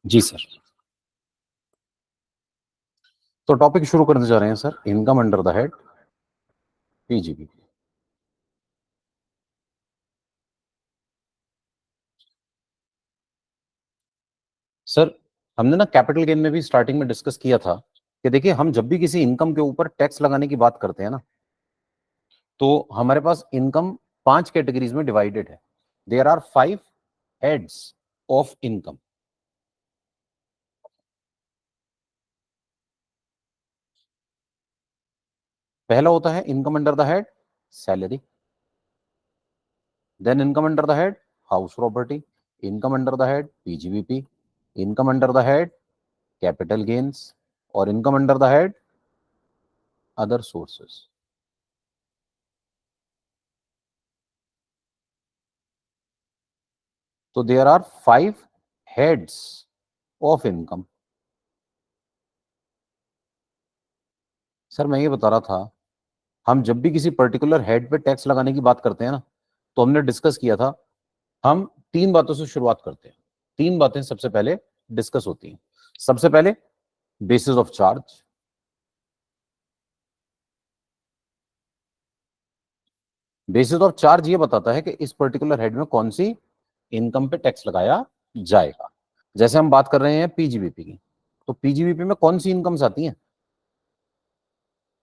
जी sir. तो topic शुरू करने जा रहे हैं sir, income under the head PGB. Sir, हमने ना कैपिटल गेन में भी स्टार्टिंग में डिस्कस किया था कि देखिए, हम जब भी किसी इनकम के ऊपर टैक्स लगाने की बात करते हैं ना, तो हमारे पास इनकम 5 कैटेगरीज में डिवाइडेड है। There are 5 heads of income. पहला होता है income under the head salary, then income under the head house property, income under the head PGBP, income under the head capital gains, और income under the head other sources. तो there are 5 heads of income. Sir, मैं ये बता रहा था, हम जब भी किसी पर्टिकुलर हेड पे टैक्स लगाने की बात करते हैं ना, तो हमने डिस्कस किया था, हम 3 बातों से शुरुआत करते हैं। 3 बातें सबसे पहले डिस्कस होती हैं। सबसे पहले basis of charge. Basis of charge ये बताता है कि इस पर्टिकुलर हेड में कौन सी इनकम पे टैक्स लगाया जाएगा। जैसे हम बात कर रहे हैं पीजीबीपी की, तो पीजीबीपी में कौन सी इनकम्स आती हैं?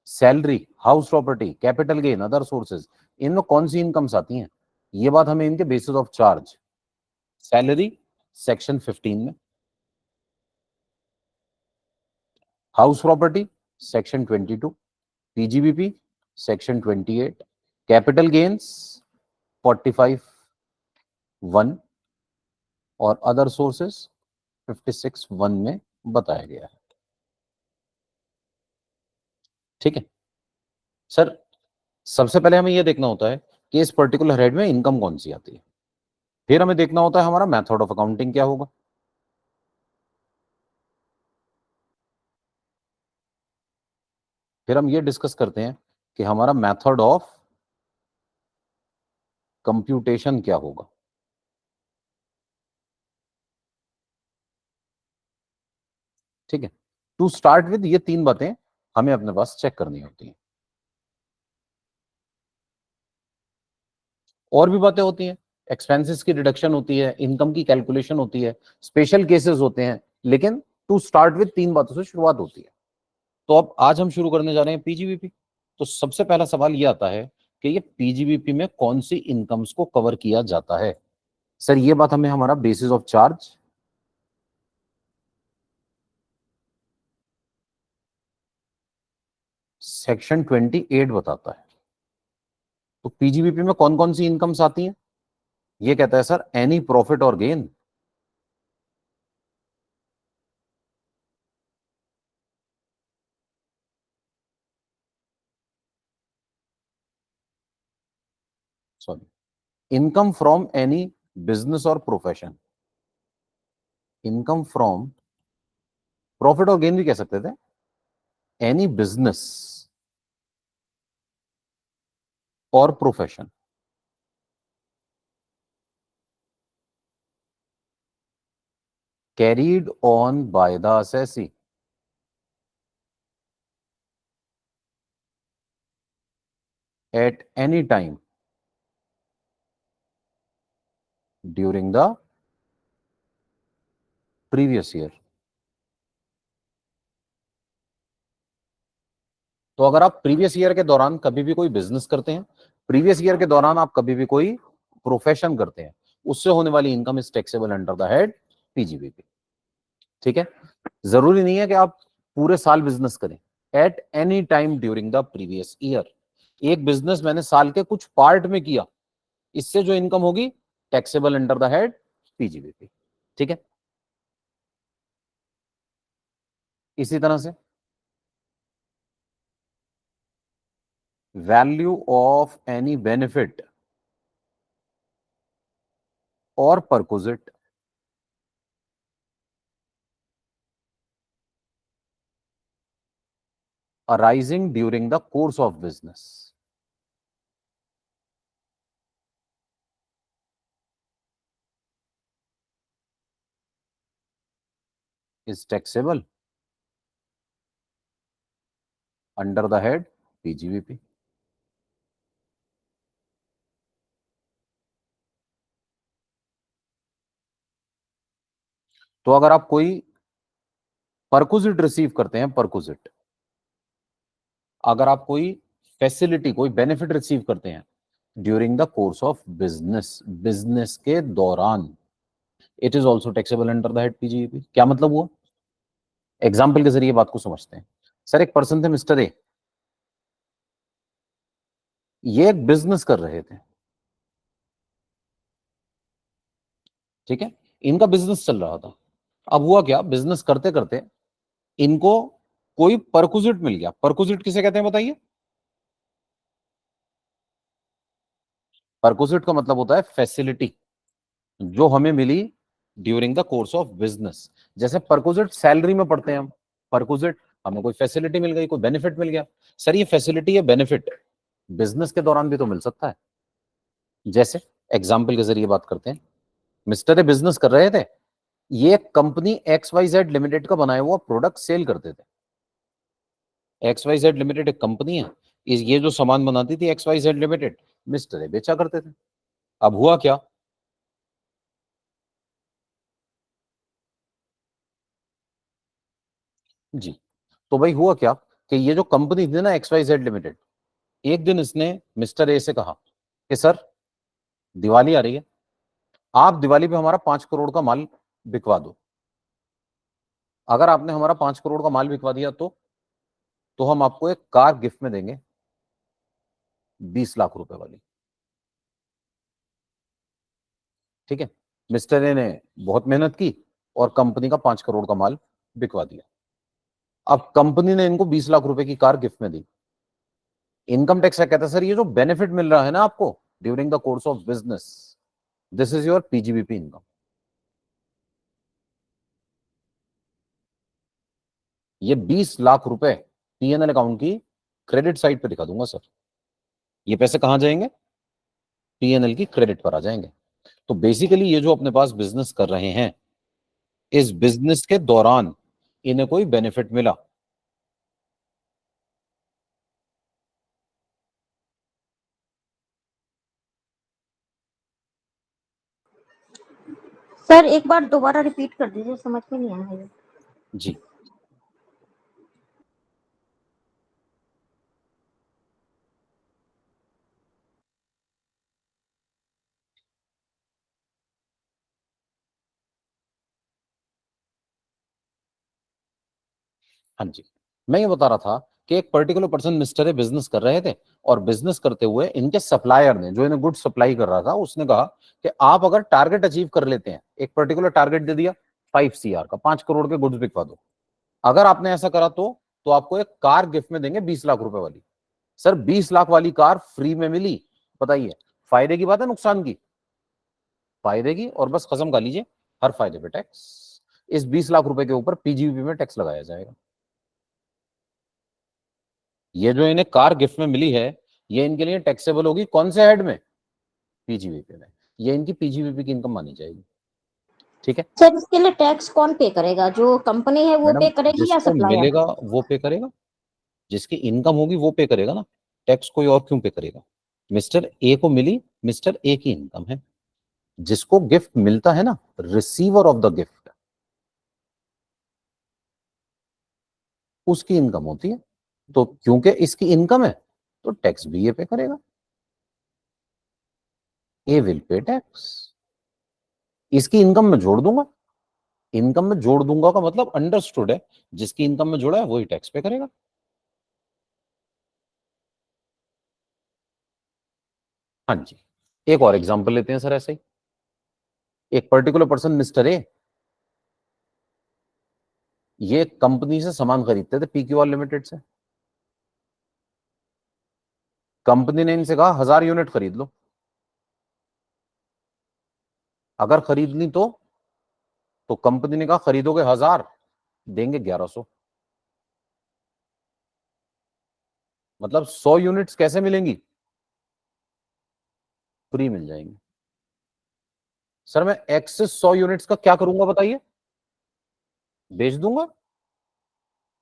Salary, house property, capital gain, other sources. इनमें कौन सी इनकम्स आती हैं? ये बात हमें इनके basis of charge, salary section 15 में, house property section 22, PGBP section 28, capital gains 45 1, और अदर सोर्सेस 56 1 में बताया गया है। ठीक है सर, सबसे पहले हमें यह देखना होता है कि इस पर्टिकुलर हेड में इनकम कौन सी आती है। फिर हमें देखना होता है हमारा मेथड ऑफ अकाउंटिंग क्या होगा। फिर हम ये डिस्कस करते हैं कि हमारा मेथड ऑफ कंप्यूटेशन क्या होगा। ठीक है, टू स्टार्ट विद ये 3 बातें हमें अपने पास चेक करनी होती हैं। और भी बातें होती हैं, एक्सपेंसेस की डिडक्शन होती है, इनकम की कैलकुलेशन होती है, स्पेशल केसेस होते हैं, लेकिन टू स्टार्ट विद 3 बातों से शुरुआत होती है। तो अब आज हम शुरू करने जा रहे हैं पीजीबीपी। तो सबसे पहला सवाल ये आता है कि ये पीजीबीपी में कौन सी इनकम्स को कवर किया जाता है। सर, ये बात हमें हमारा बेसिस ऑफ चार्ज सेक्शन 28 बताता है। तो पीजीबीपी में कौन कौन सी इनकम्स आती हैं? ये कहता है सर, एनी प्रॉफिट और gain sorry income from any business और प्रोफेशन। इनकम फ्रॉम, प्रॉफिट और गेन भी कह सकते थे, एनी बिजनेस और profession carried on by the assessee at any time during the previous year. तो अगर आप प्रीवियस ईयर के दौरान कभी भी कोई बिजनेस करते हैं, प्रीवियस ईयर के दौरान आप कभी भी कोई प्रोफेशन करते हैं, उससे होने वाली income is taxable under the head PGBP. ठीक है, जरूरी नहीं है कि आप पूरे साल बिजनेस करें। At any time during the previous year, एक बिजनेस मैंने साल के कुछ पार्ट में किया, इससे जो इनकम होगी taxable under the head PGBP. ठीक है, इसी तरह से वैल्यू ऑफ एनी बेनिफिट और परकोजिट arising during the course of business। Is taxable under the head PGBP. तो अगर आप कोई परकुजिट रिसीव करते हैं, परकुजिट, अगर आप कोई फैसिलिटी, कोई बेनिफिट रिसीव करते हैं during the course of business, business के दौरान, it is also taxable under the head PGBP. क्या मतलब हुआ? एग्जाम्पल के जरिए बात को समझते हैं। सर एक पर्सन थे मिस्टर ए, ये एक बिजनेस कर रहे थे, ठीक है, इनका बिजनेस चल रहा था। अब हुआ क्या, बिजनेस करते करते इनको कोई परकुजिट मिल गया। परकुजिट किसे कहते हैं बताइए? परकुजिट का मतलब होता है फैसिलिटी जो हमें मिली during the course of business. जैसे परकुजिट सैलरी में पढ़ते हैं हम, परकुजिट हमें कोई फैसिलिटी मिल गई, कोई बेनिफिट मिल गया। सर ये फैसिलिटी या बेनिफिट बिजनेस के दौरान भी तो मिल सकता है। जैसे एग्जाम्पल के जरिए बात करते हैं, मिस्टर ए बिजनेस कर रहे थे, ये company X Y Z limited का बनाया हुआ प्रोडक्ट सेल करते थे। एक्स वाई जेड लिमिटेड एक कंपनी है, ये जो सामान बनाती थी X Y Z limited, mister A बेचा करते थे। अब हुआ क्या, जी, तो भाई हुआ क्या कि ये जो कंपनी थी ना एक्स वाई जेड लिमिटेड, एक दिन इसने मिस्टर ए से कहा कि सर दिवाली आ रही है, आप दिवाली पे हमारा 5 करोड़ का माल बिकवा दो। अगर आपने हमारा 5 करोड़ का माल बिकवा दिया तो हम आपको एक कार गिफ्ट में देंगे 20 लाख रुपए वाली। ठीक है, मिस्टर ए ने बहुत मेहनत की और कंपनी का 5 करोड़ का माल बिकवा दिया। अब कंपनी ने इनको 20 लाख रुपए की कार गिफ्ट में दी। इनकम टैक्स क्या कहता है सर, ये जो बेनिफिट मिल रहा है ना आपको during the course of business, this is your PGBP income. ये 20 लाख रुपए पीएनएल अकाउंट की क्रेडिट साइड पे दिखा दूंगा सर। ये पैसे कहां जाएंगे? पीएनएल की क्रेडिट पर आ जाएंगे। तो बेसिकली ये जो अपने पास बिजनेस कर रहे हैं, इस बिजनेस के दौरान इन्हें कोई बेनिफिट मिला। सर एक बार दोबारा रिपीट कर दीजिए, समझ में नहीं आया। जी, हाँ जी, मैं ये बता रहा था कि एक पर्टिकुलर पर्सन मिस्टर है बिजनेस कर रहे थे, और बिजनेस करते हुए इनके सप्लायर ने, जो इन्हें गुड सप्लाई कर रहा था, उसने कहा कि आप अगर टारगेट अचीव कर लेते हैं, एक पर्टिकुलर टारगेट दे दिया 5 CR का, 5 करोड़ के गुड्स बिकवा दो। अगर आपने ऐसा करा तो आपको एक कार गिफ्ट में देंगे 20 लाख रुपए वाली। सर 20 लाख वाली कार फ्री में मिली, बताइए फायदे की बात है नुकसान की? फायदे की, और बस कसम खा लीजिए हर फायदे पे टैक्स। इस 20 लाख रुपए के ऊपर पीजीबीपी में टैक्स लगाया जाएगा। ये जो इन्हें कार गिफ्ट में मिली है, ये इनके लिए टैक्सेबल होगी कौन से हेड में? पीजीबीपी में। ये इनकी पीजीबीपी की इनकम मानी जाएगी। ठीक है सर इसके लिए टैक्स कौन पे करेगा, जो कंपनी है वो मैडम, पे करेगी या जिसको सप्लायर? मिलेगा वो पे करेगा, जिसकी इनकम होगी वो पे करेगा ना। टैक्स कोई और क्यों पे करेगा? मिस्टर ए को मिली, मिस्टर ए की इनकम है। जिसको गिफ्ट मिलता है ना, रिसीवर ऑफ द गिफ्ट, उसकी इनकम होती है। तो क्योंकि इसकी इनकम है तो टैक्स भी ये पे करेगा। ए विल पे टैक्स। इसकी इनकम में जोड़ दूंगा, इनकम में जोड़ दूंगा का मतलब अंडरस्टूड है, जिसकी इनकम में जोड़ा है वही टैक्स पे करेगा। हाँ जी, एक और एग्जांपल लेते हैं सर ऐसे ही। एक पर्टिकुलर पर्सन मिस्टर ए, ये कंपनी से सामान खरीदते थे पीक्यूआर लिमिटेड से। कंपनी ने इनसे कहा 1000 यूनिट खरीद लो, अगर खरीद ली तो कंपनी ने कहा खरीदोगे 1000, देंगे 1100। मतलब 100 यूनिट्स कैसे मिलेंगी? फ्री मिल जाएंगी। सर मैं एक्सेस 100 यूनिट्स का क्या करूंगा बताइए? बेच दूंगा।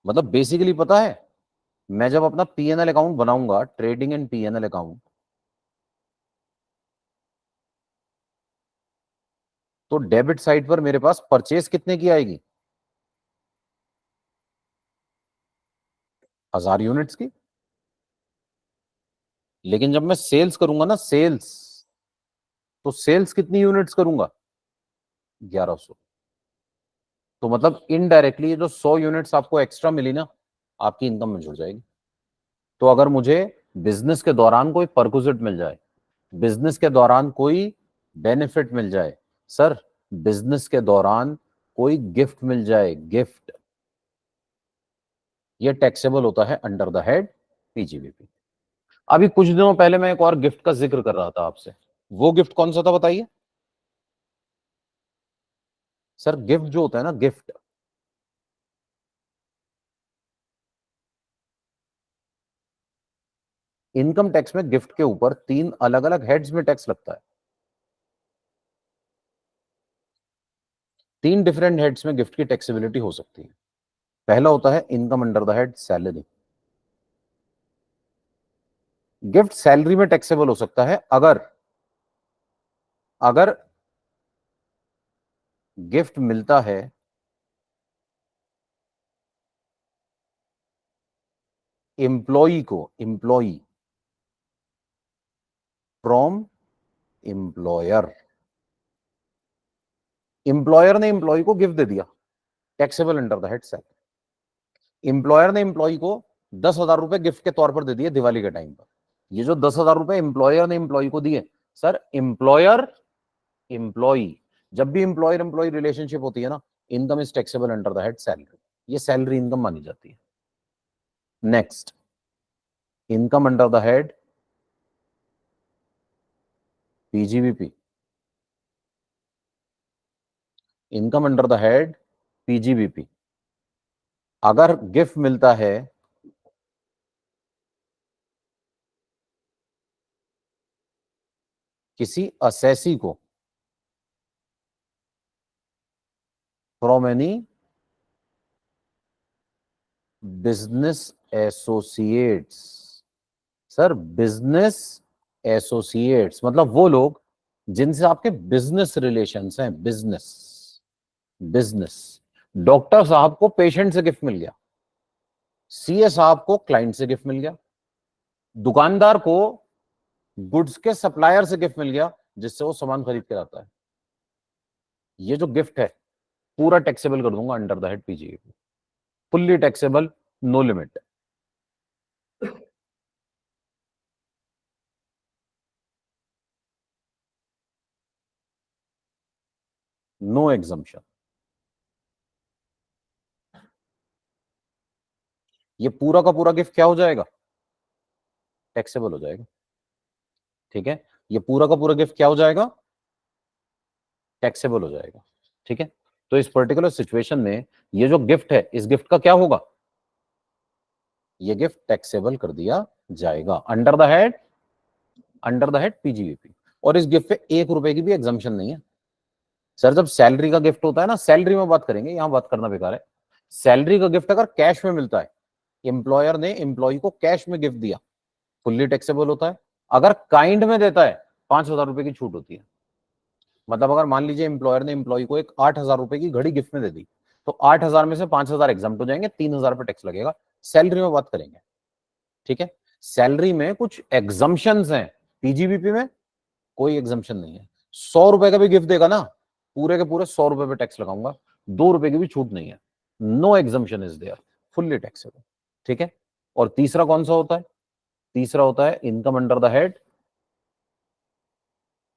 मतलब बेसिकली पता है, मैं जब अपना पीएनएल अकाउंट बनाऊंगा, ट्रेडिंग एंड पीएनएल अकाउंट, तो डेबिट साइड पर मेरे पास परचेज कितने की आएगी? 1000 यूनिट्स की। लेकिन जब मैं सेल्स करूंगा ना, सेल्स, तो सेल्स कितनी यूनिट्स करूंगा? 1100। तो मतलब इनडायरेक्टली ये जो 100 यूनिट्स आपको एक्स्ट्रा मिली ना, आपकी इनकम में जुड़ जाएगी। तो अगर मुझे बिजनेस के दौरान कोई परक्विजिट मिल जाए, बिजनेस के दौरान कोई बेनिफिट मिल जाए, सर बिजनेस के दौरान कोई गिफ्ट मिल जाए, गिफ्ट, ये टैक्सेबल होता है अंडर द हेड पीजीबीपी। अभी कुछ दिनों पहले मैं एक और गिफ्ट का जिक्र कर रहा था आपसे, वो गिफ्ट कौन सा था बताइए? सर गिफ्ट जो होता है ना, गिफ्ट, इनकम टैक्स में गिफ्ट के ऊपर 3 अलग अलग हेड्स में टैक्स लगता है। 3 डिफरेंट हेड्स में गिफ्ट की टैक्सेबिलिटी हो सकती है। पहला होता है income under the head salary. Gift salary में टैक्सेबल हो सकता है अगर अगर गिफ्ट मिलता है एम्प्लॉई को, एम्प्लॉई फ्रॉम एम्प्लॉयर, एम्प्लॉयर ने एम्प्लॉय को गिफ्ट दे दिया, taxable under the head salary. Employer ने एम्प्लॉय को 10,000 रुपए गिफ्ट के तौर पर दे दिए दिवाली के टाइम पर। ये जो 10,000 रुपए एम्प्लॉयर ने एम्प्लॉय को दिए, सर एम्प्लॉयर एम्प्लॉय, जब भी एम्प्लॉयर एम्प्लॉय रिलेशनशिप होती है ना, income is taxable under the head salary, ये सैलरी इनकम मानी जाती है। Next, income under the head PGBP, income under the head PGBP, अगर गिफ्ट मिलता है किसी असेसी को from any business associates, sir business associates मतलब वो लोग जिनसे आपके बिजनेस रिलेशंस हैं, बिजनेस, बिजनेस, डॉक्टर साहब को पेशेंट से गिफ्ट मिल गया, सीए साहब को क्लाइंट से गिफ्ट मिल गया, दुकानदार को गुड्स के सप्लायर से गिफ्ट मिल गया जिससे वो सामान खरीद के लाता है, ये जो गिफ्ट है पूरा टैक्सेबल कर दूंगा under the head PGBP, fully taxable, no limit. No exemption. ये पूरा का पूरा गिफ्ट क्या हो जाएगा? टैक्सेबल हो जाएगा। ठीक है, ये पूरा का पूरा गिफ्ट क्या हो जाएगा? टैक्सेबल हो जाएगा। ठीक है, तो इस पर्टिकुलर सिचुएशन में ये जो गिफ्ट है, इस गिफ्ट का क्या होगा? ये गिफ्ट टैक्सेबल कर दिया जाएगा under the head, under the head PGBP. और इस गिफ्ट पे 1 रुपए की भी एग्जाम्पशन नहीं है। सर जब सैलरी का गिफ्ट होता है ना, सैलरी में बात करेंगे, यहां बात करना बेकार है। सैलरी का गिफ्ट अगर कैश में मिलता है, एम्प्लॉयर ने एम्प्लॉय को कैश में गिफ्ट दिया, फुल्ली टैक्सेबल होता है। अगर काइंड में देता है, 5,000 रुपए की छूट होती है। मतलब अगर मान लीजिए एम्प्लॉयर ने एम्प्लॉय को एक 8,000 रुपए की घड़ी गिफ्ट में दे दी, तो 8,000 में से 5,000 एग्जाम्प्ट हो जाएंगे, 3,000 पे टैक्स लगेगा। सैलरी में बात करेंगे। ठीक है, सैलरी में कुछ एग्जम्पशंस हैं, पीजीबीपी में कोई एग्जम्पशन नहीं है। 100 रुपए का भी गिफ्ट देगा ना, पूरे के पूरे 100 रुपए पे टैक्स लगाऊंगा, 2 रुपए की भी छूट नहीं है। No exemption is there, fully taxable. ठीक है, और तीसरा कौन सा होता है? तीसरा होता है income under the head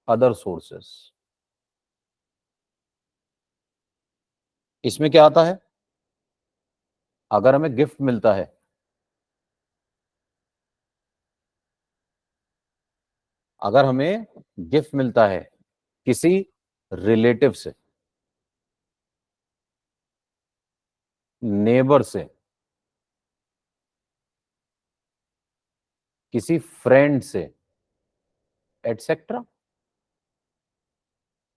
other sources. इसमें क्या आता है? अगर हमें गिफ्ट मिलता है, अगर हमें गिफ्ट मिलता है किसी रिलेटिव से, नेबर से, किसी फ्रेंड से, एटसेट्रा।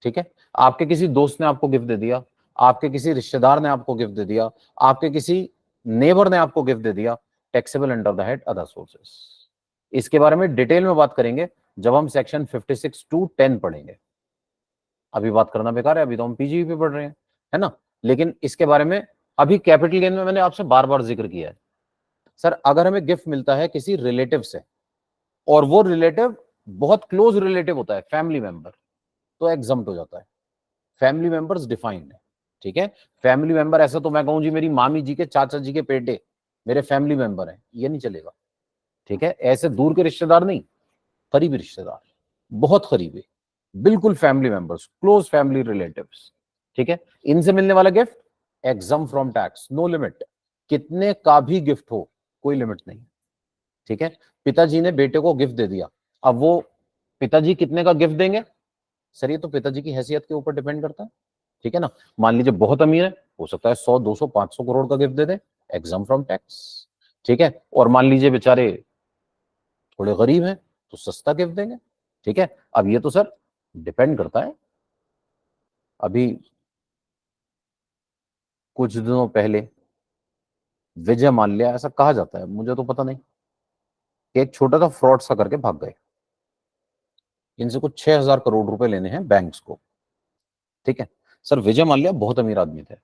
ठीक है, आपके किसी दोस्त ने आपको गिफ्ट दे दिया, आपके किसी रिश्तेदार ने आपको गिफ्ट दे दिया, आपके किसी नेबर ने आपको गिफ्ट दे दिया, taxable under the head other sources. इसके बारे में डिटेल में बात करेंगे जब हम सेक्शन 56 टू 10 पढ़ेंगे। अभी बात करना बेकार है, अभी तो हम पीजीबी पे पढ़ रहे हैं, है ना। लेकिन इसके बारे में अभी कैपिटल गेन में मैंने आपसे बार बार जिक्र किया है। सर अगर हमें गिफ्ट मिलता है किसी रिलेटिव से और वो रिलेटिव बहुत क्लोज रिलेटिव होता है, फैमिली मेंबर, तो एग्जम्प्ट हो जाता है। फैमिली मेंबर्स डिफाइंड है, ठीक है। फैमिली मेंबर ऐसा तो मैं कहूं जी मेरी मामी जी के चाचा जी के बेटे मेरे फैमिली मेंबर हैं, ये नहीं चलेगा, ठीक है। ऐसे दूर के रिश्तेदार नहीं, करीबी रिश्तेदार, बहुत करीबी, बिल्कुल family members, close family relatives, ठीक है। इनसे मिलने वाला gift exempt from tax, no limit, कितने का भी गिफ्ट हो कोई लिमिट नहीं, ठीक है। पिताजी ने बेटे को गिफ्ट दे दिया, अब वो पिताजी कितने का गिफ्ट देंगे, सर ये तो पिताजी की हैसियत के ऊपर डिपेंड करता है, ठीक है ना। मान लीजिए बहुत अमीर है, हो सकता है 100 200 500 करोड़ का gift they they, exam from tax, ठीक है। और मान लीजिए बेचारे थोड़े गरीब हैं तो सस्ता गिफ्ट देंगे, ठीक है। अब ये तो सर डिपेंड करता है। अभी कुछ दिनों पहले विजय माल्या, ऐसा कहा जाता है, मुझे तो पता नहीं, कि एक छोटा सा फ्रॉड सा करके भाग गए। इनसे कुछ 6,000 करोड़ रुपए लेने हैं बैंक्स को, ठीक है। सर विजय माल्या बहुत अमीर आदमी थे,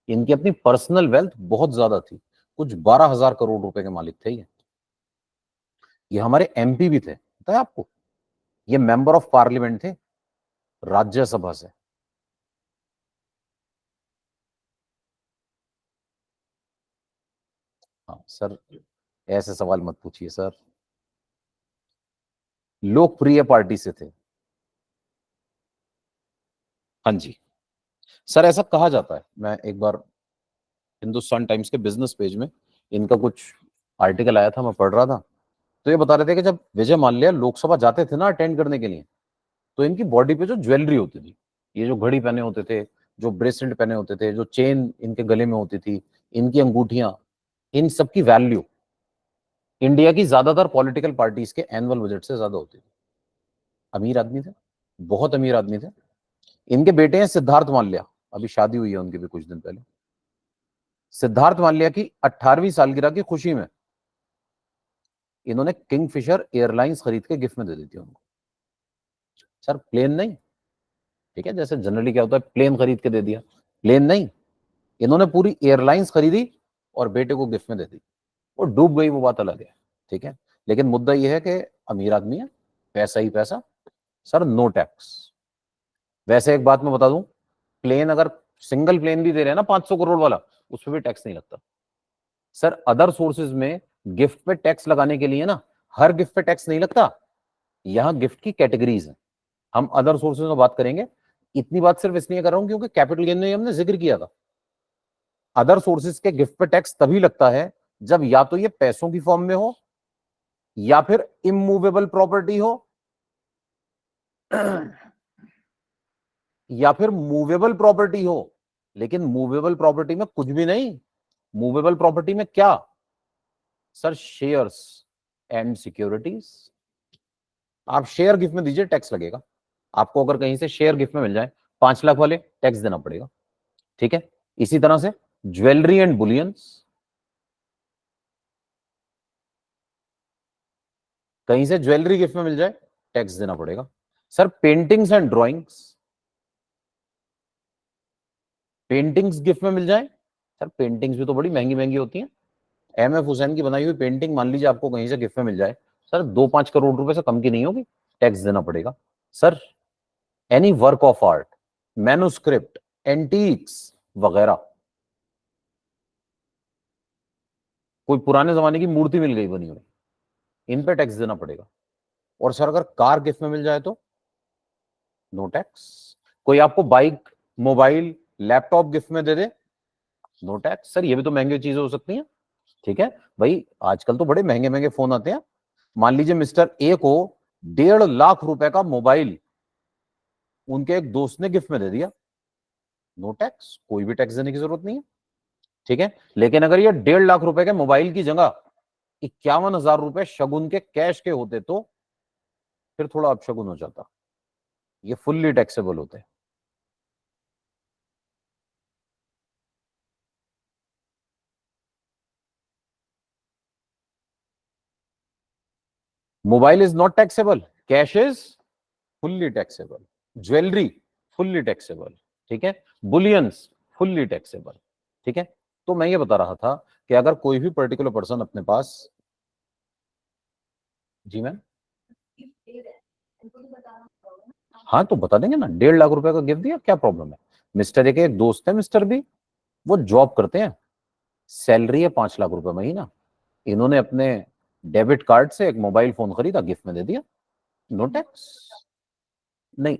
इनकी अपनी पर्सनल वेल्थ बहुत ज्यादा थी, कुछ 12,000 करोड़ रुपए के मालिक थे ये हमारे एमपी भी थे, पता है आपको, ये मेंबर ऑफ पार्लियामेंट थे राज्यसभा से। हाँ सर, ऐसे सवाल मत पूछिए सर, लोकप्रिय पार्टी से थे। हाँ जी सर, ऐसा कहा जाता है। मैं एक बार हिंदुस्तान टाइम्स के बिजनेस पेज में इनका कुछ आर्टिकल आया था, मैं पढ़ रहा था, तो ये बता रहे थे कि जब विजय माल्या लोकसभा जाते थे ना अटेंड करने के लिए, तो इनकी बॉडी पे जो ज्वेलरी होती थी, ये जो घड़ी पहने होते थे, जो ब्रेसलेट पहने होते थे, जो चेन इनके गले में होती थी, इनकी अंगूठियां, इन सब की वैल्यू इंडिया की ज्यादातर पॉलिटिकल पार्टीज के एनुअल बजट से ज्यादा होती थी। अमीर आदमी थे, बहुत अमीर आदमी थे। इनके बेटे हैं सिद्धार्थ माल्या, अभी शादी हुई है उनकी भी कुछ दिन पहले। सिद्धार्थ माल्या की 18वीं सालगिरह की खुशी में इन्होंने किंगफिशर एयरलाइंस खरीद के गिफ्ट में दे दी थी उनको। सर प्लेन नहीं, ठीक है, जैसे जनरली क्या होता है प्लेन खरीद के दे दिया, प्लेन नहीं, इन्होंने पूरी एयरलाइंस खरीदी और बेटे को गिफ्ट में दे दी। वो डूब गई वो बात अलग है, ठीक है। लेकिन मुद्दा यह है कि अमीर आदमी है, पैसा ही पैसा, सर नो टैक्स। वैसे एक बात मैं बता दूं, प्लेन अगर सिंगल प्लेन भी दे रहे हैं ना 500 करोड़ वाला, उस पर भी टैक्स नहीं लगता। सर अदर सोर्सेज में गिफ्ट पे टैक्स लगाने के लिए ना, हर गिफ्ट पे टैक्स नहीं लगता, यहां गिफ्ट की कैटेगरीज है। हम अदर सोर्सेज में बात करेंगे। इतनी बात सिर्फ इसलिए कर रहा हूं क्योंकि कैपिटल गेन में हमने जिक्र किया था, अदर सोर्सेज के गिफ्ट पे टैक्स तभी लगता है जब या तो ये पैसों की फॉर्म में हो, या फिर इमूवेबल प्रॉपर्टी हो, या फिर मूवेबल प्रॉपर्टी हो। लेकिन मूवेबल प्रॉपर्टी में कुछ भी नहीं, मूवेबल प्रॉपर्टी में क्या, सर शेयर्स एंड सिक्योरिटीज। आप शेयर गिफ्ट में दीजिए टैक्स लगेगा, आपको अगर कहीं से शेयर गिफ्ट में मिल जाए 5 लाख वाले, टैक्स देना पड़ेगा, ठीक है। इसी तरह से ज्वेलरी एंड बुलियंस, कहीं से ज्वेलरी गिफ्ट में मिल जाए टैक्स देना पड़ेगा। Sir paintings and drawings, paintings gift में मिल जाए, सर पेंटिंग्स भी तो बड़ी महंगी महंगी होती हैं। एम एफ हुसैन की बनाई हुई पेंटिंग मान लीजिए आपको कहीं से गिफ्ट में मिल जाए, सर 2-5 करोड़ रुपए से कम की नहीं होगी, टैक्स देना पड़ेगा। Sir any work of art, manuscript, antiques वगैरह, कोई पुराने जमाने की मूर्ति मिल गई बनी हुई, इन पे टैक्स देना पड़ेगा। और सर अगर कार गिफ्ट में मिल जाए तो नो टैक्स। कोई आपको बाइक, मोबाइल, लैपटॉप गिफ्ट में दे दे, नो टैक्स। सर ये भी तो महंगी चीजें हो सकती हैं, ठीक है भाई, आजकल तो बड़े महंगे महंगे फोन आते हैं। मान लीजिए मिस्टर ए को 1.5 लाख रुपए का मोबाइल उनके एक दोस्त ने गिफ्ट में दे दिया, नो टैक्स, कोई भी टैक्स देने की जरूरत नहीं है, ठीक है। लेकिन अगर ये 1.5 लाख रुपए के मोबाइल की जगह 51,000 रुपए शगुन के कैश के होते तो फिर थोड़ा अपशगुन हो जाता, ये फुल्ली टैक्सेबल होते हैं। Mobile is not taxable, cash is fully taxable, jewellery fully taxable, ठीक है, बुलियंस फुल्ली टैक्सेबल, ठीक है। तो मैं ये बता रहा था कि अगर कोई भी पर्टिकुलर पर्सन अपने पास, जी मैम, हाँ तो बता देंगे ना, 1.5 लाख रुपए का गिफ्ट दिया, क्या प्रॉब्लम है। मिस्टर ए के एक दोस्त है मिस्टर बी, वो जॉब करते हैं, सैलरी है 5 लाख रुपए महीना, इन्होंने अपने डेबिट कार्ड से एक मोबाइल फोन खरीदा, गिफ्ट में दे दिया, नो टैक्स। नहीं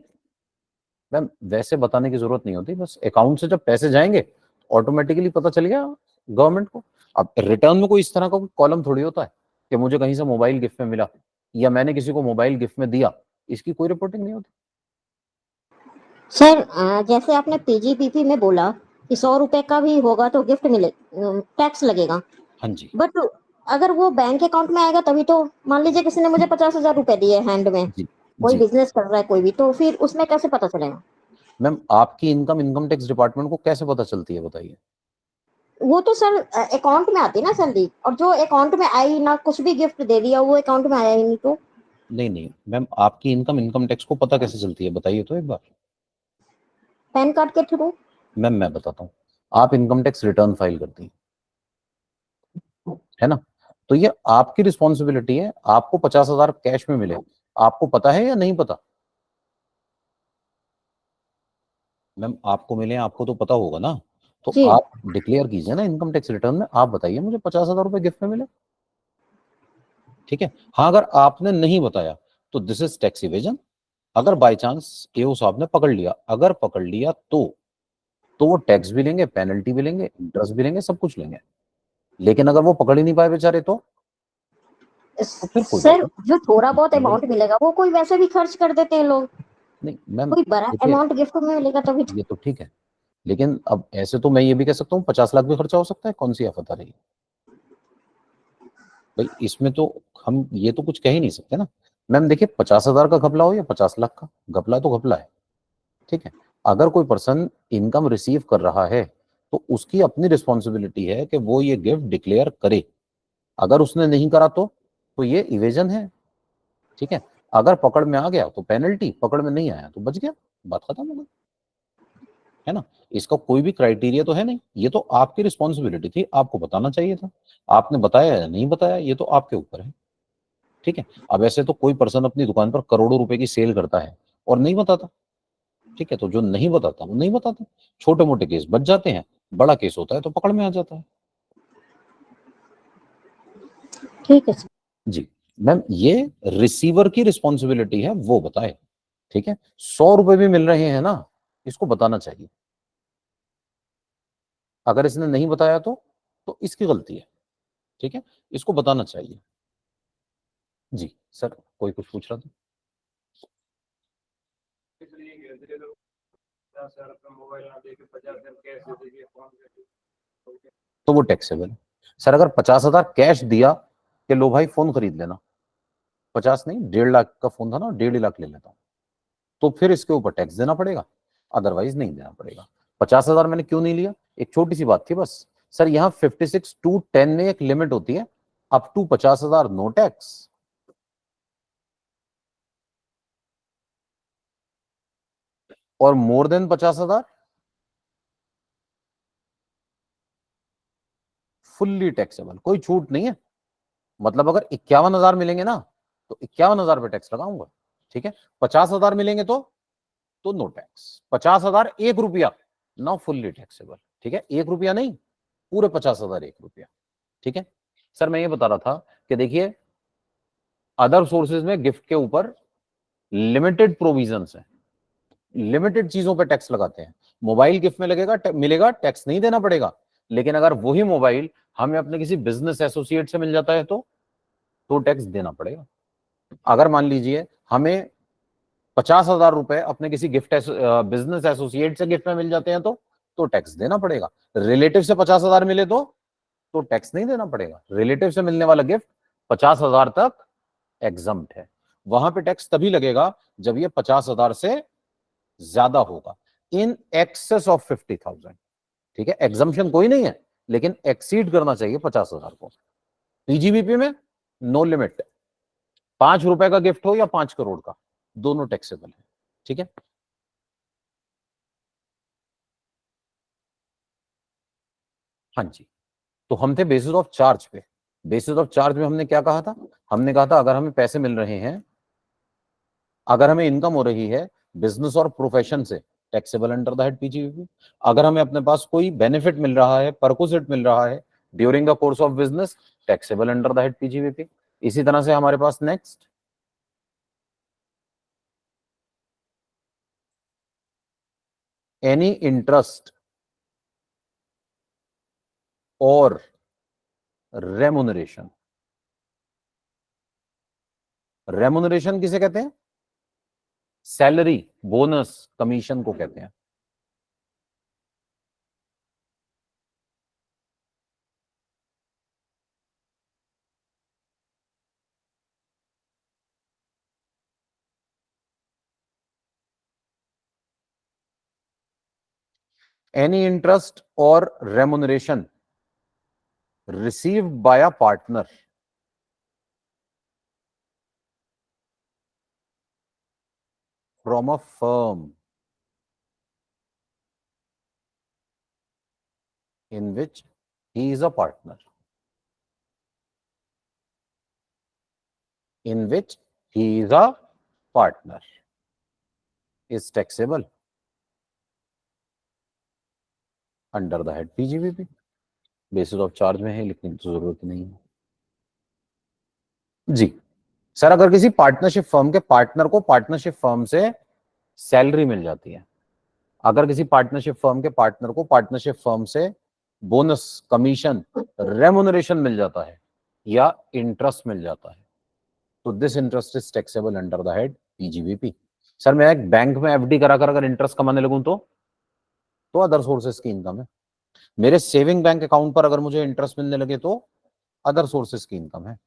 मैम, वैसे बताने की जरूरत नहीं होती, बस अकाउंट से जब पैसे जाएंगे ऑटोमेटिकली पता चल गया गवर्नमेंट को। अब रिटर्न में कोई इस तरह का कॉलम थोड़ी होता है कि मुझे कहीं से मोबाइल गिफ्ट में मिला या मैंने किसी को मोबाइल गिफ्ट में दिया, इसकी कोई रिपोर्टिंग नहीं होती। सर जैसे आपने पीजीबीपी में बोला कि 100 रुपए का भी होगा तो गिफ्ट मिले, टैक्स लगेगा, हाँ जी बट अगर वो बैंक अकाउंट में आएगा तभी तो। मान लीजिए किसी ने मुझे 50,000 रुपए दिए हैंड में, जी कोई जी। बिजनेस कर रहा है कोई भी, तो फिर उसमें कैसे पता चलेगा? मैम आपकी इनकम इनकम टैक्स डिपार्टमेंट को कैसे पता चलती है बताइए। वो तो सर अकाउंट में आती है ना सैलरी, और जो अकाउंट में आई ना, कुछ भी गिफ्ट दे दिया वो अकाउंट में आया ही नहीं तो। नहीं नहीं मैम, आपकी इनकम इनकम टैक्स को पता कैसे चलती है बताइए तो एक बार। पैन कार्ड के थ्रू। मैम मैं बताता हूँ, आप इनकम टैक्स रिटर्न फाइल करती हैं, है ना, तो ये आपकी रिस्पॉन्सिबिलिटी है, आपको 50,000 कैश में मिले, आपको पता है या नहीं पता। मैम आपको मिले, आपको तो पता होगा ना, तो जी। आप डिक्लेयर कीजिए ना इनकम टैक्स रिटर्न में, आप बताइए मुझे 50,000 रुपए गिफ्ट में मिले, ठीक है। हाँ अगर आपने नहीं बताया तो दिस इज टैक्स इवेजन। अगर बाय चांस एओ साहब ने पकड़ लिया, अगर पकड़ लिया तो वो टैक्स भी लेंगे, पेनल्टी भी लेंगे, इंटरेस्ट भी लेंगे, सब कुछ लेंगे। लेकिन अगर वो पकड़ ही नहीं पाए बेचारे तो फिर कोई बात सर जो थोड़ा बहुत नहीं। अमाउंट मिलेगा वो कोई वैसे भी खर्च कर देते हैं लोग, नहीं मैम कोई बड़ा देखिए, अमाउंट गिफ्ट में मिलेगा तभी तो। ये तो ठीक है, लेकिन अब ऐसे तो मैं ये भी कह सकता हूँ 50 लाख भी खर्चा हो सकता है, कौन सी आफत आ रही है भाई इसमें तो। हम ये तो कुछ कह ही नहीं सकते ना। मैम देखिए, 50,000 का घपला हो या 50 लाख का, घपला तो घपला है, ठीक है। अगर कोई पर्सन इनकम रिसीव कर रहा है तो उसकी अपनी रिस्पॉन्सिबिलिटी है कि वो ये गिफ्ट डिक्लेयर करे। अगर उसने नहीं करा तो ये इवेजन है, ठीक है। अगर पकड़ में आ गया तो पेनल्टी, पकड़ में नहीं आया तो बच गया, बात खत्म हो गई, है ना। इसका कोई भी क्राइटेरिया तो है नहीं, ये तो आपकी रिस्पॉन्सिबिलिटी थी, आपको बताना चाहिए था, आपने बताया या नहीं बताया ये तो आपके ऊपर है, ठीक है। अब ऐसे तो कोई पर्सन अपनी दुकान पर करोड़ों रुपए की सेल करता है और नहीं बताता, ठीक है, तो जो नहीं बताता वो नहीं बताता, छोटे मोटे केस बच जाते हैं, बड़ा केस होता है तो पकड़ में आ जाता है। ठीक है सर। जी मैम, ये रिसीवर की रिस्पॉन्सिबिलिटी है वो बताए, ठीक है। 100 रुपए भी मिल रहे हैं ना, इसको बताना चाहिए। अगर इसने नहीं बताया तो इसकी गलती है, ठीक है, इसको बताना चाहिए। जी सर, कोई कुछ पूछ रहा था। तो वो टैक्सेबल है सर। अगर 50,000 कैश दिया कि लो भाई फोन खरीद लेना, 50 नहीं 1.5 लाख का फोन था ना, 1.5 लाख ले लेता हूँ, तो फिर इसके ऊपर टैक्स देना पड़ेगा, अदरवाइज नहीं देना पड़ेगा। 50,000 मैंने क्यों नहीं लिया, एक छोटी सी बात थी बस सर, यहाँ 56(2)(10) में एक लिमिट होती है, अप टू 50,000 नो टैक्स, और मोर देन 50,000 फुल्ली टैक्सेबल, कोई छूट नहीं है। मतलब अगर 51,000 मिलेंगे ना तो 51,000 पे टैक्स लगाऊंगा, ठीक है। 50,000 मिलेंगे तो नो टैक्स, 50,000 1 रुपया नो फुल्ली टैक्सेबल, ठीक है, 1 रुपया नहीं, पूरे 50,000 1 रुपया, ठीक है। सर मैं ये बता रहा था कि देखिए, अदर सोर्सेज में गिफ्ट के ऊपर लिमिटेड प्रोविजंस हैं, लिमिटेड चीजों पे टैक्स लगाते हैं। मोबाइल गिफ्ट में लगेगा, मिलेगा, टैक्स नहीं देना पड़ेगा। लेकिन अगर वही मोबाइल हमें अपने किसी बिजनेस एसोसिएट से मिल जाता है तो टैक्स देना पड़ेगा। अगर मान लीजिए हमें 50,000 रुपए अपने किसी गिफ्ट बिजनेस एसोसिएट से गिफ्ट में मिल जाते हैं तो टैक्स देना पड़ेगा। रिलेटिव से 50,000 मिले तो टैक्स नहीं देना पड़ेगा। रिलेटिव से मिलने वाला गिफ्ट 50,000 तक एग्जम्प्ट है, वहां पे टैक्स तभी लगेगा जब ये 50,000 से ज्यादा होगा, इन एक्सेस ऑफ 50,000, ठीक है। एग्जम्पशन कोई नहीं है, लेकिन एक्सीड करना चाहिए 50,000 को। पीजीबीपी में नो लिमिट, ₹5 का गिफ्ट हो या 5 करोड़ का, दोनों टैक्सेबल है। ठीक है, हाँ जी। तो हम थे बेसिस ऑफ चार्ज पे। बेसिस ऑफ चार्ज में हमने क्या कहा था? हमने कहा था अगर हमें पैसे मिल रहे हैं, अगर हमें इनकम हो रही है बिजनेस और प्रोफेशन से, taxable under the head PGBP. अगर हमें अपने पास कोई बेनिफिट मिल रहा है, परकोसिट मिल रहा है during the course of business, taxable under the head PGBP. इसी तरह से हमारे पास नेक्स्ट, एनी इंटरेस्ट और रेमुनरेशन। रेमुनरेशन किसे कहते हैं? सैलरी, बोनस, कमीशन को कहते हैं। एनी इंटरेस्ट और remuneration received by a partner from a firm in which he is a partner, in which he is a partner, is taxable under the head PGBP। Basis of charge में है, लिखने की तो जरूरत नहीं है जी। Sir अगर किसी पार्टनरशिप फर्म के पार्टनर को पार्टनरशिप फर्म से सैलरी मिल जाती है, अगर किसी पार्टनरशिप फर्म के पार्टनर को पार्टनरशिप फर्म से बोनस, कमीशन, रेमुनरेशन मिल जाता है या इंटरेस्ट मिल जाता है, तो this interest is taxable under the head PGBP. Sir मैं एक बैंक में एफडी करा कर अगर इंटरेस्ट कमाने लगूं तो अदर सोर्सेज की इनकम है। मेरे सेविंग बैंक अकाउंट पर अगर मुझे इंटरेस्ट मिलने लगे तो अदर सोर्सेज की इनकम है।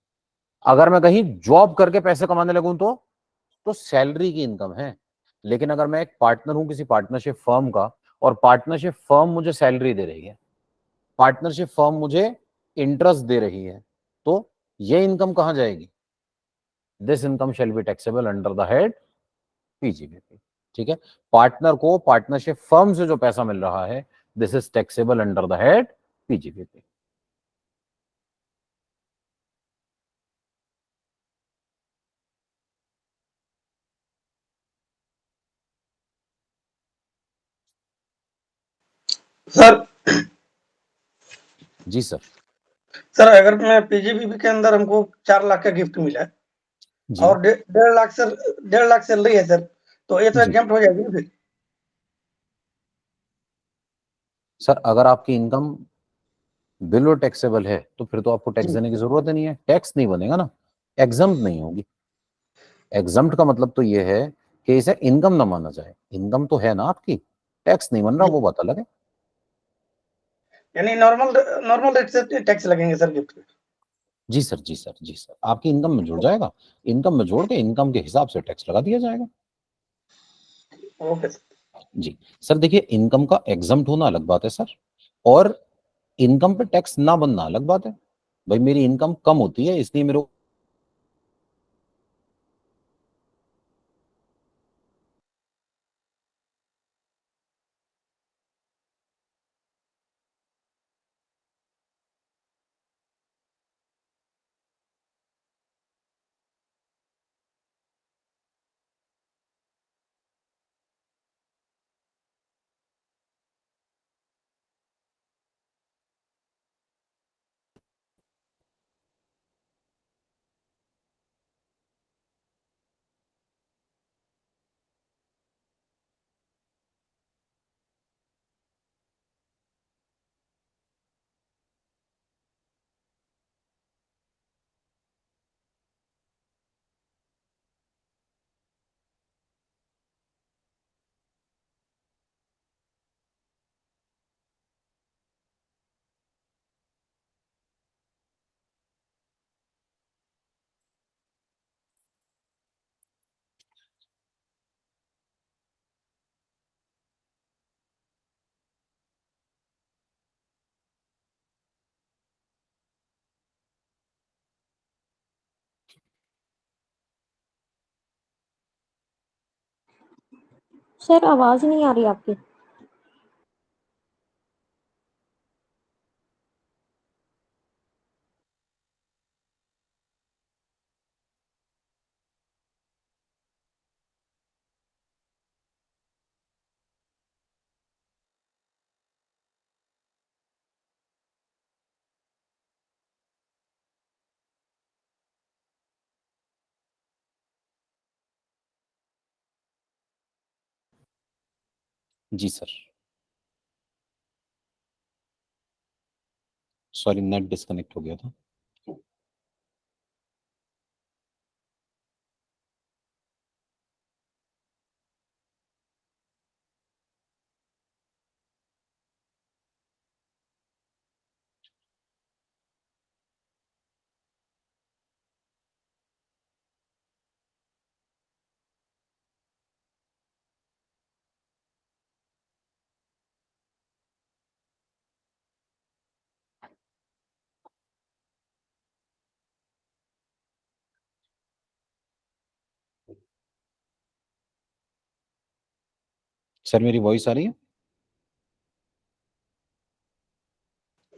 अगर मैं कहीं जॉब करके पैसे कमाने लगूं तो सैलरी की इनकम है। लेकिन अगर मैं एक पार्टनर हूं किसी पार्टनरशिप फर्म का और पार्टनरशिप फर्म मुझे सैलरी दे रही है, पार्टनरशिप फर्म मुझे इंटरेस्ट दे रही है, तो ये इनकम कहां जाएगी? This income shall be taxable under the head PGBP. ठीक है, पार्टनर को पार्टनरशिप फर्म से जो पैसा मिल रहा है, this is taxable under the head PGBP. Sir जी सर। सर अगर मैं पीजीबीबी के अंदर हमको 4 लाख का गिफ्ट मिला है जी और 1.5 लाख सर 1.5 लाख सैलरी है सर, तो ये तो जी एग्जाम्प्ट हो जाएगी ना फिर? सर, अगर आपकी इनकम बिलो टैक्सेबल है तो फिर तो आपको टैक्स जी देने की जरूरत ही नहीं है, टैक्स नहीं बनेगा ना, एग्जम्प्ट नहीं होगी। एग्जम्प्ट का मतलब तो ये है कि इसे इनकम ना माना जाए। इनकम तो है ना आपकी, टैक्स नहीं बन रहा, जी, वो बात अलग है। यानी नॉर्मल नॉर्मल रेट से टैक्स लगेंगे सर गिफ्ट पे? जी सर, जी सर, जी सर, आपकी इनकम में जुड़ जाएगा। इनकम में जोड़ के इनकम के हिसाब से टैक्स लगा दिया जाएगा। Okay sir. जी सर, देखिए इनकम का एग्जम्प्ट होना अलग बात है सर, और इनकम पे टैक्स ना बनना अलग बात है। भाई मेरी इनकम कम होती है इसलिए मेरे सर आवाज नहीं आ रही आपकी। जी सर, सॉरी नेट डिस्कनेक्ट हो गया था। सर मेरी वॉइस आ रही है?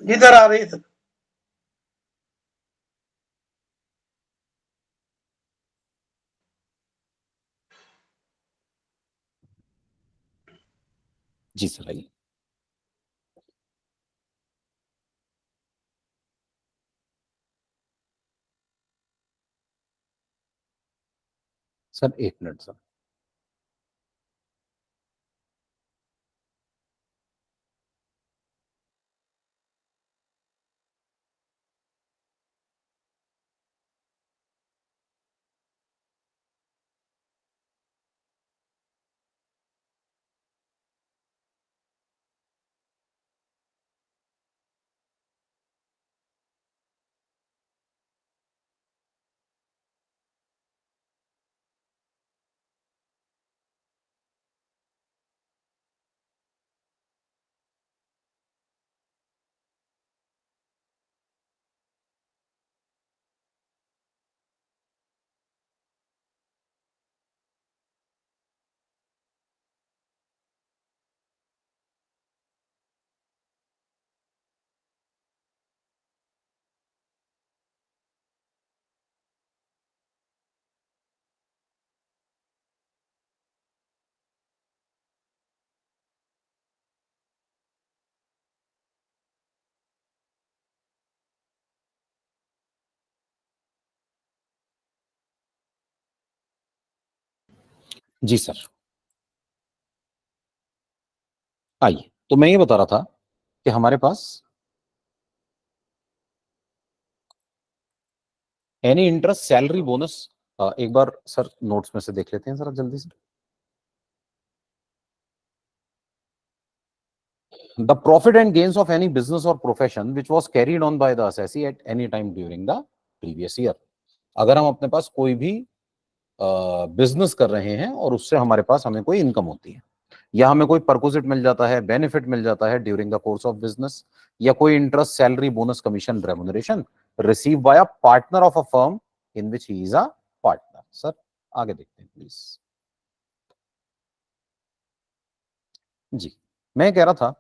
जी सर, आ रही है सर। जी सर आइए। सर एक मिनट सर। जी सर आइए, तो मैं ये बता रहा था कि हमारे पास एनी इंटरेस्ट सैलरी बोनस, एक बार सर नोट्स में से देख लेते हैं जरा जल्दी से। The profit and gains of any business or profession which was carried on by the assessee at any time during the previous year। अगर हम अपने पास कोई भी बिजनेस कर रहे हैं और उससे हमारे पास हमें कोई इनकम होती है, या हमें कोई परकोजिट मिल जाता है, बेनिफिट मिल जाता है during the course of business, या कोई interest, salary, bonus, commission, remuneration receive by a partner of a firm in which he is a partner. Sir आगे देखते हैं प्लीज। जी, मैं कह रहा था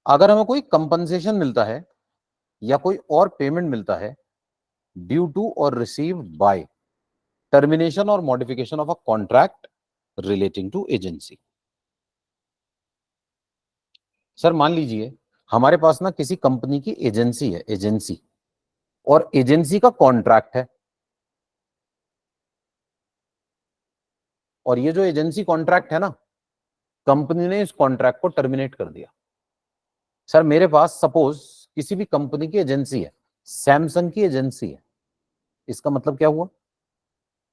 अगर हमें कोई कंपनसेशन मिलता है या कोई और पेमेंट मिलता है due to or receive by termination or modification of a contract relating to agency. Sir मान लीजिए हमारे पास ना किसी कंपनी की एजेंसी है, एजेंसी, और एजेंसी का कॉन्ट्रैक्ट है, और ये जो एजेंसी कॉन्ट्रैक्ट है ना, कंपनी ने इस कॉन्ट्रैक्ट को टर्मिनेट कर दिया। सर मेरे पास सपोज किसी भी कंपनी की एजेंसी है, सैमसंग की एजेंसी है, इसका मतलब क्या हुआ?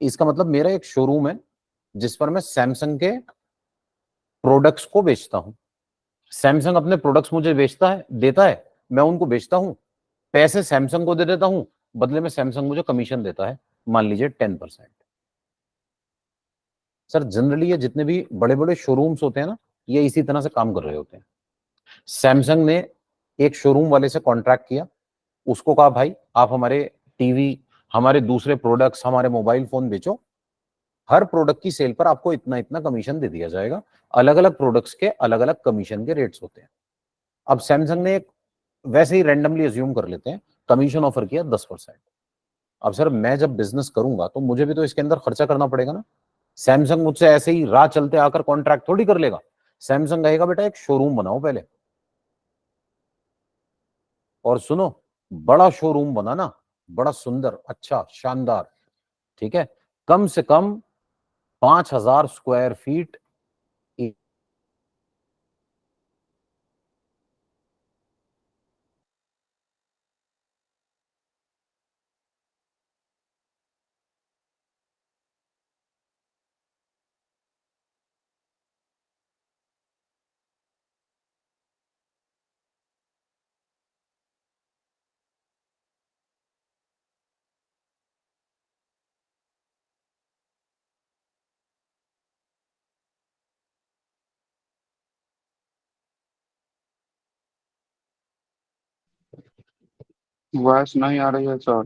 इसका मतलब मेरा एक शोरूम है जिस पर मैं सैमसंग के प्रोडक्ट्स को बेचता हूं। सैमसंग अपने प्रोडक्ट्स मुझे बेचता है, देता है, मैं उनको बेचता हूं, पैसे सैमसंग को दे देता हूं, बदले में सैमसंग मुझे कमीशन देता है, मान लीजिए 10%। सर जनरली ये जितने भी बड़े बड़े शोरूम्स होते हैं ना, ये इसी तरह से काम कर रहे होते हैं। सैमसंग ने एक शोरूम वाले से कॉन्ट्रैक्ट किया, उसको कहा भाई आप हमारे टीवी, हमारे दूसरे प्रोडक्ट्स, हमारे मोबाइल फोन बेचो, हर प्रोडक्ट की सेल पर आपको इतना इतना कमीशन दे दिया जाएगा। अलग अलग प्रोडक्ट्स के अलग अलग कमीशन के रेट्स होते हैं। अब सैमसंग ने वैसे ही रैंडमली अज्यूम कर लेते हैं कमीशन ऑफर किया 10%। अब सर मैं जब बिजनेस करूंगा तो मुझे भी तो इसके अंदर खर्चा करना पड़ेगा ना। सैमसंग मुझसे ऐसे ही राह चलते आकर कॉन्ट्रैक्ट थोड़ी कर लेगा। सैमसंग कहेगा बेटा एक शोरूम बनाओ पहले, और सुनो, बड़ा शोरूम बनाना, बड़ा सुंदर, अच्छा, शानदार, ठीक है, कम से कम 5,000 स्क्वायर फीट। वॉइस नहीं आ रही है सर।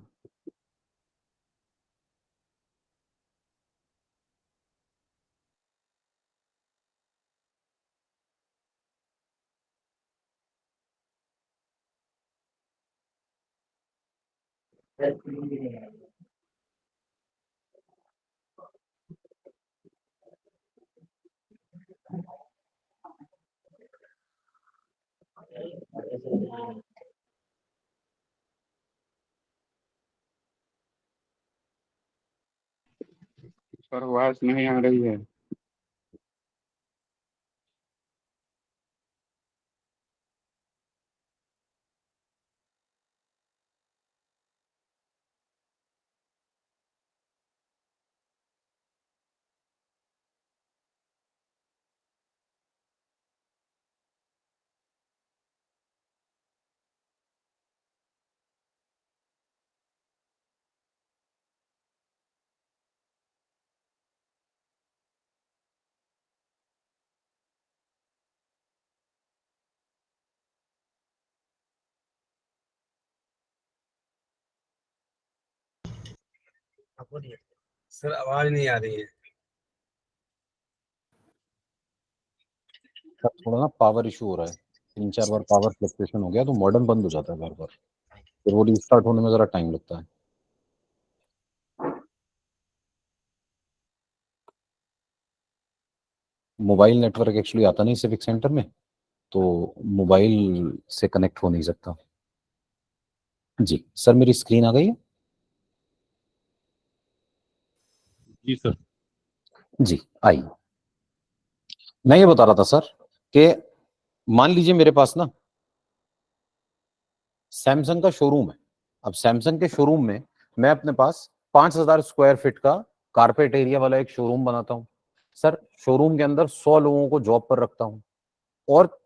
सर वॉइस नहीं आ रही है। सर आवाज नहीं आ रही है। सर थोड़ा ना पावर इशू हो रहा है, 3-4 बार पावर फ्लक्चुएशन हो गया तो मॉडेम बंद हो जाता है बार बार, फिर वो रिस्टार्ट होने में जरा टाइम लगता है। मोबाइल नेटवर्क एक्चुअली आता नहीं सिविक सेंटर में, तो मोबाइल से कनेक्ट हो नहीं सकता। जी सर, मेरी स्क्रीन आ गई है? जी सर। जी आई। मैं ये बता रहा था सर कि मान लीजिए मेरे पास ना सैमसंग का शोरूम है। अब सैमसंग के शोरूम में मैं अपने पास 5,000 स्क्वायर फीट का कारपेट एरिया वाला एक शोरूम बनाता हूँ। सर शोरूम के अंदर 100 लोगों को जॉब पर रखता हूँ, और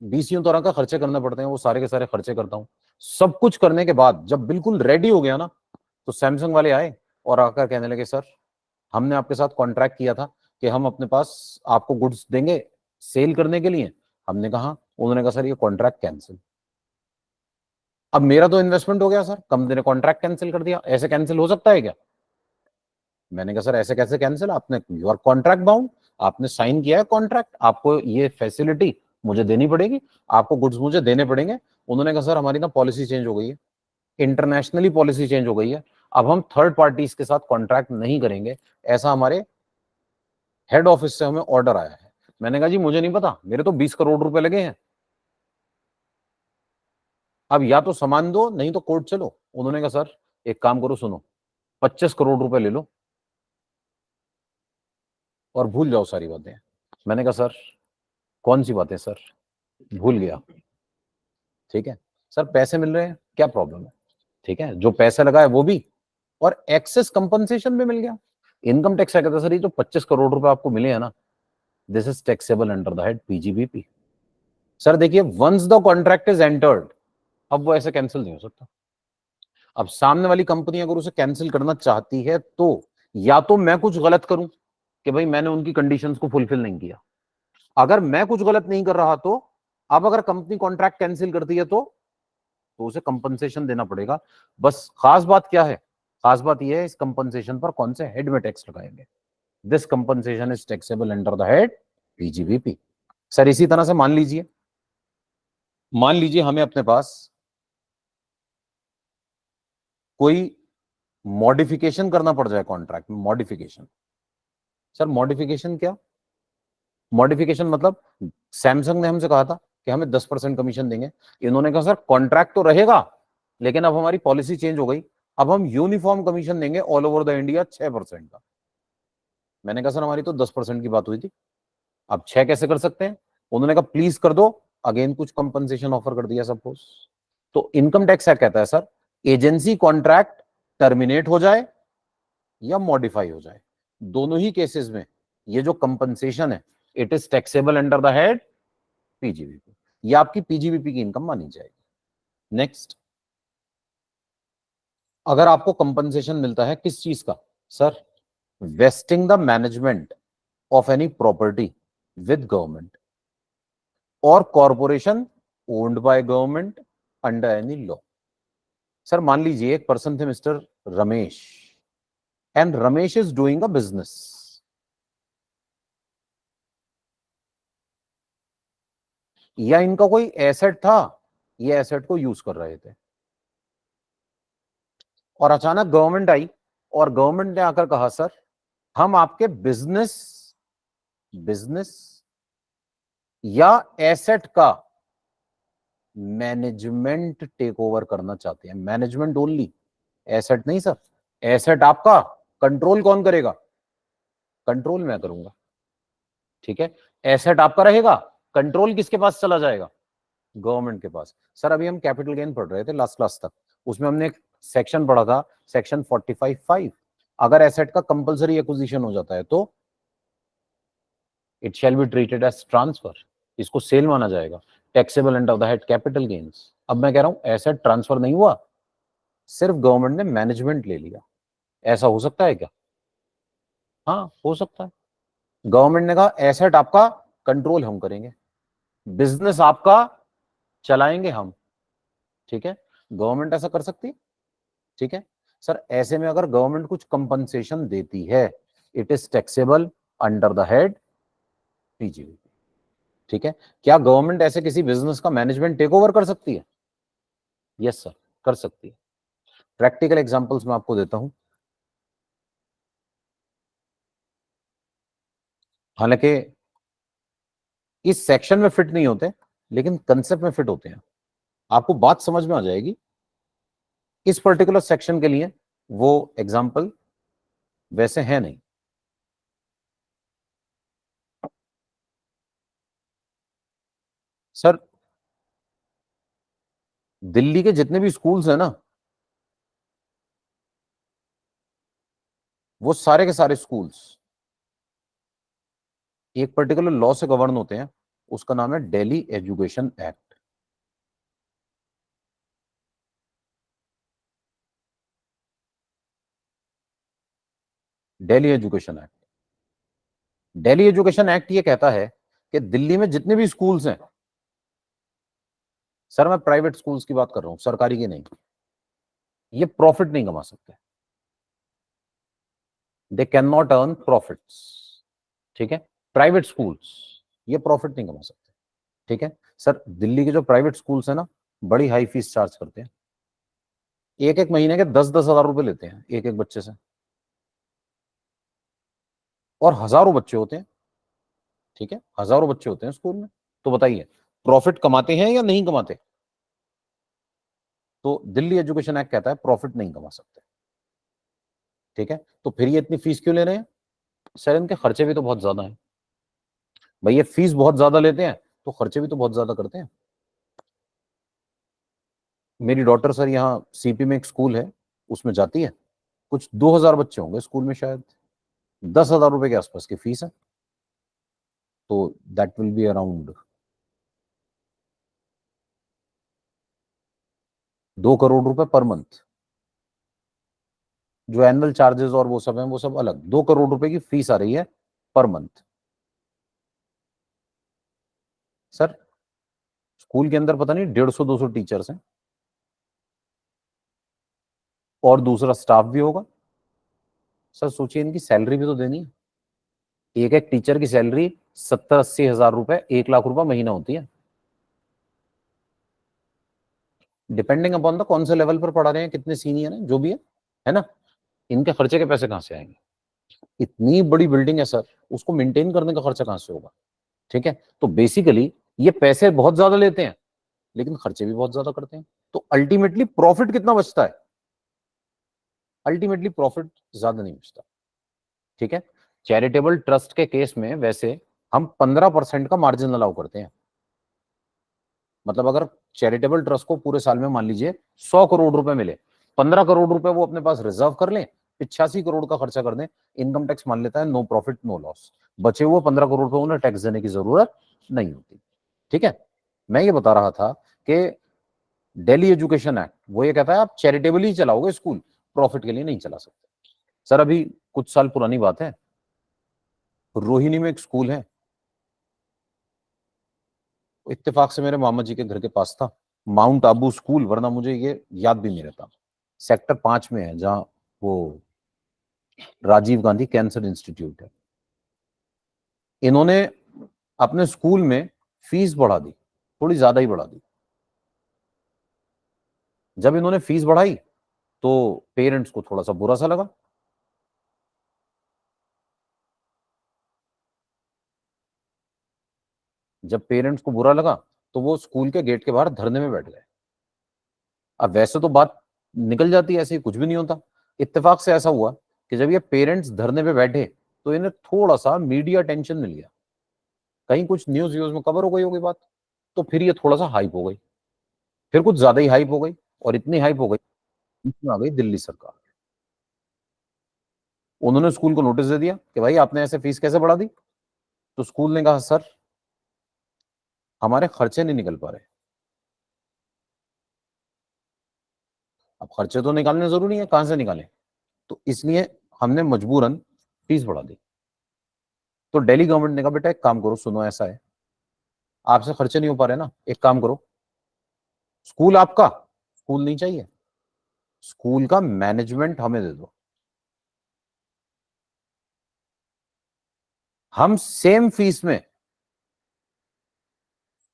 20 तरह का खर्चे करने पड़ते हैं, वो सारे के सारे खर्चे करता हूँ। सब कुछ करने के बाद जब बिल्कुल रेडी हो गया ना, तो सैमसंग वाले आए और आकर कहने लगे सर हमने आपके साथ कॉन्ट्रैक्ट किया था कि हम अपने पास आपको गुड्स देंगे सेल करने के लिए। हमने कहा, उन्होंने कहा सर ये कॉन्ट्रैक्ट कैंसिल। अब मेरा तो इन्वेस्टमेंट हो गया सर, कंपनी ने कॉन्ट्रैक्ट कैंसिल कर दिया, ऐसे कैंसिल हो सकता है क्या? मैंने कहा सर ऐसे कैसे कैंसिल, आपने यू आर कॉन्ट्रैक्ट बाउंड, आपने साइन किया है कॉन्ट्रैक्ट, आपको ये फैसिलिटी मुझे देनी पड़ेगी, आपको गुड्स मुझे देने पड़ेंगे। उन्होंने कहा सर हमारी ना पॉलिसी चेंज हो गई है, इंटरनेशनली पॉलिसी चेंज हो गई है, अब हम थर्ड पार्टीज के साथ कॉन्ट्रैक्ट नहीं करेंगे, ऐसा हमारे हेड ऑफिस से हमें ऑर्डर आया है। मैंने कहा जी मुझे नहीं पता, मेरे तो 20 करोड़ रुपए लगे हैं, अब या तो सामान दो नहीं तो कोर्ट चलो। उन्होंने कहा सर एक काम करो, सुनो 25 करोड़ रुपए ले लो और भूल जाओ सारी बातें। मैंने कहा सर कौन सी बातें सर, भूल गया। ठीक है सर, पैसे मिल रहे हैं, क्या प्रॉब्लम है? ठीक है, जो पैसे लगा है वो भी, और एक्सेस कंपनसेशन भी मिल गया। इनकम टैक्स क्या कहता है सर, ये जो 25 करोड़ रुपए आपको मिले हैं ना, this is taxable under the head PGBP. Sir देखिए, once the contract is entered, अब वो ऐसे कैंसिल नहीं हो सकता। अब सामने वाली कंपनी अगर उसे कैंसिल करना चाहती है तो या तो मैं कुछ गलत करूं कि भाई मैंने उनकी कंडीशंस को फुलफिल नहीं किया, अगर मैं कुछ गलत नहीं कर रहा तो अब अगर कंपनी कॉन्ट्रैक्ट कैंसिल करती है तो उसे कंपनसेशन देना पड़ेगा। बस खास बात क्या है, खास बात यह है इस कंपनसेशन पर कौन से हेड में टैक्स लगाएंगे। This compensation is taxable under the head PGBP. Sir इसी तरह से मान लीजिए हमें अपने पास कोई मॉडिफिकेशन करना पड़ जाए कॉन्ट्रैक्ट में। मॉडिफिकेशन, सर मॉडिफिकेशन क्या? मॉडिफिकेशन मतलब सैमसंग ने हमसे कहा था कि हमें 10% कमीशन देंगे, इन्होंने कहा सर कॉन्ट्रैक्ट तो रहेगा लेकिन अब हमारी पॉलिसी चेंज हो गई, अब हम यूनिफॉर्म कमीशन देंगे ऑल ओवर द इंडिया 6% का। मैंने कहा सर हमारी तो 10% की बात हुई थी, अब 6 कैसे कर सकते हैं? उन्होंने कहा प्लीज कर दो, अगेन कुछ कंपनसेशन ऑफर कर दिया सपोज। तो इनकम टैक्स क्या कहता है सर? एजेंसी कॉन्ट्रैक्ट टर्मिनेट हो जाए या मॉडिफाई हो जाए, दोनों ही केसेस में ये जो कंपनसेशन है it is taxable under the head PGBP. ये आपकी पीजीबीपी की इनकम मानी जाएगी। नेक्स्ट, अगर आपको कंपनसेशन मिलता है किस चीज का? Sir vesting the management of any property with government और corporation owned by government under any law. Sir मान लीजिए एक पर्सन थे mister Ramesh, and Ramesh is doing a business. या इनका कोई एसेट था, ये एसेट को यूज कर रहे थे और अचानक गवर्नमेंट आई और गवर्नमेंट ने आकर कहा सर हम आपके बिजनेस या एसेट का मैनेजमेंट टेक ओवर करना चाहते हैं। मैनेजमेंट ओनली, एसेट नहीं सर। एसेट आपका, कंट्रोल कौन करेगा? कंट्रोल मैं करूंगा, ठीक है। एसेट आपका रहेगा, कंट्रोल किसके पास चला जाएगा? गवर्नमेंट के पास। सर अभी हम कैपिटल गेन पढ़ रहे थे लास्ट क्लास तक, उसमें हमने एक सेक्शन पढ़ा था, सेक्शन 45(5). अगर एसेट का कंपलसरी एक्विजिशन हो जाता है तो it shall be treated as transfer, इसको सेल माना जाएगा, taxable under the head capital gains. अब मैं कह रहा हूं एसेट ट्रांसफर नहीं हुआ, सिर्फ गवर्नमेंट ने मैनेजमेंट ले लिया। ऐसा हो सकता है क्या? हाँ हो सकता है। गवर्नमेंट ने कहा एसेट आपका कंट्रोल हम करेंगे, बिजनेस आपका चलाएंगे हम, ठीक है। गवर्नमेंट ऐसा कर सकती है, ठीक है। सर ऐसे में अगर गवर्नमेंट कुछ कंपनसेशन देती है it is taxable under the head PGBP, ठीक है। क्या गवर्नमेंट ऐसे किसी बिजनेस का मैनेजमेंट टेक ओवर कर सकती है? यस सर, कर सकती है। प्रैक्टिकल एग्जांपल्स मैं आपको देता हूं, हालांकि इस सेक्शन में फिट नहीं होते लेकिन कंसेप्ट में फिट होते हैं, आपको बात समझ में आ जाएगी। इस पर्टिकुलर सेक्शन के लिए वो एग्जाम्पल वैसे है नहीं। सर दिल्ली के जितने भी स्कूल्स हैं ना, वो सारे के सारे स्कूल्स एक पर्टिकुलर लॉ से गवर्न होते हैं, उसका नाम है Delhi education act. Delhi education act, Delhi education act ये कहता है कि दिल्ली में जितने भी स्कूल्स हैं, सर मैं प्राइवेट स्कूल्स की बात कर रहा हूं, सरकारी की नहीं, ये प्रॉफिट नहीं कमा सकते, they can not earn profits, ठीक है। प्राइवेट स्कूल्स ये प्रॉफिट नहीं कमा सकते, ठीक है। सर दिल्ली के जो प्राइवेट स्कूल्स है ना, बड़ी हाई फीस चार्ज करते हैं, एक एक महीने के 10-10 हजार रुपए लेते हैं एक एक बच्चे से, और हजारों बच्चे होते हैं, ठीक है, हजारों बच्चे होते हैं स्कूल में। तो बताइए प्रॉफिट कमाते हैं या नहीं कमाते? तो दिल्ली एजुकेशन एक्ट कहता है प्रॉफिट नहीं कमा सकते, ठीक है। तो फिर ये इतनी फीस क्यों ले रहे हैं? सर इनके खर्चे भी तो बहुत ज्यादा हैं भाई, ये फीस बहुत ज्यादा लेते हैं तो खर्चे भी तो बहुत ज्यादा करते हैं। मेरी डॉटर सर यहाँ सीपी में एक स्कूल है उसमें जाती है, कुछ 2000 बच्चे होंगे स्कूल में, शायद 10,000 रुपए के आसपास की फीस है, तो that will be around 2 crore रुपए पर मंथ। जो एनुअल चार्जेस और वो सब हैं वो सब अलग, 2 करोड़ रुपए की फीस आ रही है पर मंथ। सर स्कूल के अंदर पता नहीं 150-200 टीचर्स हैं और दूसरा स्टाफ भी होगा। सर सोचिए इनकी सैलरी भी तो देनी है, एक एक टीचर की सैलरी 70-80 हजार रुपए, 1 लाख रुपए महीना होती है, डिपेंडिंग अपॉन द कौन से लेवल पर पढ़ा रहे हैं, कितने सीनियर हैं, जो भी है ना। इनके खर्चे के पैसे कहां से आएंगे? इतनी बड़ी बिल्डिंग है सर, उसको मेंटेन करने का खर्चा कहां से होगा? ठीक है, तो बेसिकली ये पैसे बहुत ज्यादा लेते हैं लेकिन खर्चे भी बहुत ज्यादा करते हैं। तो अल्टीमेटली प्रॉफिट कितना बचता है? अल्टीमेटली प्रॉफिट ज्यादा नहीं बचता। ठीक है, चैरिटेबल ट्रस्ट के केस में वैसे हम 15% का मार्जिन अलाउ करते हैं। मतलब अगर चैरिटेबल ट्रस्ट को पूरे साल में मान लीजिए 100 करोड़ रुपए मिले, 15 करोड़ रुपए वो अपने पास रिजर्व कर लें, 85 करोड़ का खर्चा कर दें, इनकम टैक्स मान लेता है नो प्रॉफिट नो लॉस, बचे हुए 15 करोड़ रुपए उन्हें टैक्स देने की जरूरत नहीं होती। ठीक है, मैं ये बता रहा था कि दिल्ली एजुकेशन एक्ट वो ये कहता है आप चैरिटेबली चलाओगे स्कूल, प्रॉफिट के लिए नहीं चला सकते। सर अभी कुछ साल पुरानी बात है, रोहिणी में एक स्कूल है, इत्तेफाक से मेरे मामा जी के घर के पास था, माउंट आबू स्कूल, वरना मुझे ये याद भी नहीं रहता। सेक्टर 5 में है जहां वो राजीव गांधी कैंसर इंस्टीट्यूट है। इन्होंने अपने स्कूल में फीस बढ़ा दी, थोड़ी ज्यादा ही बढ़ा दी। जब इन्होंने फीस बढ़ाई तो पेरेंट्स को थोड़ा सा बुरा सा लगा। जब पेरेंट्स को बुरा लगा तो वो स्कूल के गेट के बाहर धरने में बैठ गए। अब वैसे तो बात निकल जाती है, ऐसे ही कुछ भी नहीं होता। इत्तेफाक से ऐसा हुआ कि जब ये पेरेंट्स धरने पे बैठे तो इन्हें थोड़ा सा मीडिया टेंशन मिल गया, कहीं कुछ न्यूज व्यूज में कवर हो गई होगी बात, तो फिर ये थोड़ा सा हाइप हो गई, फिर कुछ ज्यादा ही हाइप हो गई, और इतनी हाइप हो गई इसमें आ गई दिल्ली सरकार। उन्होंने स्कूल को नोटिस दे दिया कि भाई आपने ऐसे फीस कैसे बढ़ा दी। तो स्कूल ने कहा सर हमारे खर्चे नहीं निकल पा रहे। अब खर्चे तो निकालने जरूरी है, कहां से निकालें, तो इसलिए हमने मजबूरन फीस बढ़ा दी। तो दिल्ली गवर्नमेंट ने कहा बेटा एक काम करो, सुनो ऐसा है आपसे खर्चे नहीं हो पा रहे ना, एक काम करो, स्कूल आपका, स्कूल नहीं चाहिए, स्कूल का मैनेजमेंट हमें दे दो, हम सेम फीस में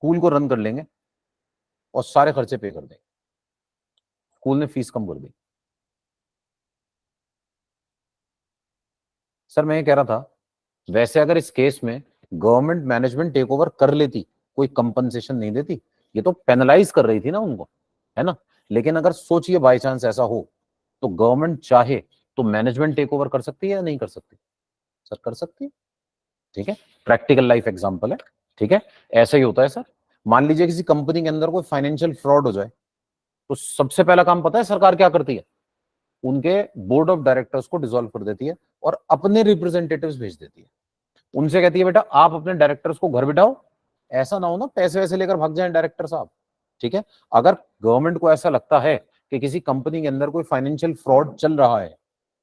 स्कूल को रन कर लेंगे और सारे खर्चे पे कर देंगे। स्कूल ने फीस कम कर दी। सर मैं ये कह रहा था, वैसे अगर इस केस में गवर्नमेंट मैनेजमेंट टेक ओवर कर लेती, कोई कंपनसेशन नहीं देती, ये तो पेनलाइज कर रही थी ना उनको, है ना। लेकिन अगर सोचिए बाई चांस ऐसा हो तो गवर्नमेंट चाहे तो मैनेजमेंट टेक ओवर कर सकती है या नहीं कर सकती? सर कर सकती है। ठीक है, प्रैक्टिकल लाइफ एग्जांपल है। ठीक है, ऐसा ही होता है सर। मान लीजिए किसी कंपनी के अंदर कोई फाइनेंशियल फ्रॉड हो जाए तो सबसे पहला काम पता है सरकार क्या करती है? उनके बोर्ड ऑफ डायरेक्टर्स को डिसॉल्व कर देती है और अपने रिप्रेजेंटेटिव्स भेज देती है। उनसे कहती है बेटा आप अपने डायरेक्टर्स को घर बिठाओ, ऐसा ना हो ना पैसे वैसे लेकर भाग जाएं डायरेक्टर साहब। ठीक है, अगर गवर्नमेंट को ऐसा लगता है कि किसी कंपनी के अंदर कोई फाइनेंशियल फ्रॉड चल रहा है,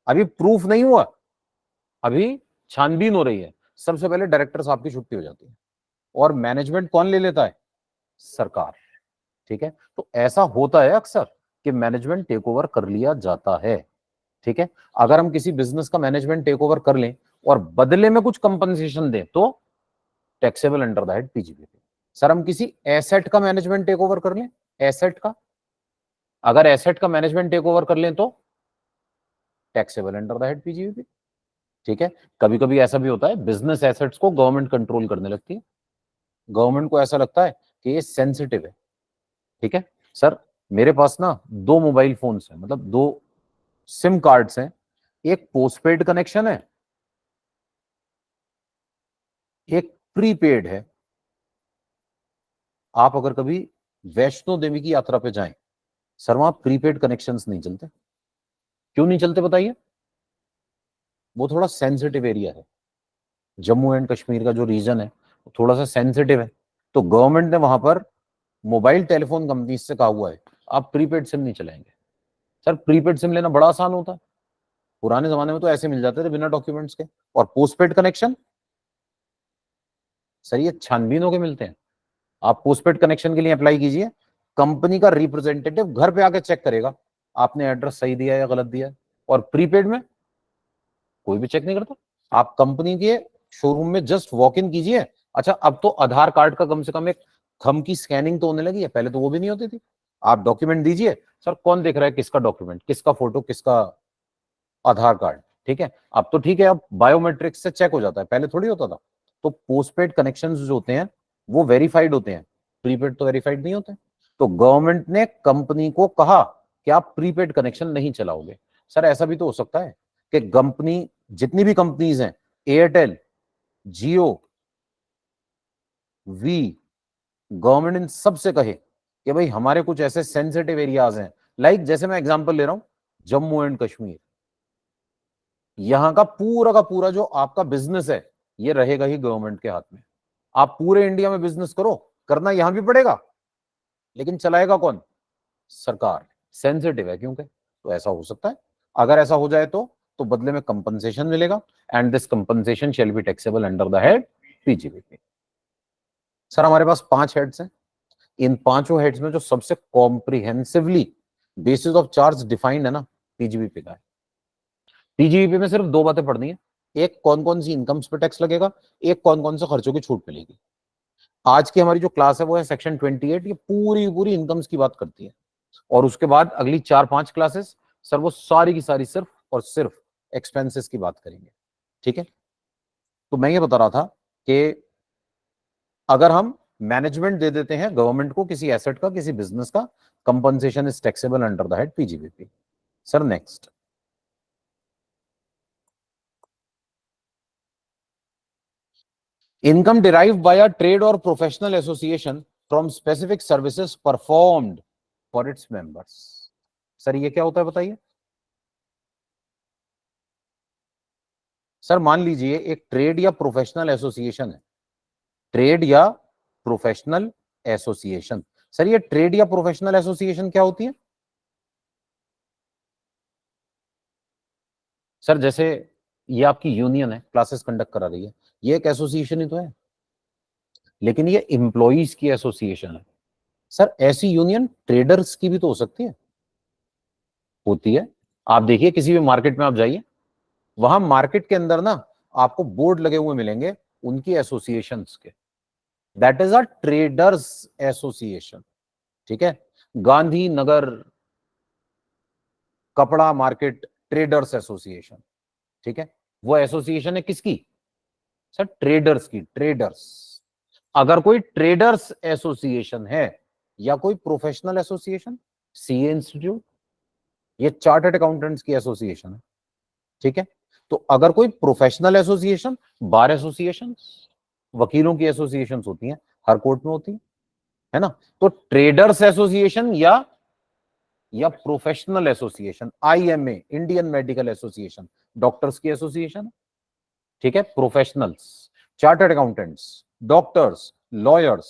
अभी प्रूफ नहीं हुआ, अभी छानबीन हो रही है, सबसे पहले डायरेक्टर साहब की छुट्टी हो जाती है और मैनेजमेंट कौन ले लेता है? सरकार। ठीक है, तो ऐसा होता है अक्सर कि मैनेजमेंट टेक ओवर कर लिया जाता है। ठीक है, अगर हम किसी बिजनेस का मैनेजमेंट टेक ओवर कर लें और बदले में कुछ कंपनसेशन दें तो taxable under the head PGBP. Sir हम किसी एसेट का मैनेजमेंट टेक ओवर कर लें, एसेट का, अगर एसेट का मैनेजमेंट टेक ओवर कर लें तो taxable under the head PGBP. ठीक है, कभी कभी ऐसा भी होता है बिजनेस एसेट्स को गवर्नमेंट कंट्रोल करने लगती है, गवर्नमेंट को ऐसा लगता है कि ये सेंसिटिव है। ठीक है सर, मेरे पास ना 2 मोबाइल फोन्स हैं, मतलब 2 सिम कार्ड्स हैं, एक पोस्टपेड कनेक्शन है, एक प्रीपेड है। आप अगर कभी वैष्णो देवी की यात्रा पे जाएं, सर वहां प्रीपेड कनेक्शंस नहीं चलते। क्यों नहीं चलते बताइए? वो थोड़ा सेंसिटिव एरिया है, जम्मू एंड कश्मीर का जो रीजन है वो थोड़ा सा सेंसिटिव है। तो गवर्नमेंट ने वहां पर मोबाइल टेलीफोन कंपनी से कहा हुआ है आप प्रीपेड सिम नहीं चलाएंगे। सर प्रीपेड सिम लेना बड़ा आसान होता है, पुराने जमाने में तो ऐसे मिल जाते थे बिना डॉक्यूमेंट्स के। और पोस्टपेड कनेक्शन सर ये छानबीन होके मिलते हैं। आप पोस्टपेड कनेक्शन के लिए अप्लाई कीजिए, कंपनी का रिप्रेजेंटेटिव घर पे आके चेक करेगा आपने एड्रेस सही दिया है या गलत दिया है। और प्रीपेड में कोई भी चेक नहीं करता, आप कंपनी के शोरूम में जस्ट वॉक इन कीजिए। अच्छा, अब तो आधार कार्ड का कम से कम एक थंब की स्कैनिंग तो होने लगी है, पहले तो वो भी नहीं होती थी। आप डॉक्यूमेंट दीजिए, सर कौन देख रहा है किसका डॉक्यूमेंट, किसका फोटो, किसका आधार कार्ड, ठीक है। अब तो ठीक है, अब बायोमेट्रिक्स से चेक हो जाता है, पहले थोड़ी होता था। तो पोस्टपेड कनेक्शंस जो होते हैं वो वेरीफाइड होते हैं, प्रीपेड तो वेरीफाइड नहीं होते। तो गवर्नमेंट ने कंपनी को कहा कि आप प्रीपेड कनेक्शन नहीं चलाओगे। सर ऐसा भी तो हो सकता है कि कंपनी, जितनी भी कंपनीज हैं, एयरटेल, जियो, वी, गवर्नमेंट इन सबसे कहे कि भाई हमारे कुछ ऐसे सेंसिटिव एरियाज हैं, लाइक जैसे मैं एग्जांपल ले रहा हूं जम्मू एंड कश्मीर, यहां का पूरा जो आपका बिजनेस है ये रहेगा ही गवर्नमेंट के हाथ में। आप पूरे इंडिया में बिजनेस करो, करना यहां भी पड़ेगा, लेकिन चलाएगा कौन? सरकार। सेंसिटिव है क्योंकि, तो ऐसा हो सकता है। अगर ऐसा हो जाए तो बदले में कंपनसेशन मिलेगा, and this compensation shell be taxable under the head PGBP. Sir हमारे पास 5 हेड्स हैं। इन 5 हेड्स में जो सबसे comprehensively basis of charge defined है ना, पीजीबीपी का है। पीजीबीपी में सिर्फ 2 बातें पढ़नी है, एक कौन कौन सी इनकम्स पे टैक्स लगेगा, एक कौन कौन से खर्चों की छूट मिलेगी। आज की हमारी जो क्लास है वो है सेक्शन 28, ये पूरी पूरी इनकम्स की बात करती है। और उसके बाद अगली 4-5 क्लासेस सर वो सारी की सारी सिर्फ और सिर्फ एक्सपेंसेस की बात करेंगे, ठीक है। तो मैं ये बता रहा था कि अगर हम मैनेजमेंट दे देते हैं गवर्नमेंट को किसी एसेट का, किसी बिजनेस का, compensation is taxable under the head PGBP. Sir next, income derived by a trade और professional association from specific services performed for its members. Sir ये क्या होता है बताइए। सर मान लीजिए एक ट्रेड या प्रोफेशनल एसोसिएशन है, ट्रेड या प्रोफेशनल एसोसिएशन। सर ये ट्रेड या प्रोफेशनल एसोसिएशन क्या होती है? सर जैसे ये आपकी यूनियन है, क्लासेस कंडक्ट करा रही है, ये एक एसोसिएशन ही तो है, लेकिन ये एम्प्लॉइज की एसोसिएशन है। सर ऐसी यूनियन ट्रेडर्स की भी तो हो सकती है, होती है। आप देखिए किसी भी मार्केट में आप जाइए, वहां मार्केट के अंदर ना आपको बोर्ड लगे हुए मिलेंगे उनकी एसोसिएशंस के, that is a traders association, ठीक है। गांधीनगर कपड़ा मार्केट ट्रेडर्स एसोसिएशन, ठीक है, वो एसोसिएशन है किसकी? सर ट्रेडर्स की, ट्रेडर्स। अगर कोई ट्रेडर्स एसोसिएशन है या कोई प्रोफेशनल एसोसिएशन, सीए इंस्टीट्यूट, ये चार्टर्ड अकाउंटेंट्स की एसोसिएशन है, ठीक है। तो अगर कोई प्रोफेशनल एसोसिएशन, बार एसोसिएशन, वकीलों की एसोसिएशन होती हैं, हर कोर्ट में होती है ना। तो ट्रेडर्स एसोसिएशन या professional association, IMA Indian medical association doctors की एसोसिएशन, ठीक है। Professionals, chartered accountants, doctors, lawyers.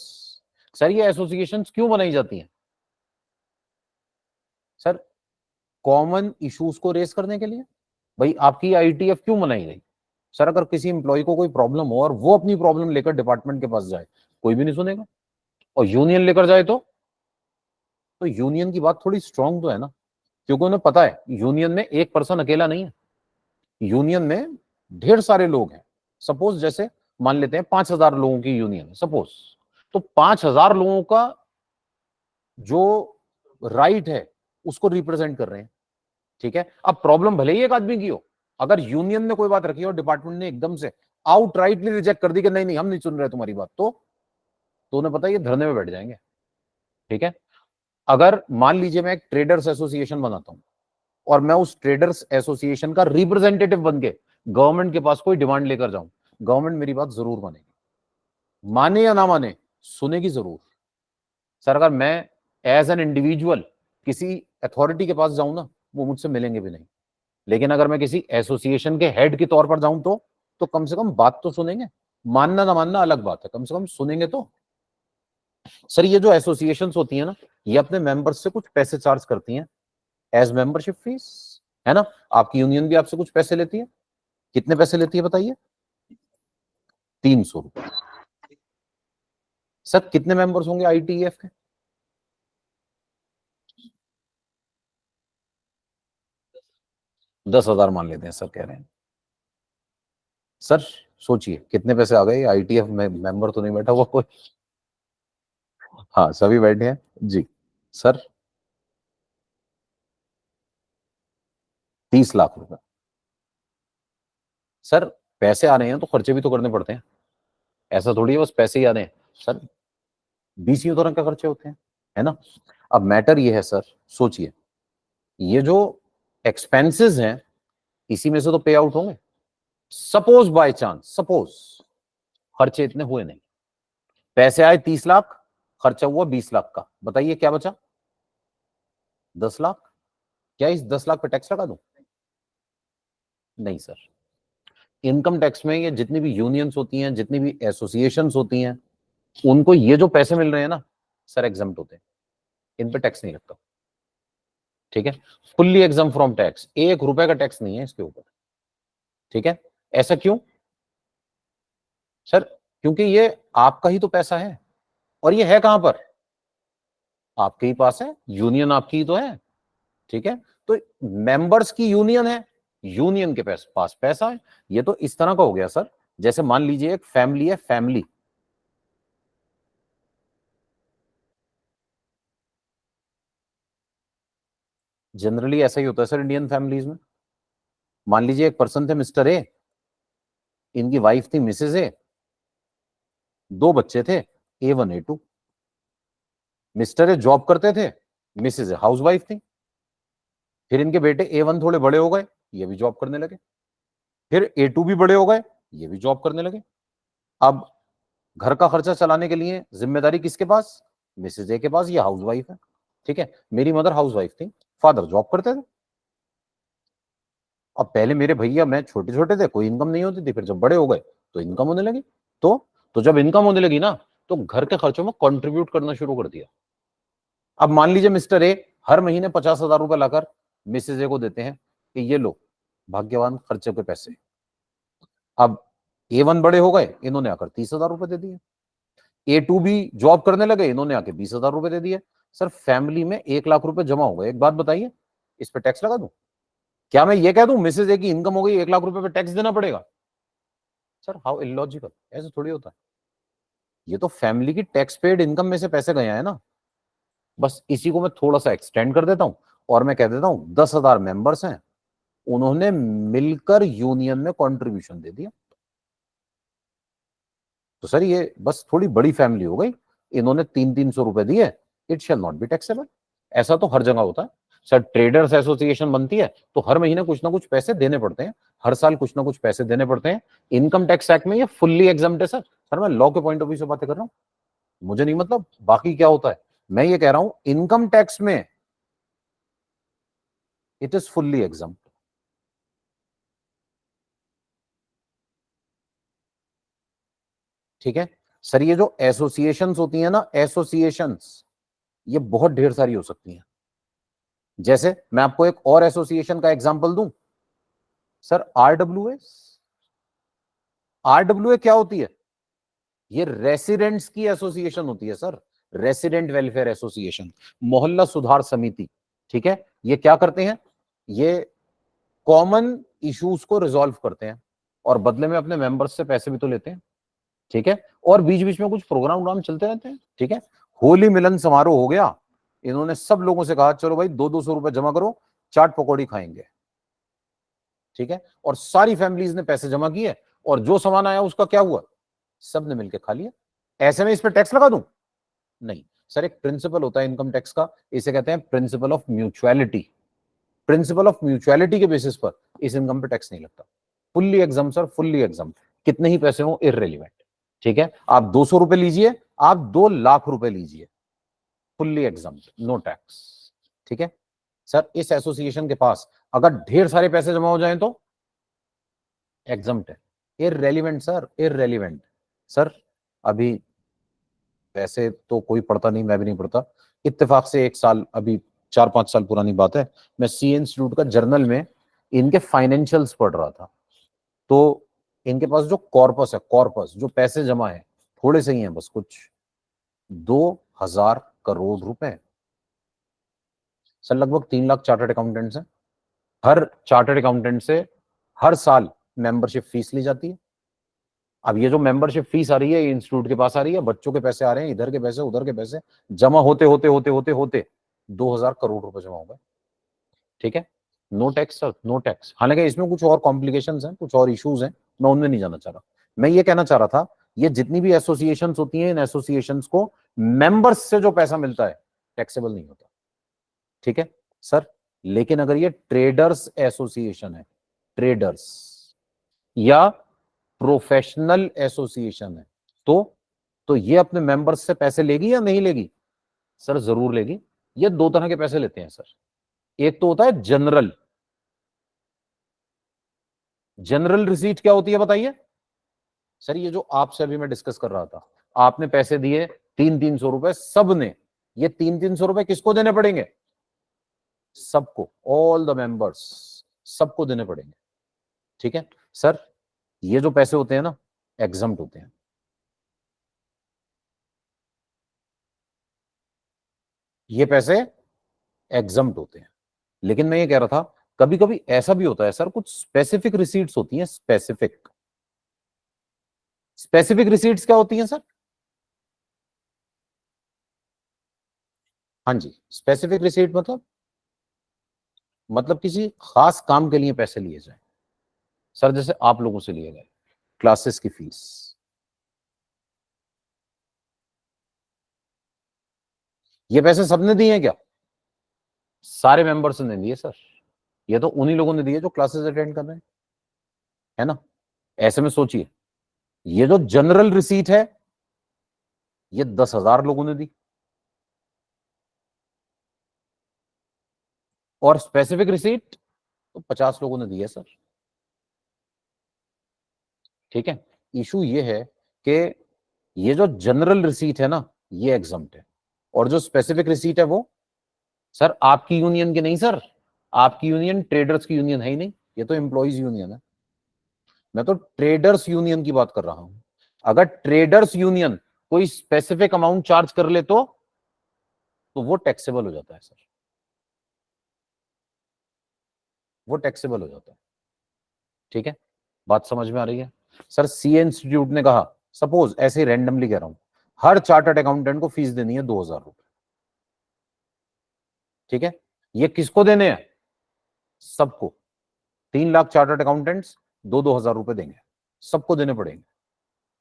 Sir ये एसोसिएशंस क्यों बनाई जाती हैं? सर कॉमन इश्यूज को रेस करने के लिए। भाई आपकी आईटीएफ क्यों बनाई गई? सर अगर किसी इंप्लॉय को कोई प्रॉब्लम हो और वो अपनी प्रॉब्लम लेकर डिपार्टमेंट के पास जाए, कोई भी नहीं सुनेगा। और यूनियन लेकर जाए तो यूनियन की बात थोड़ी स्ट्रांग तो है ना, क्योंकि उन्हें पता है यूनियन में एक पर्सन अकेला नहीं है, यूनियन में ढेर सारे लोग हैं। सपोज जैसे मान लेते हैं 5,000 लोगों की यूनियन है सपोज, तो 5,000 लोगों का जो राइट है उसको रिप्रेजेंट कर रहे हैं, ठीक है। अब प्रॉब्लम भले ही एक आदमी की हो, अगर यूनियन ने कोई बात रखी और डिपार्टमेंट ने एकदम से आउटराइटली रिजेक्ट कर दी कि नहीं नहीं हम नहीं सुन रहे तुम्हारी बात, तो उन्हें पता है ये धरने में बैठ जाएंगे, ठीक है। अगर मान लीजिए मैं एक ट्रेडर्स एसोसिएशन बनाता हूं और मैं उस ट्रेडर्स एसोसिएशन का रिप्रेजेंटेटिव बन के गवर्नमेंट के पास कोई डिमांड लेकर जाऊं, गवर्नमेंट मेरी बात जरूर मानेगी, माने या ना माने, सुनेगी जरूर। सर अगर मैं एज एन इंडिविजुअल किसी अथॉरिटी के पास जाऊं ना, वो मुझसे मिलेंगे भी नहीं, लेकिन अगर मैं किसी एसोसिएशन के हेड के तौर पर जाऊं तो कम से कम बात तो सुनेंगे। मानना ना मानना अलग बात है, कम से कम सुनेंगे तो। सर ये जो एसोसिएशंस होती है ना, ये अपने मेंबर्स से कुछ पैसे चार्ज करती हैं एज मेंबरशिप फीस, है ना। आपकी यूनियन भी आपसे कुछ पैसे लेती है, कितने पैसे लेती है बताइए? 300 रुपए। सर कितने मेंबर्स होंगे आईटीएफ के? 10,000 मान लेते हैं सर, कह रहे हैं। सर सोचिए कितने पैसे आ गए। आईटीएफ में मेंबर तो नहीं बैठा हुआ कोई? हाँ सभी बैठे हैं जी। सर 30 लाख रुपए। सर पैसे आ रहे हैं तो खर्चे भी तो करने पड़ते हैं, ऐसा थोड़ी है बस पैसे ही आ रहे हैं। सर 20 तरह के खर्चे होते हैं, है ना। अब मैटर ये है सर, सोचिए ये जो एक्सपेंसेस हैं इसी में से तो पे आउट होंगे। सपोज बाय चांस, सपोज खर्चे इतने हुए नहीं, पैसे आए 30 लाख, खर्चा हुआ 20 लाख का, बताइए क्या बचा? 10 लाख। क्या इस 10 लाख पे टैक्स लगा दूं? नहीं सर, इनकम टैक्स में ये जितनी भी यूनियंस होती हैं, जितनी भी एसोसिएशंस होती हैं, उनको ये जो पैसे मिल रहे हैं ना सर एग्जम्प्ट होते हैं, इन पे टैक्स नहीं लगता। ठीक है, फुल्ली एग्जाम फ्रॉम टैक्स, 1 रुपए का टैक्स नहीं है इसके ऊपर। ठीक है, ऐसा क्यों सर? क्योंकि ये आपका ही तो पैसा है, और ये है कहां पर? आपके ही पास है, यूनियन आपकी ही तो है। ठीक है, तो मेंबर्स की यूनियन है, यूनियन के पास पैसा है। ये तो इस तरह का हो गया सर, जैसे मान लीजिए एक फैमिली है, फैमिली जनरली ऐसा ही होता है सर इंडियन फैमिलीज में। मान लीजिए एक पर्सन थे मिस्टर ए, इनकी वाइफ थी मिसेज ए, 2 बच्चे थे A1 A2। Mister A job करते थे, मिसेज ए हाउस वाइफ थी। फिर इनके बेटे A1 थोड़े बड़े हो गए, ये भी जॉब करने लगे। फिर A2 भी बड़े हो गए, ये भी जॉब करने लगे। अब घर का खर्चा चलाने के लिए जिम्मेदारी किसके पास? मिसेज ए के पास, ये हाउस वाइफ है। ठीक है, मेरी मदर हाउस वाइफ थी, फादर जॉब करते थे। अब पहले मेरे भैया मैं छोटे छोटे थे, कोई इनकम नहीं होती थी, फिर जब बड़े हो गए तो इनकम होने लगी। तो जब इनकम होने लगी ना, तो घर के खर्चों में कंट्रीब्यूट करना शुरू कर दिया। अब मान लीजिए मिस्टर ए हर महीने 50,000 रुपए लाकर मिसेज ए को देते हैं कि ये लो भाग्यवान खर्चे के पैसे। अब A1 बड़े हो गए, इन्होंने आकर 30,000 रुपए दे दिए। A2 भी जॉब करने लगे, इन्होंने आके 20,000 रुपए दे दिए। सर फैमिली में 1 लाख रुपए जमा हो गए। एक बात बताइए, इस पे टैक्स लगा दूं? क्या मैं ये कह दूं मिसेज ए की इनकम हो गई, 1 लाख रुपए पे टैक्स देना पड़ेगा? सर हाउ इलॉजिकल, ऐसे थोड़ी होता है। ये तो फैमिली की टैक्स पेड इनकम में से पैसे गए हैं ना। बस इसी को मैं थोड़ा सा एक्सटेंड कर देता हूं और मैं कह देता हूं 10,000 मेंबर्स हैं, उन्होंने मिलकर यूनियन में कंट्रीब्यूशन दे दिया। तो सर ये बस थोड़ी बड़ी फैमिली हो गई, इन्होंने 300-300 रुपए दिए, it shall not be taxable. ऐसा तो हर जगह होता है सर। ट्रेडर्स एसोसिएशन बनती है तो हर महीने कुछ ना कुछ पैसे देने पड़ते हैं, हर साल कुछ ना कुछ पैसे देने पड़ते हैं। इनकम टैक्स एक्ट में ये फुल्ली एग्जम्प्ट है सर मैं लॉ के पॉइंट ऑफ व्यू से बातें कर रहा हूं, मुझे नहीं मतलब बाकी क्या होता है। मैं ये कह रहा हूं इनकम टैक्स में इट इज फुल्ली एग्जम्प्ट। ठीक है सर, ये जो एसोसिएशंस होती है ना, एसोसिएशंस ये बहुत ढेर सारी हो सकती हैं। जैसे मैं आपको एक और एसोसिएशन का एग्जांपल दूं सर, आरडब्ल्यूए क्या होती है? ये रेसिडेंट्स की एसोसिएशन होती है सर, रेसिडेंट वेलफेयर एसोसिएशन, मोहल्ला सुधार समिति। ठीक है, ये क्या करते हैं? ये कॉमन इश्यूज को रिजॉल्व करते हैं और बदले में अपने मेंबर्स से पैसे भी तो लेते हैं। ठीक है, और बीच बीच में कुछ प्रोग्राम वोग्राम चलते रहते हैं। ठीक है, होली मिलन समारोह हो गया, इन्होंने सब लोगों से कहा चलो भाई 200-200 रुपए जमा करो, चाट पकौड़ी खाएंगे। ठीक है, और सारी फैमिलीज ने पैसे जमा किए और जो सामान आया उसका क्या हुआ? सबने मिलकर खा लिया। ऐसे में इस पर टैक्स लगा दूं? नहीं सर, एक प्रिंसिपल होता है इनकम टैक्स का, इसे कहते हैं principle of mutuality. Principle of mutuality के बेसिस पर इस इनकम पे टैक्स नहीं लगता। Fully exempt sir, fully exempt, कितने ही पैसे हो इररिलेवेंट। ठीक है, आप 200 रुपए लीजिए, आप 2 लाख रुपए लीजिए, फुल्ली एग्जाम, नो टैक्स। ठीक है सर, इस एसोसिएशन के पास अगर ढेर सारे पैसे जमा हो जाएं तो एग्जम्प्ट है। Irrelevant sir, irrelevant. सर अभी वैसे तो कोई पढ़ता नहीं, मैं भी नहीं पढ़ता, इत्तेफाक से एक साल, अभी 4-5 साल पुरानी बात है, मैं सी इंस्टीट्यूट का जर्नल में इनके फाइनेंशियल्स पढ़ रहा था। तो इनके पास जो कॉर्पस है, कॉर्पस जो पैसे जमा है, थोड़े से ही हैं बस, कुछ 2,000 करोड़ रुपए। सर लगभग 3 लाख चार्टर्ड अकाउंटेंट्स हैं, हर चार्टर्ड अकाउंटेंट से हर साल मेंबरशिप फीस ली जाती है। अब ये जो मेंबरशिप फीस आ रही है, इंस्टीट्यूट के पास आ रही है, बच्चों के पैसे आ रहे हैं, इधर के पैसे उधर के पैसे जमा होते होते होते होते होते 2000 करोड़ रुपए जमा हो गए। ठीक है, no tax sir, no tax. हालांकि इसमें कुछ और कॉम्प्लिकेशंस हैं, कुछ और इश्यूज हैं, मैं उनमें नहीं जाना चाह रहा। मैं ये कहना चाह रहा था, ये जितनी भी एसोसिएशंस होती हैं, इन एसोसिएशंस को मेंबर्स से जो पैसा मिलता है टैक्सेबल नहीं होता। ठीक है सर, लेकिन अगर ये ट्रेडर्स एसोसिएशन है, ट्रेडर्स या प्रोफेशनल एसोसिएशन है, तो ये अपने मेंबर्स से पैसे लेगी या नहीं लेगी? सर जरूर लेगी। ये दो तरह के पैसे लेते हैं सर। एक तो होता है जनरल। जनरल रिसीट क्या होती है बताइए सर? ये जो आपसे अभी मैं डिस्कस कर रहा था, आपने पैसे दिए 300-300 रुपए सबने, ये 300-300 रुपए किसको देने पड़ेंगे? सबको, ऑल द मेंबर्स, सबको देने पड़ेंगे। ठीक है सर, ये जो पैसे होते हैं ना, एग्जम्प्ट होते हैं। ये पैसे एग्जम्प्ट होते हैं। लेकिन मैं ये कह रहा था, कभी कभी ऐसा भी होता है सर, कुछ स्पेसिफिक रिसीट्स होती हैं। स्पेसिफिक, स्पेसिफिक रिसीट्स क्या होती हैं सर? हाँ जी, स्पेसिफिक रिसीट मतलब किसी खास काम के लिए पैसे लिए जाए। सर जैसे आप लोगों से लिए गए क्लासेस की फीस, ये पैसे सबने दिए हैं क्या? सारे मेंबर्स ने दिए सर। ये तो उन्हीं लोगों ने दिए जो क्लासेस अटेंड कर रहे हैं, है ना? ऐसे में सोचिए, ये जो जनरल रिसीट है, ये 10,000 लोगों ने दी, और स्पेसिफिक रिसीट तो 50 लोगों ने दी है सर। ठीक है, इशू ये है कि ये जो जनरल रिसीट है ना, ये एग्जम्प्ट है, और जो स्पेसिफिक रिसीट है वो सर आपकी यूनियन की नहीं सर। आपकी यूनियन ट्रेडर्स की यूनियन है ही नहीं, ये तो एम्प्लॉइज यूनियन है। मैं तो ट्रेडर्स यूनियन की बात कर रहा हूं। अगर ट्रेडर्स यूनियन कोई स्पेसिफिक अमाउंट चार्ज कर ले तो वो टैक्सेबल हो जाता है सर, वो टैक्सेबल हो जाता है। ठीक है, बात समझ में आ रही है सर? सीए इंस्टीट्यूट ने कहा, सपोज ऐसे ही रैंडमली कह रहा हूं, हर चार्टर्ड अकाउंटेंट को फीस देनी है 2000 रुपए। ठीक है, ये किसको देने हैं? सबको। 3 लाख चार्टर्ड अकाउंटेंट्स 2-2 हजार रुपए देंगे, सबको देने पड़ेंगे।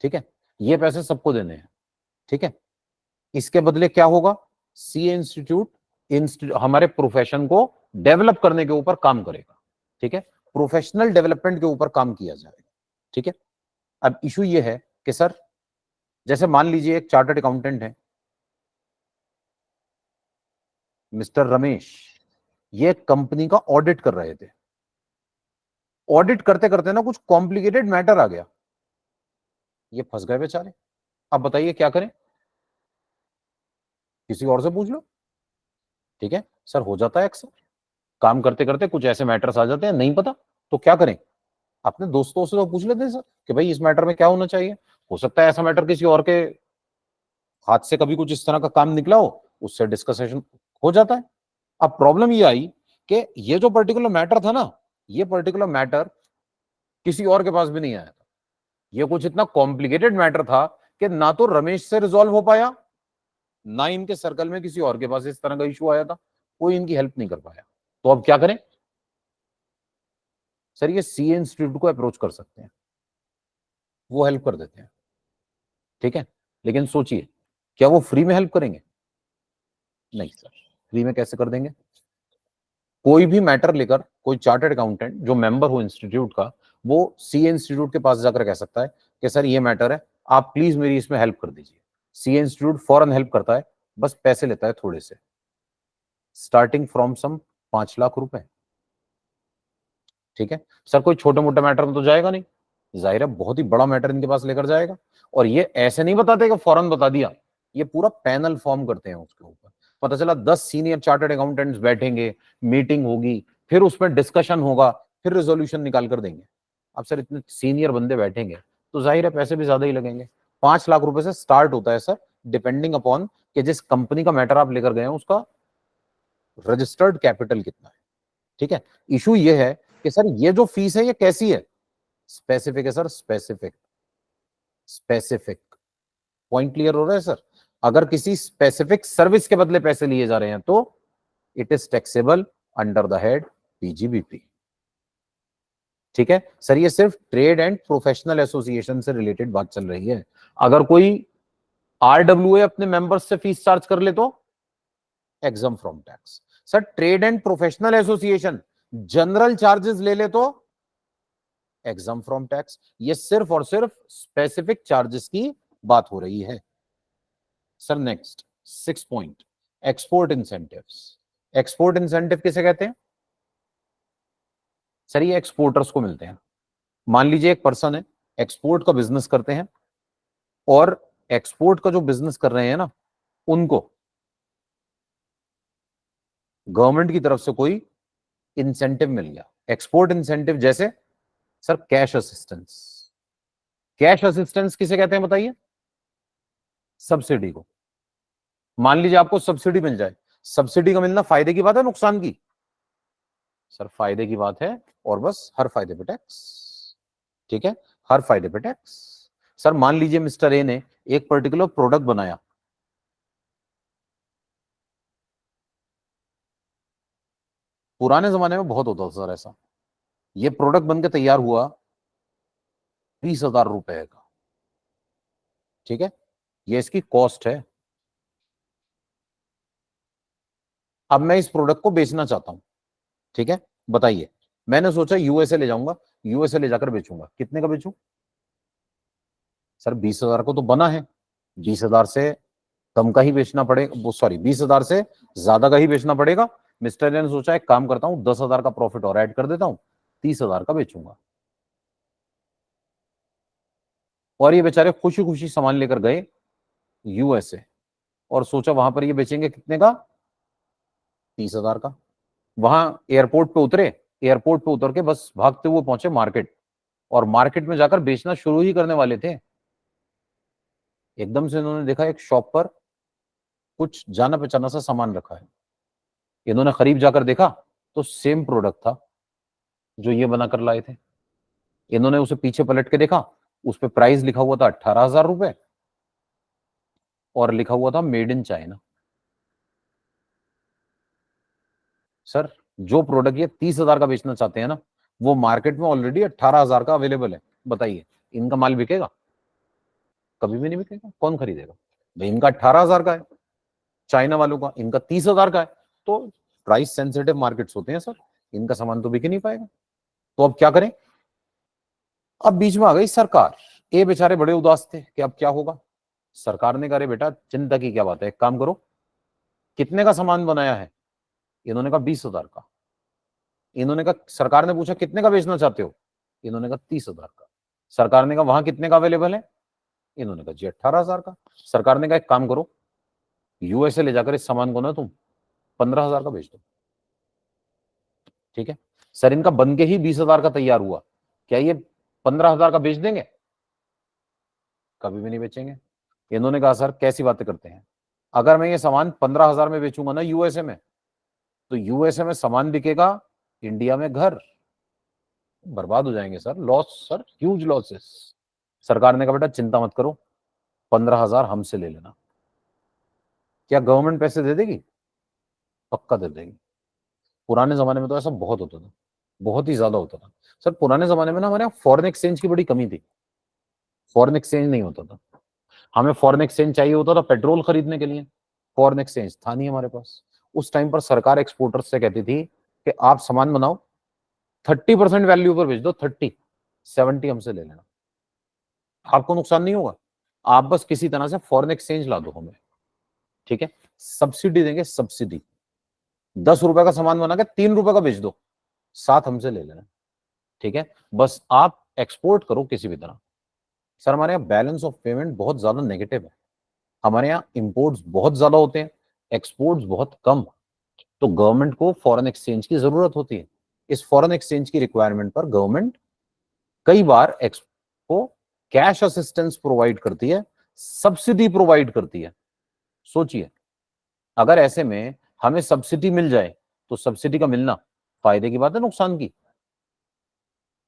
ठीक है, ये पैसे सबको देने हैं। ठीक है, इसके बदले क्या होगा? सीए इंस्टीट्यूट हमारे प्रोफेशन को डेवलप करने के ऊपर काम करेगा। ठीक है, प्रोफेशनल डेवलपमेंट के ऊपर काम किया जाएगा। ठीक है, अब इशू ये है कि सर जैसे मान लीजिए एक चार्टर्ड अकाउंटेंट है मिस्टर रमेश, ये कंपनी का ऑडिट कर रहे थे। ऑडिट करते करते ना कुछ कॉम्प्लिकेटेड मैटर आ गया, ये फंस गए बेचारे। अब बताइए क्या करें? किसी और से पूछ लो। ठीक है सर, हो जाता है अक्सर, काम करते करते कुछ ऐसे मैटर्स आ जाते हैं, नहीं पता तो क्या करें? अपने दोस्तों से तो पूछ लेते हैं सर कि भाई इस मैटर में क्या होना चाहिए। हो सकता है ऐसा मैटर किसी और के हाथ से कभी कुछ इस तरह का काम निकला हो, उससे डिस्कशन हो जाता है। अब प्रॉब्लम ये आई कि ये जो पर्टिकुलर मैटर था ना, ये पर्टिकुलर मैटर किसी और के पास भी नहीं आया था। ये कुछ इतना कॉम्प्लिकेटेड मैटर था कि ना तो रमेश से रिजॉल्व हो पाया, ना इनके सर्कल में किसी और के पास इस तरह का इशू आया था, कोई इनकी हेल्प नहीं कर पाया। तो अब क्या करें सर? ये सीए इंस्टीट्यूट को अप्रोच कर सकते हैं, वो हेल्प कर देते हैं। ठीक है, लेकिन सोचिए, क्या वो फ्री में हेल्प करेंगे? नहीं सर, फ्री में कैसे कर देंगे? कोई भी मैटर लेकर कोई चार्टर्ड अकाउंटेंट जो मेंबर हो इंस्टीट्यूट का, वो सीए इंस्टीट्यूट के पास जाकर कह सकता है कि सर ये मैटर है, आप प्लीज मेरी इसमें हेल्प कर दीजिए। सीए इंस्टीट्यूट फौरन हेल्प करता है, बस पैसे लेता है थोड़े से, स्टार्टिंग फ्रॉम सम 5 लाख रुपए। ठीक है सर, कोई छोटा मोटा मैटर में तो जाएगा नहीं, जाहिर है बहुत ही बड़ा मैटर इनके पास लेकर जाएगा। और ये ऐसे नहीं बताते कि फौरन बता दिया, ये पूरा पैनल फॉर्म करते हैं उसके ऊपर। पता चला 10 सीनियर चार्टर्ड अकाउंटेंट्स बैठेंगे, मीटिंग होगी, फिर उसमें डिस्कशन होगा, फिर रेजोल्यूशन निकाल कर देंगे। अब सर इतने सीनियर बंदे बैठेंगे तो जाहिर है पैसे भी ज्यादा ही लगेंगे। 5 लाख रुपए से स्टार्ट होता है सर, डिपेंडिंग अपॉन कि जिस कंपनी का मैटर आप लेकर गए हैं उसका रजिस्टर्ड कैपिटल कितना है। ठीक है, इशू ये है कि सर ये जो फीस है ये कैसी है? स्पेसिफिक है sir, specific. Specific. Point clear हो रहा है सर? अगर किसी स्पेसिफिक सर्विस के बदले पैसे लिए जा रहे हैं तो it is taxable under the head PGBP. ठीक है सर, ये सिर्फ ट्रेड एंड प्रोफेशनल एसोसिएशन से रिलेटेड बात चल रही है। अगर कोई आरडब्ल्यूए अपने मेंबर्स से फीस चार्ज कर ले तो एग्जम from tax. Sir trade and professional association general charges ले ले तो एग्जम फ्रॉम टैक्स। ये सिर्फ और सिर्फ स्पेसिफिक चार्जेस की बात हो रही है। Sir next 6 point, export incentives. Export incentive किसे कहते हैं? सर ये एक्सपोर्टर्स को मिलते हैं। मान लीजिए एक पर्सन है, एक्सपोर्ट का बिजनेस करते हैं, और एक्सपोर्ट का जो बिजनेस कर रहे हैं ना, उनको गवर्नमेंट की तरफ से कोई इंसेंटिव मिल गया। एक्सपोर्ट इंसेंटिव जैसे sir cash assistance. Cash assistance किसे कहते हैं बताइए? सब्सिडी को। मान लीजिए आपको सब्सिडी मिल जाए। सब्सिडी का मिलना फायदे की बात है नुकसान की? सर फायदे की बात है, और बस हर फायदे पे टैक्स। ठीक है, हर फायदे पे टैक्स। सर मान लीजिए मिस्टर ए ने एक पर्टिकुलर प्रोडक्ट बनाया, पुराने जमाने में बहुत होता था सर ऐसा। ये प्रोडक्ट बनकर तैयार हुआ 20,000 रुपए का। ठीक है, ये इसकी कॉस्ट है। अब मैं इस प्रोडक्ट को बेचना चाहता हूं। ठीक है, बताइए, मैंने सोचा यूएसए ले जाऊंगा, यूएसए ले जाकर बेचूंगा। कितने का बेचूं? सर 20,000 को तो बना है, 20,000 से कम का ही बेचना पड़ेगा, वो सॉरी 20,000 से ज्यादा का ही बेचना पड़ेगा। मिस्टर ने सोचा एक काम करता हूं, 10,000 का प्रॉफिट और ऐड कर देता हूं, 30,000 का बेचूंगा। और ये बेचारे खुशी खुशी सामान लेकर गए यूएसए, और सोचा वहां पर ये बेचेंगे कितने का? 30,000 का। वहां एयरपोर्ट पे उतरे, एयरपोर्ट पे उतर के बस भागते हुए पहुंचे मार्केट, और मार्केट में जाकर बेचना शुरू ही करने वाले थे। एकदम से इन्होंने देखा एक शॉप पर कुछ जाना पहचाना सा सामान रखा है। इन्होंने करीब जाकर देखा तो सेम प्रोडक्ट था जो ये बनाकर लाए थे। इन्होंने उसे पीछे पलट के देखा, उस पर प्राइस लिखा हुआ था 18,000 रुपए, और लिखा हुआ था मेड इन चाइना। सर जो प्रोडक्ट ये 30,000 का बेचना चाहते हैं ना, वो मार्केट में ऑलरेडी 18,000 का अवेलेबल है। बताइए इनका माल बिकेगा? कभी भी नहीं बिकेगा। कौन खरीदेगा भाई? इनका 18,000 का है, चाइना वालों का इनका 30,000 का है। तो प्राइस सेंसिटिव मार्केट्स होते हैं सर, इनका सामान तो बिक ही नहीं पाएगा। तो अब क्या करें? अब बीच में आ गई सरकार। ये बेचारे बड़े उदास थे कि अब क्या होगा। सरकार ने कहा अरे बेटा चिंता की क्या बात है, एक काम करो, कितने का सामान बनाया है? इन्होंने कहा 20,000 का। इन्होंने कहा, सरकार ने पूछा कितने का बेचना चाहते हो? इन्होंने कहा 30,000 का। सरकार ने कहा वहां कितने का अवेलेबल है? इन्होंने कहा जी 18,000 का। सरकार ने कहा एक काम करो, यूएसए ले जाकर इस सामान को ना तुम 15,000 का बेच दो। ठीक है सर, इनका बन के ही 20,000 का तैयार हुआ, क्या ये 15,000 का बेच देंगे? कभी भी नहीं बेचेंगे। इन्होंने कहा सर कैसी बातें करते हैं, अगर मैं ये सामान 15,000 में बेचूंगा ना यूएसए में, तो यूएसए में सामान बिकेगा, इंडिया में घर बर्बाद हो जाएंगे sir, loss sir, huge losses. सरकार ने कहा बेटा चिंता मत करो, 15,000 हमसे ले लेना। क्या गवर्नमेंट पैसे दे देगी? पक्का दे देगी। पुराने जमाने में तो ऐसा बहुत होता था, बहुत ही ज्यादा होता था सर। पुराने जमाने में ना हमारे यहाँ फॉरेन एक्सचेंज की बड़ी कमी थी। फॉरेन एक्सचेंज नहीं होता था। हमें फॉरेन एक्सचेंज चाहिए होता था पेट्रोल खरीदने के लिए, फॉरेन एक्सचेंज था नहीं हमारे पास। उस टाइम पर सरकार एक्सपोर्टर्स से कहती थी कि आप सामान बनाओ, 30% वैल्यू पर बेच दो, 70 हमसे ले लेना, आपको नुकसान नहीं होगा। आप बस किसी तरह से फॉरेन एक्सचेंज ला दो हमें। ठीक है, सब्सिडी देंगे, सब्सिडी 10 रुपए का सामान बना के 3 रुपए का बेच दो, 7 हमसे ले लेना। ठीक है, बस आप एक्सपोर्ट करो किसी भी तरह। सर हमारे यहाँ बैलेंस ऑफ पेमेंट बहुत ज्यादा नेगेटिव है। हमारे यहाँ इंपोर्ट्स बहुत ज्यादा होते हैं, एक्सपोर्ट्स बहुत कम। तो गवर्नमेंट को फॉरेन एक्सचेंज की जरूरत होती है। इस फॉरेन एक्सचेंज की रिक्वायरमेंट पर गवर्नमेंट कई बार को कैश असिस्टेंस प्रोवाइड करती है, सब्सिडी प्रोवाइड करती है। सोचिए अगर ऐसे में हमें सब्सिडी मिल जाए तो सब्सिडी का मिलना फायदे की बात है नुकसान की?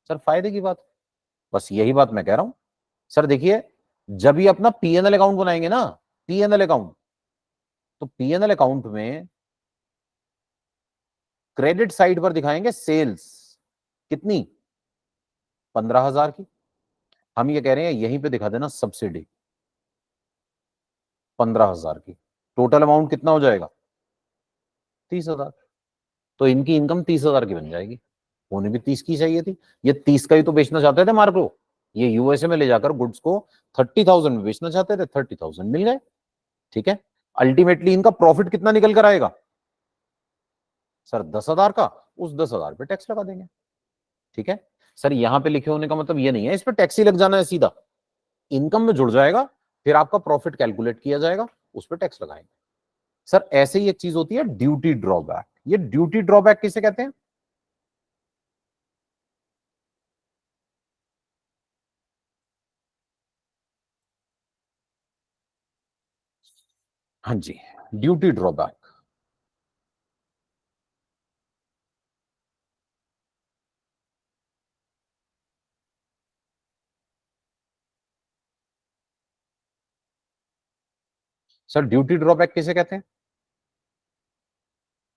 सर फायदे की बात। बस यही बात मैं कह रहा हूं सर। देखिए जब ये अपना पीएनएल अकाउंट बनाएंगे ना, पीएनएल अकाउंट, तो पीएनएल अकाउंट में क्रेडिट साइड पर दिखाएंगे सेल्स कितनी, 15,000 की। हम ये कह रहे हैं यहीं पे दिखा देना सब्सिडी 15,000 की। टोटल अमाउंट कितना हो जाएगा, 30,000। तो इनकी इनकम 30,000 की बन जाएगी। होने भी 30 की चाहिए थी, ये 30 का ही तो बेचना चाहते थे मार्को। ये यूएसए में ले जाकर गुड्स को 30,000 में बेचना चाहते थे, 30,000 मिल गए। ठीक है, अल्टीमेटली इनका प्रॉफिट कितना निकल कर आएगा सर, 10,000 का। उस 10,000 पे टैक्स लगा देंगे। ठीक है सर, यहां पे लिखे होने का मतलब ये नहीं है इस पे टैक्स ही लग जाना है, सीधा इनकम में जुड़ जाएगा, फिर आपका प्रॉफिट कैलकुलेट किया जाएगा, उस पर टैक्स लगाएंगे। सर ऐसे ही एक चीज होती है ड्यूटी ड्रॉबैक। ये ड्यूटी ड्रॉबैक किसे कहते हैं, हाँ जी, duty drawback. Sir duty drawback किसे कहते हैं,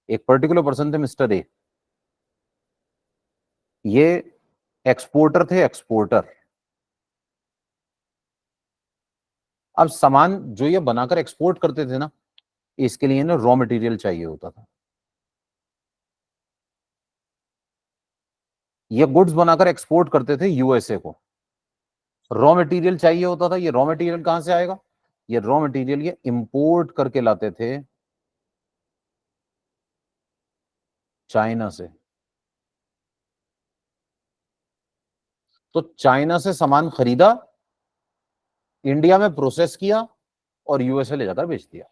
एक पर्टिकुलर पर्सन थे मिस्टर ए, ये एक्सपोर्टर थे, एक्सपोर्टर। अब सामान जो ये बनाकर एक्सपोर्ट करते थे ना, इसके लिए ना रॉ मटेरियल चाहिए होता था। ये गुड्स बनाकर एक्सपोर्ट करते थे यूएसए को, रॉ मटेरियल चाहिए होता था। ये रॉ मटेरियल कहां से आएगा, ये रॉ मटेरियल ये इंपोर्ट करके लाते थे चाइना से। तो चाइना से सामान खरीदा, इंडिया में प्रोसेस किया और यूएसए ले जाकर बेच दिया।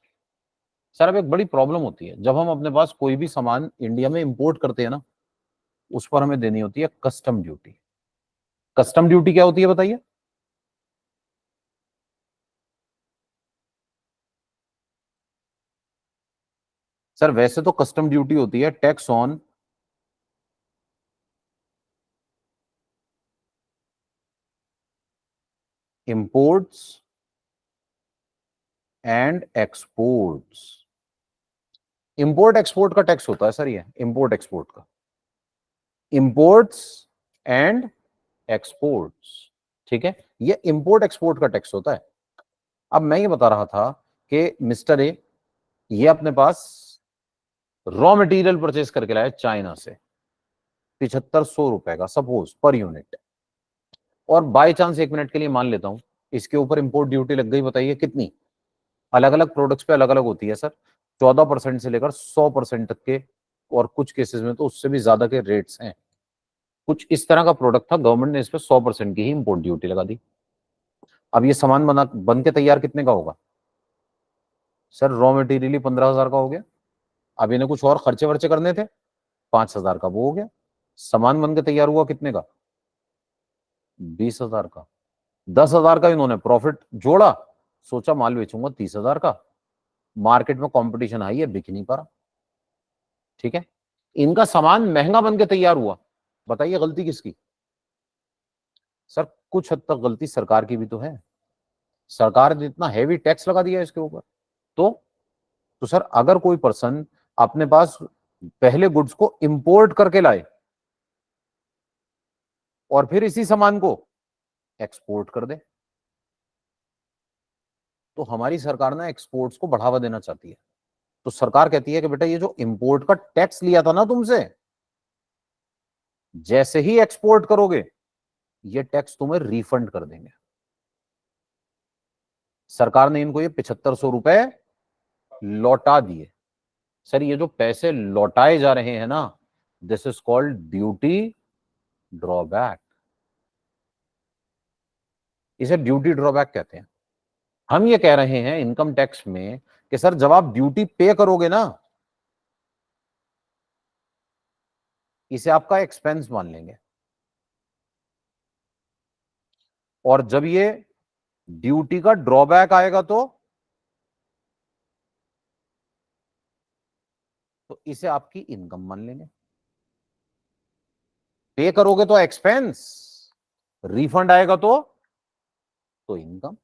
सर अब एक बड़ी प्रॉब्लम होती है, जब हम अपने पास कोई भी सामान इंडिया में इंपोर्ट करते हैं ना, उस पर हमें देनी होती है कस्टम ड्यूटी। कस्टम ड्यूटी क्या होती है बताइए, सर वैसे तो कस्टम ड्यूटी होती है tax on imports and exports. Import export का टैक्स होता है सर, ये इंपोर्ट एक्सपोर्ट का, इंपोर्ट्स एंड एक्सपोर्ट्स। ठीक है, ये इंपोर्ट एक्सपोर्ट का टैक्स होता है। अब मैं ये बता रहा था कि मिस्टर ए ये अपने पास रॉ मटेरियल परचेस करके लाया चाइना से 7500 रुपए का सपोज पर यूनिट, और बाय चांस 1 मिनट के लिए मान लेता हूं इसके ऊपर इंपोर्ट ड्यूटी लग गई, बताइए कितनी। अलग अलग प्रोडक्ट्स पे अलग अलग होती है सर, 14% से लेकर 100% तक के, और कुछ केसेस में तो उससे भी ज्यादा के रेट्स हैं। कुछ इस तरह का प्रोडक्ट था, गवर्नमेंट ने इस पर 100% की ही इंपोर्ट ड्यूटी लगा दी। अब ये सामान बन के तैयार कितने का होगा सर, रॉ मटेरियल ही 15,000 का हो गया। अब इन्हें कुछ और खर्चे वर्चे करने थे, 5,000 का वो हो गया। सामान बन के तैयार हुआ कितने का, 20,000 का। 10,000 का इन्होंने प्रॉफिट जोड़ा, सोचा माल बेचूंगा 30,000 का, मार्केट में कंपटीशन हाई है, बिक नहीं पा रहा। ठीक है, इनका सामान महंगा बन के तैयार हुआ, बताइए गलती किसकी। सर कुछ हद तक गलती सरकार की भी तो है, सरकार ने इतना हैवी टैक्स लगा दिया इसके ऊपर। तो सर अगर कोई पर्सन अपने पास पहले गुड्स को इंपोर्ट करके लाए और फिर इसी सामान को एक्सपोर्ट कर दे, तो हमारी सरकार ना एक्सपोर्ट्स को बढ़ावा देना चाहती है। तो सरकार कहती है कि बेटा ये जो इंपोर्ट का टैक्स लिया था ना तुमसे, जैसे ही एक्सपोर्ट करोगे ये टैक्स तुम्हें रिफंड कर देंगे। सरकार ने इनको ये 7500 रुपए लौटा दिए। सर ये जो पैसे लौटाए जा रहे हैं ना, this is called duty drawback, इसे ड्यूटी ड्रॉबैक कहते हैं। हम ये कह रहे हैं इनकम टैक्स में कि सर जब आप ड्यूटी पे करोगे ना, इसे आपका एक्सपेंस मान लेंगे, और जब ये ड्यूटी का ड्रॉबैक आएगा तो इसे आपकी इनकम मान लेंगे। पे करोगे तो एक्सपेंस, रिफंड आएगा तो इनकम।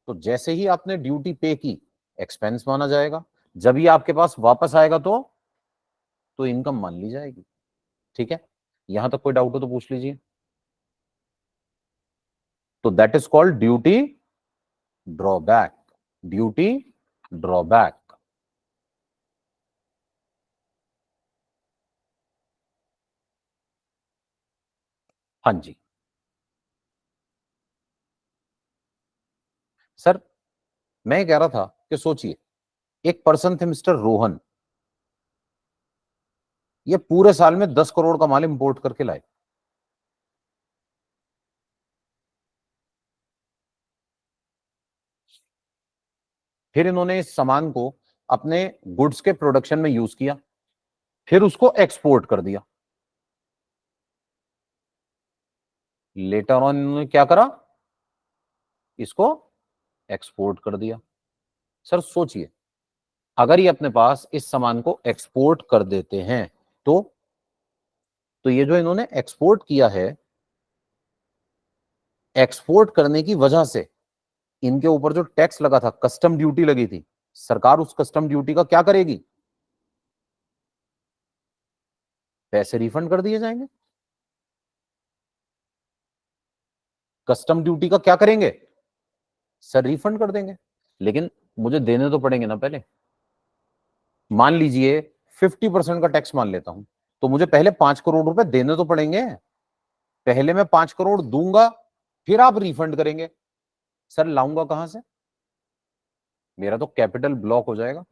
तो जैसे ही आपने ड्यूटी पे की, एक्सपेंस माना जाएगा, जब ही आपके पास वापस आएगा तो इनकम मान ली जाएगी। ठीक है, यहां तक कोई डाउट हो तो पूछ लीजिए। तो that is called duty drawback. Duty drawback. हाँ जी सर, मैं ये कह रहा था कि सोचिए, एक पर्सन थे मिस्टर रोहन, ये पूरे साल में 10 करोड़ का माल इंपोर्ट करके लाए। फिर इन्होंने इस सामान को अपने गुड्स के प्रोडक्शन में यूज किया, फिर उसको एक्सपोर्ट कर दिया। लेटर ऑन इन्होंने क्या करा, इसको एक्सपोर्ट कर दिया। सर सोचिए, अगर ये अपने पास इस सामान को एक्सपोर्ट कर देते हैं तो ये जो इन्होंने एक्सपोर्ट किया है, एक्सपोर्ट करने की वजह से इनके ऊपर जो टैक्स लगा था, कस्टम ड्यूटी लगी थी, सरकार उस कस्टम ड्यूटी का क्या करेगी, पैसे रिफंड कर दिए जाएंगे। कस्टम ड्यूटी का क्या करेंगे सर, रिफंड कर देंगे। लेकिन मुझे देने तो पड़ेंगे ना पहले। मान लीजिए 50% का टैक्स मान लेता हूं, तो मुझे पहले 5 करोड़ रुपए देने तो पड़ेंगे। पहले मैं 5 करोड़ दूंगा, फिर आप रिफंड करेंगे। सर लाऊंगा कहां से, मेरा तो कैपिटल ब्लॉक हो जाएगा।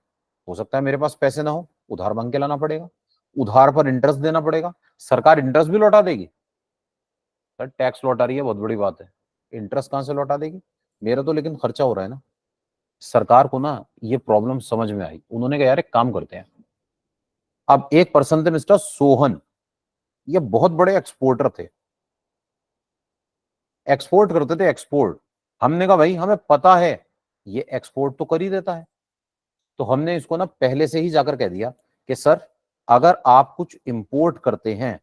हो सकता है मेरे पास पैसे ना हो, उधार मांग के लाना पड़ेगा, उधार पर इंटरेस्ट देना पड़ेगा, सरकार इंटरेस्ट भी लौटा देगी। सर टैक्स लौटा रही है बहुत बड़ी बात है, इंटरेस्ट कहां से लौटा देगी, मेरा तो लेकिन खर्चा हो रहा है ना। सरकार को ना ये प्रॉब्लम समझ में आई, उन्होंने कहा यार एक काम करते हैं। अब एक पर्सन थे मिस्टर सोहन, ये बहुत बड़े एक्सपोर्टर थे, एक्सपोर्ट करते थे, एक्सपोर्ट। हमने कहा भाई हमें पता है ये एक्सपोर्ट तो कर ही देता है, तो हमने इसको ना पहले से ही जाकर कह दिया कि सर अगर आप कुछ इंपोर्ट करते हैं,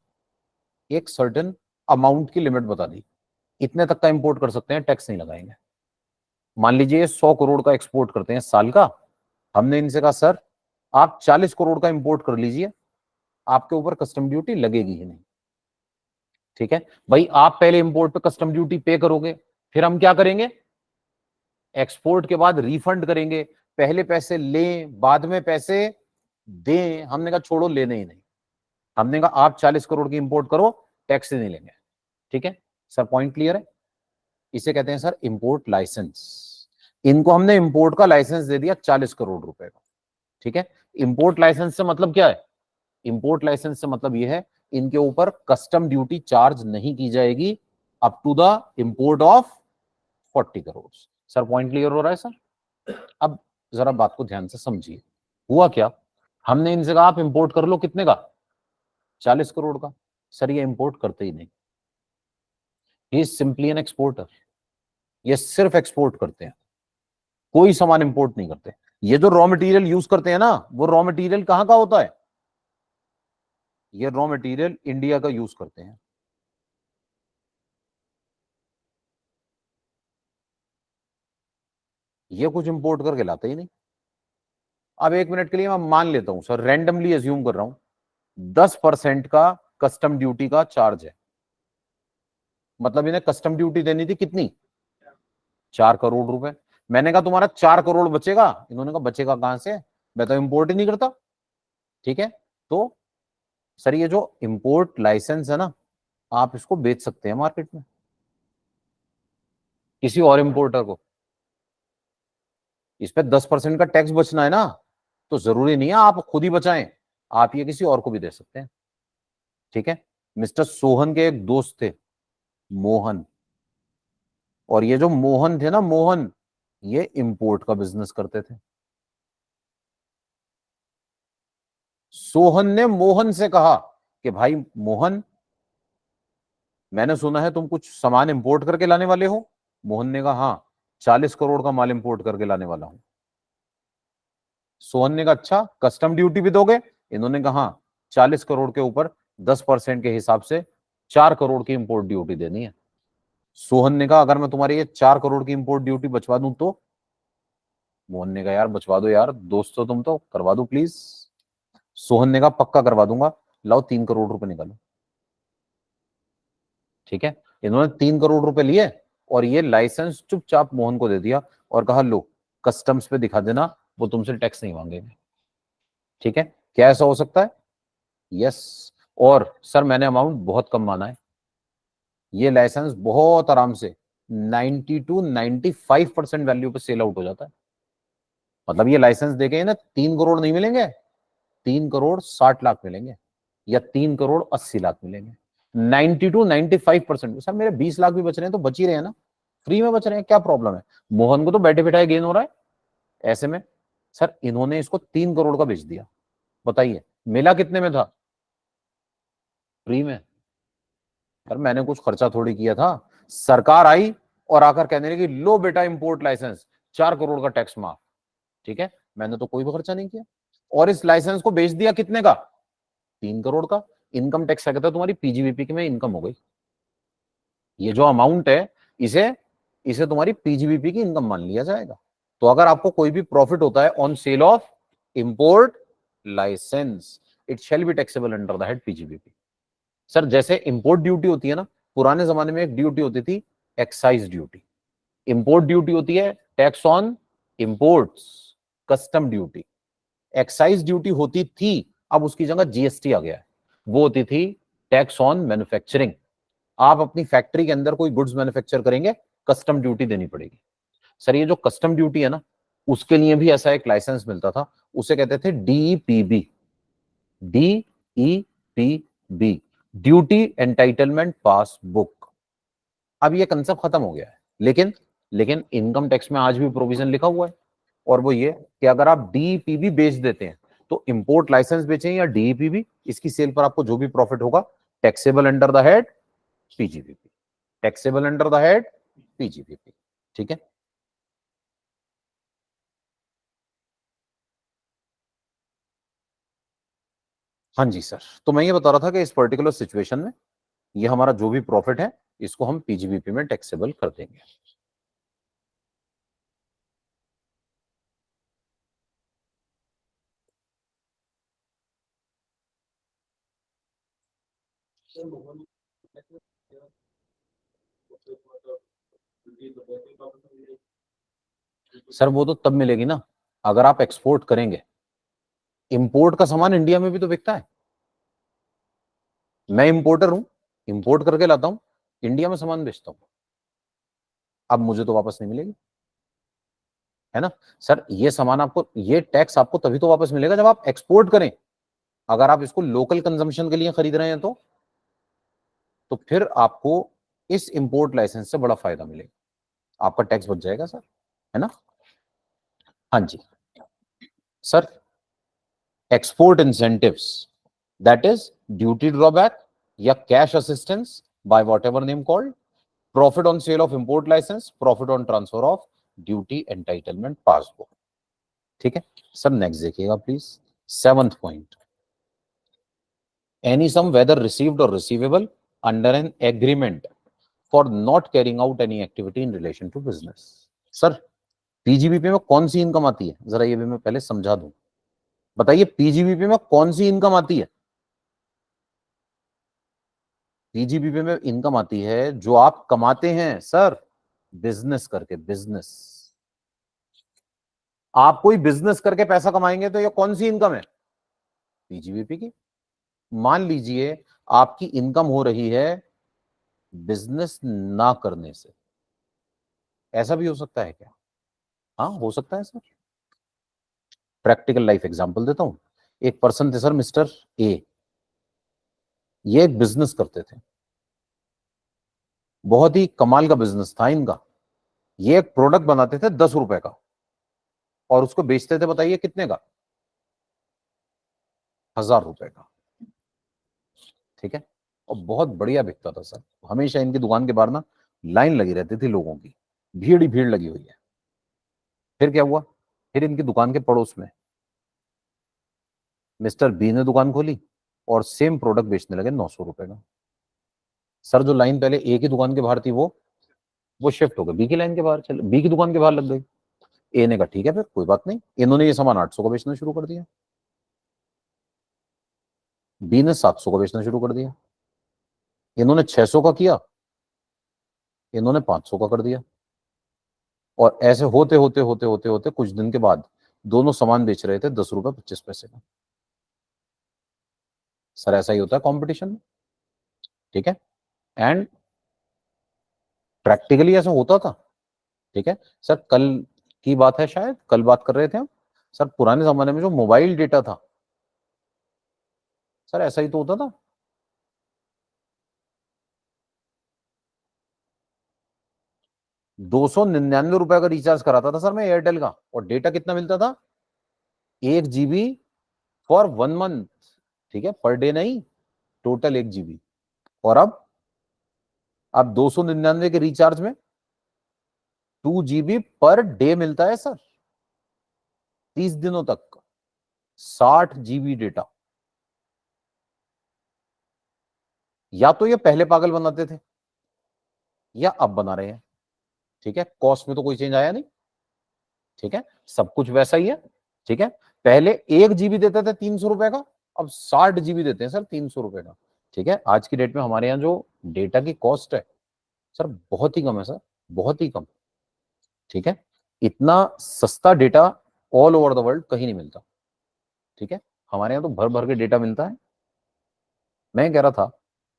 एक सर्टेन अमाउंट की लिमिट बता दी, इतने तक का इंपोर्ट कर सकते हैं, टैक्स नहीं लगाएंगे। मान लीजिए 100 करोड़ का एक्सपोर्ट करते हैं साल का, हमने इनसे कहा सर आप 40 करोड़ का इंपोर्ट कर लीजिए, आपके ऊपर कस्टम ड्यूटी लगेगी ही नहीं। ठीक है भाई, आप पहले इंपोर्ट पे कस्टम ड्यूटी पे करोगे, फिर हम क्या करेंगे, एक्सपोर्ट के बाद रिफंड करेंगे। पहले पैसे लें बाद में पैसे दें, हमने कहा छोड़ो, लेने ही नहीं। हमने कहा आप 40 करोड़ की इंपोर्ट करो, टैक्स ही नहीं लेंगे। ठीक है सर, पॉइंट क्लियर है। इसे कहते हैं सर इंपोर्ट लाइसेंस। इनको हमने इंपोर्ट का लाइसेंस दे दिया 40 करोड़ रुपए का। ठीक है, इंपोर्ट लाइसेंस से मतलब क्या है, इंपोर्ट लाइसेंस से मतलब यह है इनके ऊपर कस्टम ड्यूटी चार्ज नहीं की जाएगी up to the import of 40 crore. Sir point clear हो रहा है सर। अब जरा बात को ध्यान से समझिए, हुआ क्या, हमने इनसे कहा आप इंपोर्ट कर लो, कितने का, 40 करोड़ का। सर ये इंपोर्ट करते ही नहीं, he is simply an exporter, ये सिर्फ एक्सपोर्ट करते हैं, कोई सामान इंपोर्ट नहीं करते। ये जो रॉ मटेरियल यूज करते हैं ना, वो रॉ मटेरियल कहां का होता है, ये रॉ मटेरियल इंडिया का यूज करते हैं। ये कुछ इंपोर्ट करके लाते ही नहीं। अब 1 मिनट के लिए मैं मान लेता हूं सर, रैंडमली अज्यूम कर रहा हूं 10% का कस्टम ड्यूटी का चार्ज है, मतलब इन्हें कस्टम ड्यूटी देनी थी कितनी, 4 करोड़ रुपए। मैंने कहा तुम्हारा 4 करोड़ बचेगा, इन्होंने कहा बचेगा कहां से, मैं तो इंपोर्ट ही नहीं करता। ठीक है, तो सर ये जो इंपोर्ट लाइसेंस है ना, आप इसको बेच सकते हैं मार्केट में किसी और इंपोर्टर को। इस पे 10% का टैक्स बचना है ना, तो जरूरी नहीं है आप खुद ही बचाएं, आप ये किसी और को भी दे सकते हैं। ठीक है, मिस्टर सोहन के एक दोस्त थे मोहन, और ये जो मोहन थे ना, मोहन ये इंपोर्ट का बिजनेस करते थे। सोहन ने मोहन से कहा कि भाई मोहन, मैंने सुना है तुम कुछ सामान इंपोर्ट करके लाने वाले हो। मोहन ने कहा हाँ, 40 करोड़ का माल इंपोर्ट करके लाने वाला हूं। सोहन ने कहा अच्छा कस्टम ड्यूटी भी दोगे, इन्होंने कहा हाँ, 40 करोड़ के ऊपर 10% के हिसाब से 4 करोड़ की इंपोर्ट ड्यूटी देनी है। सोहन ने कहा अगर मैं तुम्हारी ये 4 करोड़ की इंपोर्ट ड्यूटी बचवा दूं तो? मोहन ने कहा यार बचवा दो यार, दोस्त हो तुम तो, करवा दो प्लीज। सोहन ने कहा पक्का करवा दूंगा, लाओ 3 करोड़ रुपए निकालो। ठीक है, इन्होंने 3 करोड़ रुपए लिए और ये लाइसेंस चुपचाप मोहन को दे दिया और कहा लो कस्टम्स पे दिखा देना, वो तुमसे टैक्स नहीं मांगेंगे। ठीक है, क्या ऐसा हो सकता है? यस। और सर मैंने अमाउंट बहुत कम माना है, ये लाइसेंस बहुत आराम से 90 to 95% वैल्यू पे सेल आउट हो जाता है। मतलब ये लाइसेंस देके ना 3 करोड़ नहीं मिलेंगे, 3 करोड़ 60 लाख मिलेंगे या 3 करोड़ 80 लाख मिलेंगे। 90 to 95%। सर मेरे 20 लाख भी बच रहे हैं तो बच ही रहे हैं ना, फ्री में बच रहे हैं, क्या प्रॉब्लम है? मोहन को तो बैठे बैठाए गेन हो रहा है। ऐसे में सर इन्होंने इसको 3 करोड़ का बेच दिया, बताइए मिला कितने में था? फ्री में। सर मैंने कुछ खर्चा थोड़ी किया था, सरकार आई और आकर कहने लगी लो बेटा इंपोर्ट लाइसेंस, 4 करोड़ का टैक्स माफ। ठीक है, मैंने तो कोई भी खर्चा नहीं किया और इस लाइसेंस को बेच दिया कितने का? 3 करोड़ का। इनकम टैक्स क्या कहता है तुम्हारी पीजीबीपी की में इनकम हो गई। ये जो अमाउंट है इसे इसे तुम्हारी पीजीबीपी की इनकम मान लिया जाएगा। तो अगर आपको कोई भी प्रॉफिट होता है on sale of import licence, it shall be taxable under the head PGBP. Sir जैसे इंपोर्ट ड्यूटी होती है ना, पुराने जमाने में एक ड्यूटी होती थी एक्साइज ड्यूटी। इंपोर्ट ड्यूटी होती है tax on imports, custom duty. Excise duty होती थी, अब उसकी जगह जीएसटी आ गया है, वो होती थी टैक्स ऑन मैन्युफैक्चरिंग। आप अपनी फैक्ट्री के अंदर कोई गुड्स मैन्युफैक्चर करेंगे, कस्टम ड्यूटी देनी पड़ेगी। सर ये जो कस्टम ड्यूटी है ना, उसके लिए भी ऐसा एक लाइसेंस मिलता था, उसे कहते थे डीईपीबी। डीईपीबी, ड्यूटी एंटाइटलमेंट पासबुक। अब ये कंसेप्ट खत्म हो गया है, लेकिन इनकम टैक्स में आज भी प्रोविजन लिखा हुआ है, और वो ये कि अगर आप डीईपीबी बेच देते हैं तो इंपोर्ट लाइसेंस बेचें या डीईपीबी, इसकी सेल पर आपको जो भी प्रॉफिट होगा taxable under the head PGBP, taxable under the head PGBP. ठीक है, हाँ जी सर। तो मैं ये बता रहा था कि इस पर्टिकुलर सिचुएशन में ये हमारा जो भी प्रॉफिट है इसको हम पीजीबीपी में टैक्सेबल कर देंगे। सर वो तो तब मिलेगी ना अगर आप एक्सपोर्ट करेंगे। इंपोर्ट का सामान इंडिया में भी तो बिकता है, मैं इंपोर्टर हूं, इंपोर्ट करके लाता हूं, इंडिया में सामान बेचता हूं, अब मुझे तो वापस नहीं मिलेगी, है ना? सर ये सामान आपको, ये टैक्स आपको तभी तो वापस मिलेगा जब आप एक्सपोर्ट करें। अगर आप इसको लोकल कंजम्पशन के लिए खरीद रहे हैं तो फिर आपको इस इंपोर्ट लाइसेंस से बड़ा फायदा मिलेगा, आपका टैक्स बच जाएगा सर, है ना? हाँ जी sir. Export incentives, that is duty drawback या cash assistance by whatever name called, profit on sale of import license, profit on transfer of duty entitlement passbook. ठीक है सर, नेक्स्ट देखिएगा please. 7th point, any sum whether received और receivable under an agreement for not carrying out any activity in relation to business. Sir PGBP में कौन सी income आती है, जरा ये भी मैं पहले समझा दूं। बताइए पीजीबीपी में कौन सी इनकम आती है? पीजीबीपी में इनकम आती है जो आप कमाते हैं सर, बिजनेस करके। बिजनेस, आप कोई बिजनेस करके पैसा कमाएंगे तो ये कौन सी इनकम है? पीजीबीपी की। मान लीजिए आपकी इनकम हो रही है बिजनेस ना करने से, ऐसा भी हो सकता है क्या? हाँ हो सकता है सर। प्रैक्टिकल लाइफ एग्जांपल देता हूं। एक पर्सन थे सर, मिस्टर ए, ये एक बिजनेस करते थे, बहुत ही कमाल का बिजनेस था इनका। ये एक प्रोडक्ट बनाते थे 10 रुपए का और उसको बेचते थे बताइए कितने का? 1000 रुपए का। ठीक है, और बहुत बढ़िया बिकता था सर, हमेशा इनकी दुकान के बाहर ना लाइन लगी रहती थी लोगों की, भीड़ ही भीड़ लगी हुई है। फिर क्या हुआ, फिर इनकी दुकान के पड़ोस में मिस्टर बी ने दुकान खोली और सेम प्रोडक्ट बेचने लगे 900 रुपए का। सर जो लाइन पहले एक ही दुकान के बाहर थी वो वो शिफ्ट हो गए बी की लाइन के बाहर, चले बी की दुकान के बाहर लग गई। ए ने कहा ठीक है फिर कोई बात नहीं, इन्होंने ये सामान 800 का बेचना शुरू कर दिया, बी ने 700 का बेचना शुरू कर दिया, इन्होंने 600 का किया, इन्होंने 500 का कर दिया। और ऐसे होते होते होते होते होते कुछ दिन के बाद दोनों सामान बेच रहे थे 10 रुपए 25 पैसे का। सर ऐसा ही होता है कंपटीशन में, ठीक है, एंड प्रैक्टिकली ऐसा होता था, ठीक है। सर कल की बात है, शायद कल बात कर रहे थे हम, सर पुराने जमाने में जो मोबाइल डेटा था, सर ऐसा ही तो होता था। 299 रुपए का रिचार्ज कराता था सर मैं एयरटेल का, और डेटा कितना मिलता था, 1 GB फॉर 1 मंथ, ठीक है, पर डे नहीं, टोटल 1 GB। और अब 299 के रिचार्ज में 2 GB पर डे मिलता है सर, 30 दिनों तक 60 GB डेटा। या तो ये पहले पागल बनाते थे या अब बना रहे हैं, ठीक है, कॉस्ट में तो कोई चेंज आया नहीं, ठीक है, सब कुछ वैसा ही है, ठीक है। पहले 1 GB देते थे 300 रुपए का, अब 60 GB देते हैं सर 300 रुपए का, ठीक है। आज की डेट में हमारे यहाँ जो डेटा की कॉस्ट है सर बहुत ही कम है सर, बहुत ही कम, ठीक है। इतना सस्ता data all over the world कहीं नहीं मिलता, ठीक है। हमारे यहाँ तो भर भर के डेटा मिलता है। मैं कह रहा था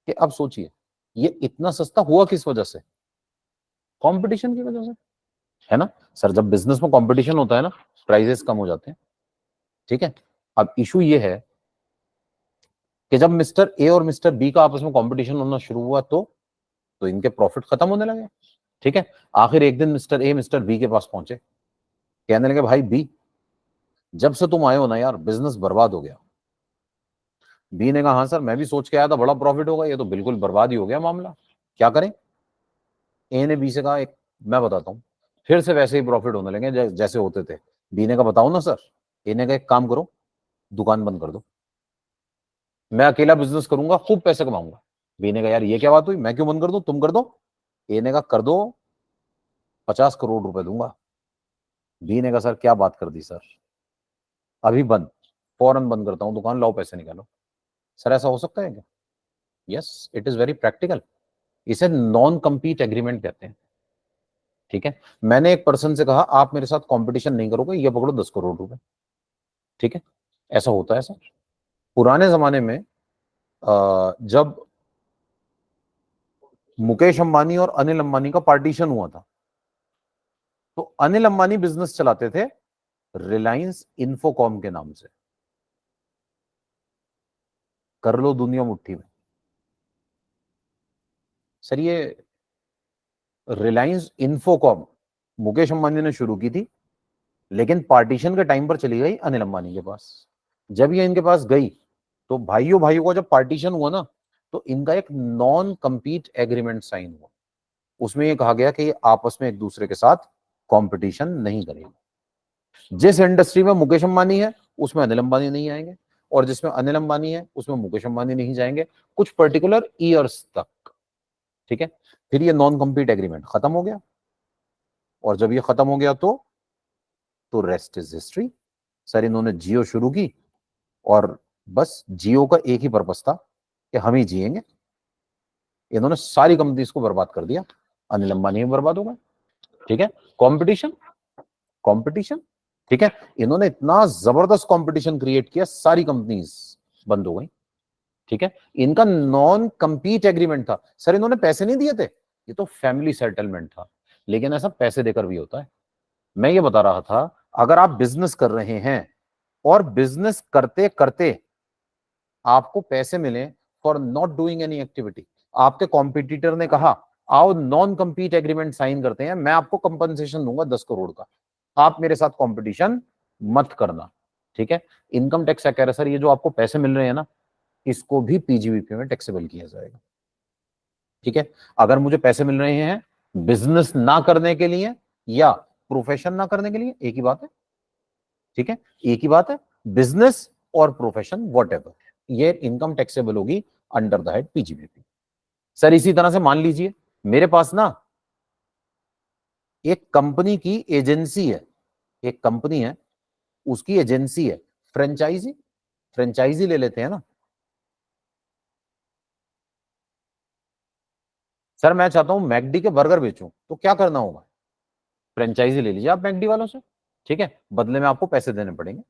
कि अब सोचिए ये इतना सस्ता हुआ किस वजह से, कंपटीशन की वजह से, है ना सर। जब बिजनेस में कंपटीशन होता है ना, प्राइसेस कम हो जाते हैं, ठीक है। अब इशू ये है कि जब मिस्टर ए और मिस्टर बी का आपस में कंपटीशन होना शुरू हुआ तो इनके प्रॉफिट खत्म होने लगे, ठीक है। आखिर एक दिन मिस्टर ए मिस्टर बी के पास पहुंचे, कहने लगे भाई बी, जब से तुम आए हो ना यार बिजनेस बर्बाद हो गया। बी ने कहा हाँ सर मैं भी सोच के आया था बड़ा प्रॉफिट होगा, ये तो बिल्कुल बर्बाद ही हो गया मामला, क्या करें। ए ने बी से कहा एक मैं बताता हूँ, फिर से वैसे ही प्रॉफिट होने लगे जैसे होते थे। बी ने कहा बताओ ना सर। ए ने कहा एक काम करो, दुकान बंद कर दो, मैं अकेला बिजनेस करूंगा, खूब पैसे कमाऊंगा। बी ने कहा यार ये क्या बात हुई, मैं क्यों बंद कर दूं, तुम कर दो। ए ने कहा कर दो, 50 करोड़ रुपए दूंगा। बी ने कहा सर क्या बात कर दी सर, अभी बंद, फौरन बंद करता हूं दुकान, लाओ पैसे निकालो। सर ऐसा हो सकता है क्या, yes it is very practical, इसे नॉन कम्पीट एग्रीमेंट कहते हैं, ठीक है। मैंने एक पर्सन से कहा आप मेरे साथ कंपटीशन नहीं करोगे, ये पकड़ो 10 करोड़ रुपए, ठीक है। ऐसा होता है सर। पुराने जमाने में जब मुकेश अंबानी और अनिल अंबानी का पार्टीशन हुआ था, तो अनिल अंबानी बिजनेस चलाते थे रिलायंस इंफोकॉम के नाम से, कर लो दुनिया मुट्ठी में। सर ये रिलायंस इंफोकॉम मुकेश अंबानी ने शुरू की थी, लेकिन पार्टीशन के टाइम पर चली गई अनिल अंबानी के पास। जब ये इनके पास गई तो भाइयों भाइयों का जब पार्टीशन हुआ ना, तो इनका एक नॉन कम्पीट एग्रीमेंट साइन हुआ। उसमें ये कहा गया कि ये आपस में एक दूसरे के साथ कंपटीशन नहीं करेंगे। जिस इंडस्ट्री में मुकेश अंबानी है उसमें अनिल अंबानी नहीं आएंगे, और जिसमें अनिल अंबानी है उसमें मुकेश अंबानी नहीं जाएंगे, कुछ पर्टिकुलर ईयर्स तक, ठीक है। फिर ये नॉन कम्पीट एग्रीमेंट खत्म हो गया, और जब ये खत्म हो गया तो रेस्ट इज हिस्ट्री। सर इन्होंने जियो शुरू की, और बस जियो का एक ही पर्पस था कि हम ही जिएंगे। इन्होंने सारी कंपनीज को बर्बाद कर दिया, अनिल अंबानी भी बर्बाद हो गए, ठीक है। कंपटीशन कंपटीशन, ठीक है। इन्होंने इतना जबरदस्त कंपटीशन क्रिएट किया, सारी कंपनीज बंद हो गई, ठीक है। इनका नॉन कम्पीट एग्रीमेंट था। सर इन्होंने पैसे नहीं दिए थे, ये तो फैमिली सेटलमेंट था, लेकिन ऐसा पैसे देकर भी होता है। मैं ये बता रहा था, अगर आप बिजनेस कर रहे हैं और बिजनेस करते करते आपको पैसे मिले for not doing any activity, आपके कॉम्पिटिटर ने कहा आओ नॉन कम्पीट एग्रीमेंट साइन करते हैं, मैं आपको कंपनसेशन दूंगा 10 करोड़ का, आप मेरे साथ कंपटीशन मत करना, ठीक है। इनकम टैक्स क्या कह रहा है सर, ये जो आपको पैसे मिल रहे हैं ना, इसको भी पीजीबीपी में टैक्सेबल किया जाएगा, ठीक है। अगर मुझे पैसे मिल रहे हैं बिजनेस ना करने के लिए या प्रोफेशन ना करने के लिए, एक ही बात है, ठीक है, एक ही बात है, बिजनेस और प्रोफेशन वॉटएवर, ये इनकम टैक्सेबल होगी under the head PGBP. Sir इसी तरह से मान लीजिए मेरे पास ना एक कंपनी की एजेंसी है, एक कंपनी है उसकी एजेंसी है, फ्रेंचाइजी, फ्रेंचाइजी ले लेते हैं ना। सर मैं चाहता हूं मैकडी के बर्गर बेचूं, तो क्या करना होगा? फ्रेंचाइजी ले लीजिए आप मैकडी वालों से, ठीक है, बदले में आपको पैसे देने पड़ेंगे।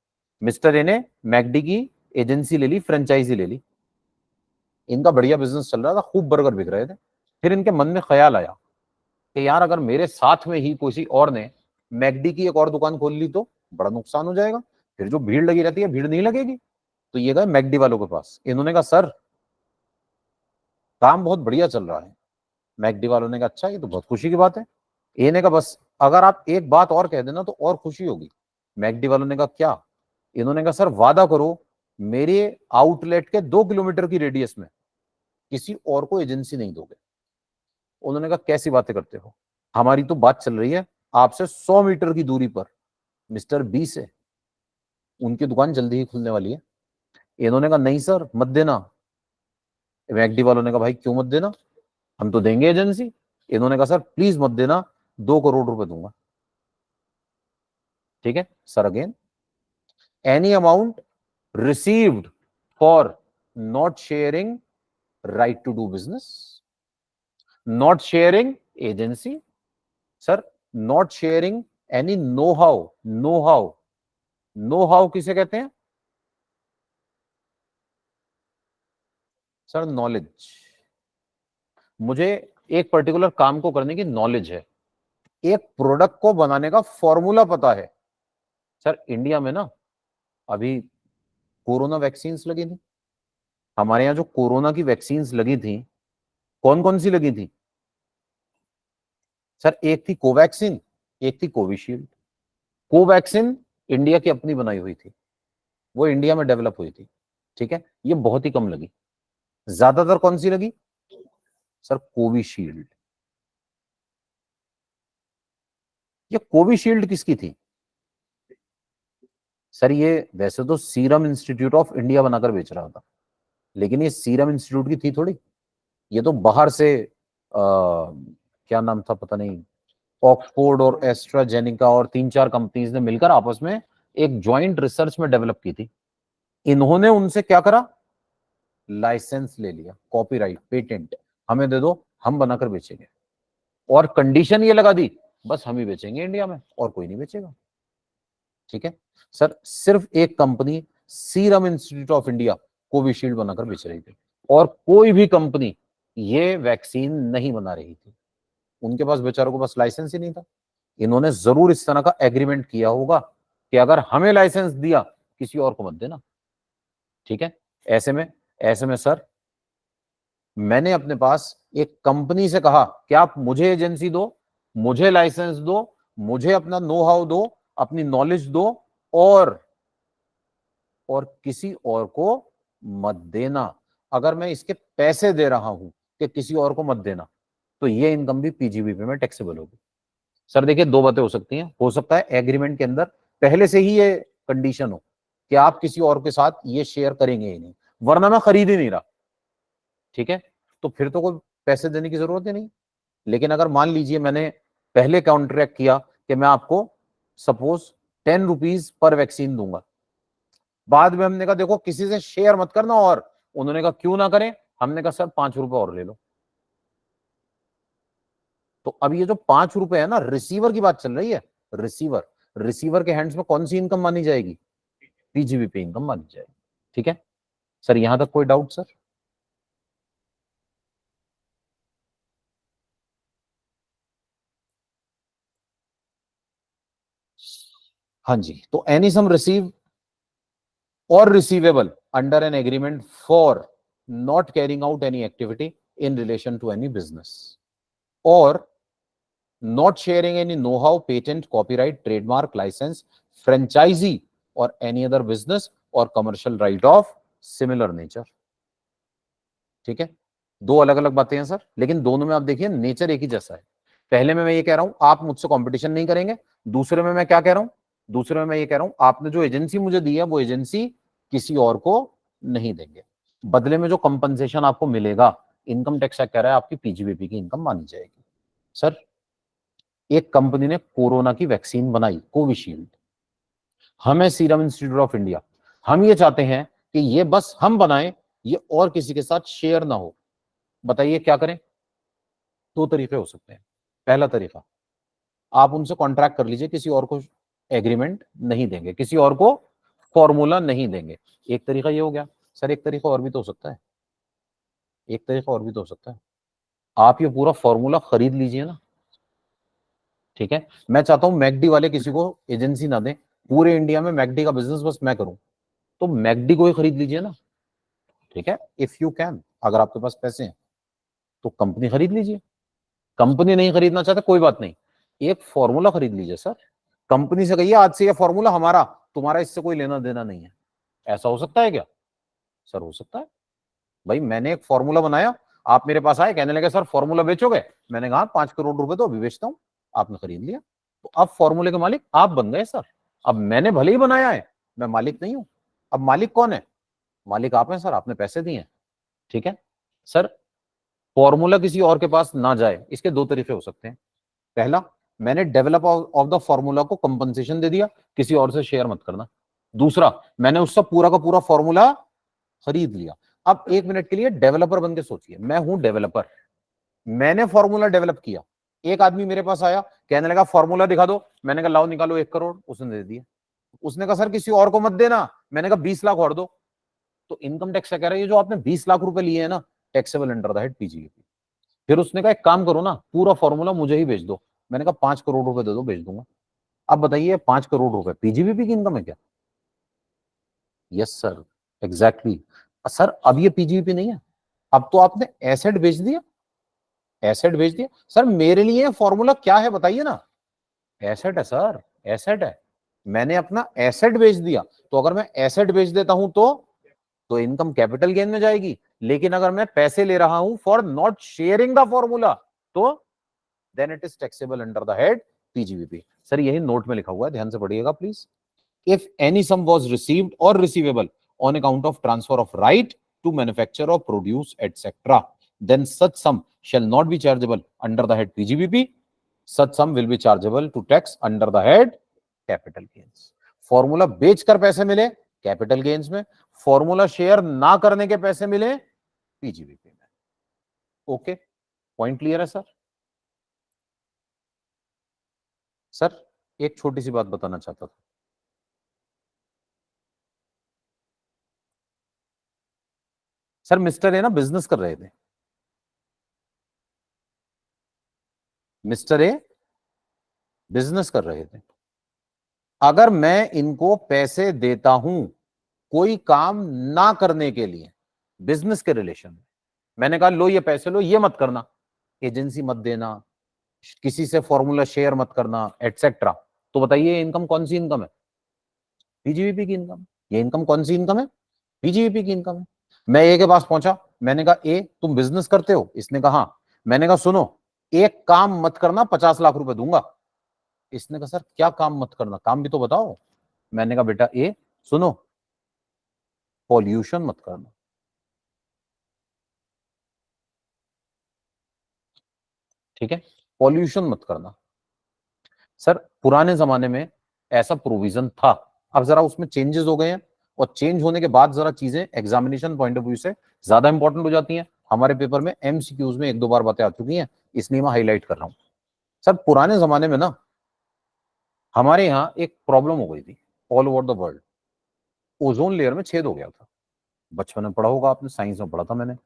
मिस्टर ए ने मैकडी की एजेंसी ले ली, फ्रेंचाइजी ले ली, इनका बढ़िया बिजनेस चल रहा था, खूब बर्गर बिक रहे थे। फिर इनके मन में ख्याल आया कि यार अगर मेरे साथ में ही किसी और ने मैकडी की एक और दुकान खोल ली तो बड़ा नुकसान हो जाएगा, फिर जो भीड़ लगी रहती है भीड़ नहीं लगेगी। तो ये गए मैकडी वालों के पास, इन्होंने कहा सर काम बहुत बढ़िया चल रहा है। मैकडी वालों ने कहा अच्छा ये तो बहुत खुशी की बात है। ए ने कहा बस अगर आप एक बात और कह देना तो और खुशी होगी। मैकडी वालों ने कहा क्या? इन्होंने कहा सर वादा करो मेरे आउटलेट के 2 किलोमीटर की रेडियस में किसी और को एजेंसी नहीं दोगे। उन्होंने कहा कैसी बातें करते हो, हमारी तो बात चल रही है आपसे 100 मीटर की दूरी पर मिस्टर बी से, उनकी दुकान जल्दी ही खुलने वाली है। इन्होंने कहा नहीं सर मत देना। मैकडी वालों ने कहा भाई क्यों मत देना, हम तो देंगे एजेंसी। इन्होंने कहा सर प्लीज मत देना, 2 करोड़ रुपए दूंगा। ठीक है sir, again any amount received for not sharing right to do business, not sharing agency, sir not sharing any know how, know how, know how किसे कहते हैं सर? नॉलेज। मुझे एक पर्टिकुलर काम को करने की नॉलेज है, एक प्रोडक्ट को बनाने का फॉर्मूला पता है। सर इंडिया में ना अभी कोरोना वैक्सीन लगी थी, हमारे यहाँ जो कोरोना की वैक्सीन लगी थी कौन कौन सी लगी थी सर? एक थी कोवैक्सीन, एक थी कोविशील्ड। कोवैक्सीन इंडिया की अपनी बनाई हुई थी, वो इंडिया में डेवलप हुई थी, ठीक है, ये बहुत ही कम लगी। ज्यादातर कौन सी लगी सर? कोविशील्ड। ये कोविशील्ड किसकी थी सर? ये वैसे तो सीरम इंस्टीट्यूट ऑफ इंडिया बनाकर बेच रहा था, लेकिन ये सीरम इंस्टीट्यूट की थी थोड़ी, ये तो बाहर से क्या नाम था पता नहीं, ऑक्सफोर्ड और एस्ट्राजेनिका और 3-4 कंपनीज ने मिलकर आपस में एक ज्वाइंट रिसर्च में डेवलप की थी। इन्होंने उनसे क्या करा, लाइसेंस ले लिया, कॉपीराइट, पेटेंट, हमें दे दो हम बनाकर बेचेंगे, और कंडीशन ये लगा दी बस हम ही बेचेंगे इंडिया में और कोई नहीं बेचेगा। ठीक है सर, सिर्फ एक company serum institute of India Covishield बनाकर बेच रही थी, और कोई भी कंपनी ये वैक्सीन नहीं बना रही थी। उनके पास बेचारों को बस लाइसेंस ही नहीं था। इन्होंने जरूर इस तरह का एग्रीमेंट किया होगा कि अगर हमें लाइसेंस दिया किसी और को मत देना। ठीक है, ऐसे में सर मैंने अपने पास एक कंपनी से कहा कि आप मुझे एजेंसी दो, मुझे लाइसेंस दो, मुझे अपना नो हाउ दो, अपनी नॉलेज दो, और किसी और को मत देना। अगर मैं इसके पैसे दे रहा हूं कि किसी और को मत देना, तो ये इनकम भी पीजीबीपी में टैक्सेबल होगी। सर देखिए दो बातें हो सकती हैं, हो सकता है एग्रीमेंट के अंदर पहले से ही ये कंडीशन हो कि आप किसी और के साथ ये शेयर करेंगे ही नहीं, वरना मैं खरीद ही नहीं रहा। ठीक है, तो फिर तो कोई पैसे देने की जरूरत ही नहीं। लेकिन अगर मान लीजिए मैंने पहले कॉन्ट्रैक्ट किया कि मैं आपको सपोज 10 रुपीज पर वैक्सीन दूंगा, बाद में हमने कहा देखो किसी से शेयर मत करना, और उन्होंने कहा क्यों ना करें, हमने कहा सर 5 रुपए और ले लो। तो अब ये जो 5 रुपए है ना, रिसीवर की बात चल रही है, रिसीवर, रिसीवर के हैंड्स में कौन सी इनकम मानी जाएगी? पीजीबीपी इनकम मानी जाएगी। ठीक है सर, यहां तक कोई डाउट सर? हाँ जी, तो any sum receive or receivable under an agreement for not carrying out any activity in relation to any business, or not sharing any know-how, patent, copyright, trademark, license, franchisee or any other business or commercial right of similar nature। ठीक है, दो अलग अलग बातें हैं sir, लेकिन दोनों में आप देखिए नेचर एक ही जैसा है। पहले में मैं ये कह रहा हूं आप मुझसे कंपटीशन नहीं करेंगे, दूसरे में मैं क्या कह रहा हूं, दूसरे में मैं ये कह रहा हूं आपने जो एजेंसी मुझे दी है वो एजेंसी किसी और को नहीं देंगे, बदले में जो कंपनसेशन आपको मिलेगा, इनकम टैक्स एक्ट कह रहा है आपकी पीजीबीपी की इनकम मानी जाएगी। सर एक कंपनी ने कोरोना की वैक्सीन बनाई, कोविशील्ड। हमें सीरम इंस्टीट्यूट ऑफ इंडिया, हम ये चाहते हैं कि ये बस हम बनाएं, ये और किसी के साथ शेयर ना हो। बताइए क्या करें? दो तरीके हो सकते हैं। पहला तरीका, आप उनसे कॉन्ट्रैक्ट कर लीजिए, किसी और को एग्रीमेंट नहीं देंगे, किसी और को फॉर्मूला नहीं देंगे। एक तरीका ये हो गया। सर एक तरीका और भी तो हो सकता है, एक तरीका और भी तो हो सकता है, आप ये पूरा फॉर्मूला खरीद लीजिए ना। ठीक है, मैं चाहता हूं मैकडी वाले किसी को एजेंसी ना दें, पूरे इंडिया में मैकडी का बिजनेस बस मैं करूं, तो मैकडी को ही खरीद लीजिए ना। ठीक है, इफ यू कैन, अगर आपके पास पैसे हैं तो कंपनी खरीद लीजिए। कंपनी नहीं खरीदना चाहते कोई बात नहीं, एक फॉर्मूला खरीद लीजिए सर। कंपनी से कहिए आज से ये फॉर्मूला हमारा, तुम्हारा इससे कोई लेना देना नहीं है। ऐसा हो सकता है क्या? सर हो सकता है। भाई मैंने एक फॉर्मूला बनाया, आप मेरे पास आए, कहने लगे सर फॉर्मूला बेचोगे? मैंने कहा 5 करोड़ रुपए तो अभी बेचता हूं। आपने खरीद लिया, तो अब फॉर्मूले के मालिक आप बन गए सर। अब मैंने भले ही बनाया है, मैं मालिक नहीं हूं। अब मालिक कौन है? मालिक आप हैं सर, आपने पैसे दिए हैं। ठीक है सर, फॉर्मूला किसी और के पास ना जाए, इसके दो तरीके हो सकते हैं। पहला, मैंने डेवलप ऑफ द फॉर्मूला को कंपनसेशन दे दिया, किसी और से शेयर मत करना। दूसरा, मैंने उससे पूरा का पूरा फॉर्मूला खरीद लिया। अब 1 मिनट के लिए डेवलपर बन के सोचिए, मैं हूं डेवलपर, मैंने फॉर्मूला डेवलप किया। एक आदमी मेरे पास आया, कहने लगा फॉर्मूला दिखा दो। मैंने कहा लाओ निकालो 1 करोड़, उसने दे दिया। उसने कहा सर किसी और को मत देना। मैंने कहा 20 लाख और दो। तो इनकम टैक्स क्या कह रहा है, ये जो आपने 20 लाख रुपए लिए हैं ना, taxable under the head PGBP. फिर उसने कहा एक काम करो ना, पूरा फॉर्मूला मुझे ही बेच दो। मैंने कहा 5 करोड़ रुपए दे दो, बेच दूंगा। अब बताइए 5 करोड़ रुपए पीजीबीपी की इनकम है क्या? Yes sir, exactly. सर अब ये पीजीबीपी नहीं है, अब तो आपने एसेट बेच दिया। एसेट बेच दिया सर, मेरे लिए फॉर्मूला क्या है बताइए ना? एसेट है सर, एसेट है। मैंने अपना एसेट बेच दिया। तो अगर मैं एसेट बेच देता हूं तो इनकम कैपिटल गेन में जाएगी। लेकिन अगर मैं पैसे ले रहा हूं for not sharing the formula, तो then it is taxable under the head PGBP. Sir यही नोट में लिखा हुआ है, ध्यान से पढ़िएगा please. If any sum was received or receivable on account of transfer of right to manufacture or produce, etc., then such sum shall not be chargeable under the head PGBP. Such sum will be chargeable to tax under the head capital gains. Formula बेचकर पैसे मिले capital gains में, formula share ना करने के पैसे मिले PGBP में। ओके, पॉइंट क्लियर है सर? सर एक छोटी सी बात बताना चाहता था। सर मिस्टर ए ना बिजनेस कर रहे थे, मिस्टर ए बिजनेस कर रहे थे। अगर मैं इनको पैसे देता हूं कोई काम ना करने के लिए, बिजनेस के रिलेशन में, मैंने कहा लो ये पैसे लो, ये मत करना, एजेंसी मत देना, किसी से फॉर्मूला शेयर मत करना, एटसेट्रा, तो बताइए इनकम कौन सी इनकम है? पीजीबीपी की इनकम। ये इनकम कौन सी इनकम है? पीजीबीपी की इनकम है। मैं ए के पास पहुंचा, मैंने कहा ए तुम बिजनेस करते हो? इसने कहा हाँ। मैंने कहा सुनो, एक काम मत करना, 50 लाख रुपए दूंगा। इसने कहा सर क्या काम मत करना, काम भी तो बताओ। मैंने कहा बेटा ए सुनो, पॉल्यूशन मत करना। ठीक है, पॉल्यूशन मत करना। सर पुराने जमाने में ऐसा प्रोविजन था, अब जरा उसमें चेंजेस हो गए हैं, और चेंज होने के बाद जरा चीजें एग्जामिनेशन पॉइंट ऑफ व्यू से ज्यादा इंपॉर्टेंट हो जाती हैं। हमारे पेपर में एमसीक्यूज में 1-2 बार बातें आ चुकी हैं, इसलिए मैं हाईलाइट कर रहा हूं। सर पुराने जमाने में ना हमारे यहाँ एक प्रॉब्लम हो गई थी all over the world, ozone layer में छेद हो गया था। बचपन में पढ़ा होगा आपने, साइंस में पढ़ा था मैंने।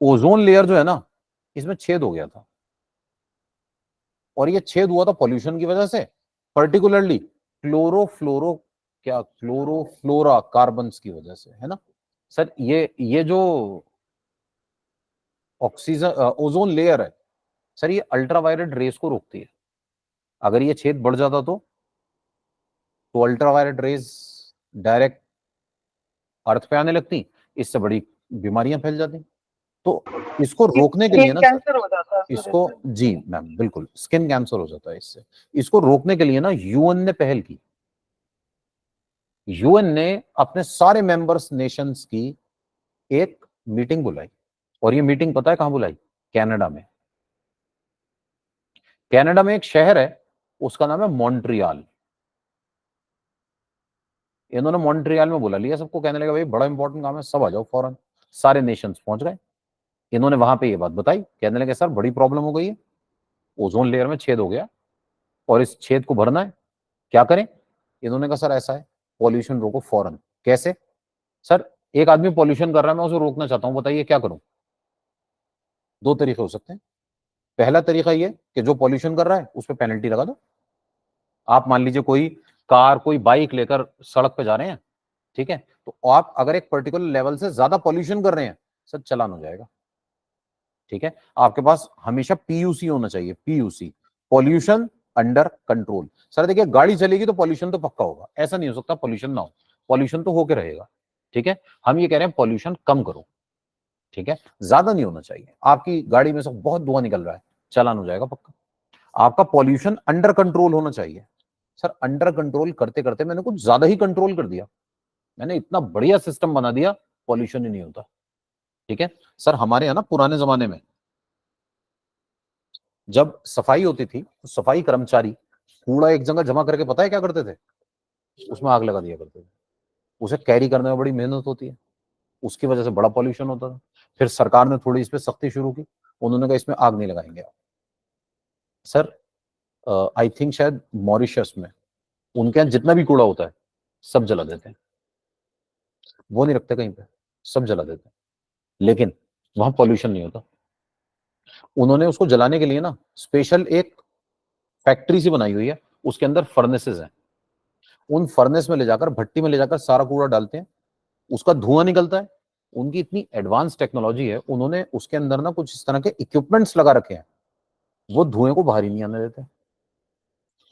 ओजोन लेयर जो है ना, इसमें छेद हो गया था, और ये छेद हुआ था पॉल्यूशन की वजह से, पर्टिकुलरली क्लोरोफ्लोरो क्या क्लोरोफ्लोरा कार्बन्स की वजह से, है ना सर? ये जो ऑक्सीजन ओजोन लेयर है सर, ये अल्ट्रावायलेट रेस को रोकती है। अगर ये छेद बढ़ जाता तो अल्ट्रावायलेट रेस डायरेक्ट अर्थ पे आने लगती, इससे बड़ी बीमारियां फैल जाती। तो इसको रोकने के लिए ना कैंसर हो जाता है इसको, जी मैम बिल्कुल, स्किन कैंसर हो जाता है इससे। इसको रोकने के लिए ना यूएन ने पहल की। यूएन ने अपने सारे मेंबर्स नेशंस की एक मीटिंग बुलाई, और ये मीटिंग पता है कहां बुलाई? कनाडा में। कनाडा में एक शहर है, उसका नाम है मॉन्ट्रियल। इन्होंने मॉन्ट्रियल में बुला लिया सबको, कहने लगा भाई बड़ा इंपॉर्टेंट काम है, सब आ जाओ फौरन। सारे नेशंस पहुंच गए। इन्होंने वहां पे ये बात बताई, कहने लगे सर बड़ी प्रॉब्लम हो गई है, ओजोन लेयर में छेद हो गया और इस छेद को भरना है, क्या करें? इन्होंने कहा सर ऐसा है, पॉल्यूशन रोको फौरन। कैसे? सर एक आदमी पॉल्यूशन कर रहा है, मैं उसे रोकना चाहता हूं, बताइए क्या करूं? दो तरीके हो सकते हैं। पहला तरीका ये कि जो पॉल्यूशन कर रहा है उस पर पेनल्टी लगा दो। आप मान लीजिए कोई कार, कोई बाइक लेकर सड़क पे जा रहे हैं, ठीक है, तो आप अगर एक पर्टिकुलर लेवल से ज्यादा पॉल्यूशन कर रहे हैं, सर चालान हो जाएगा। ठीक है, आपके पास हमेशा पीयूसी होना चाहिए, PUC, pollution under control. Sir देखिए गाड़ी चलेगी तो पॉल्यूशन तो पक्का होगा, ऐसा नहीं हो सकता पॉल्यूशन ना हो, पॉल्यूशन तो होके रहेगा। ठीक है, हम ये कह रहे हैं पॉल्यूशन कम करो, ठीक है, ज्यादा नहीं होना चाहिए। आपकी गाड़ी में से बहुत धुआं निकल रहा है, चालान हो जाएगा पक्का। आपका पॉल्यूशन अंडर कंट्रोल होना चाहिए। सर अंडर कंट्रोल करते करते मैंने कुछ ज्यादा ही कंट्रोल कर दिया, मैंने इतना बढ़िया सिस्टम बना दिया, पॉल्यूशन ही नहीं होता। ठीक है सर, हमारे यहाँ ना पुराने जमाने में जब सफाई होती थी तो सफाई कर्मचारी कूड़ा एक जगह जमा करके पता है क्या करते थे? उसमें आग लगा दिया करते थे। उसे कैरी करने में बड़ी मेहनत होती है, उसकी वजह से बड़ा पॉल्यूशन होता था। फिर सरकार ने थोड़ी इस पे सख्ती शुरू की, उन्होंने कहा इसमें आग नहीं लगाएंगे आप। सर आई थिंक शायद मॉरिशस में उनके यहाँ जितना भी कूड़ा होता है सब जला देते हैं, वो नहीं रखते कहीं पे, सब जला देते हैं, लेकिन वहां पॉल्यूशन नहीं होता। उन्होंने उसको जलाने के लिए ना स्पेशल एक फैक्ट्री सी बनाई हुई है, उसके अंदर फर्नेसेस हैं। उन फर्नेस में ले जाकर, भट्टी में ले जाकर सारा कूड़ा डालते हैं, उसका धुआं निकलता है। उनकी इतनी एडवांस टेक्नोलॉजी है, उन्होंने उसके अंदर ना कुछ इस तरह के इक्विपमेंट्स लगा रखे हैं, वो धुएं को बाहर ही नहीं आने देते।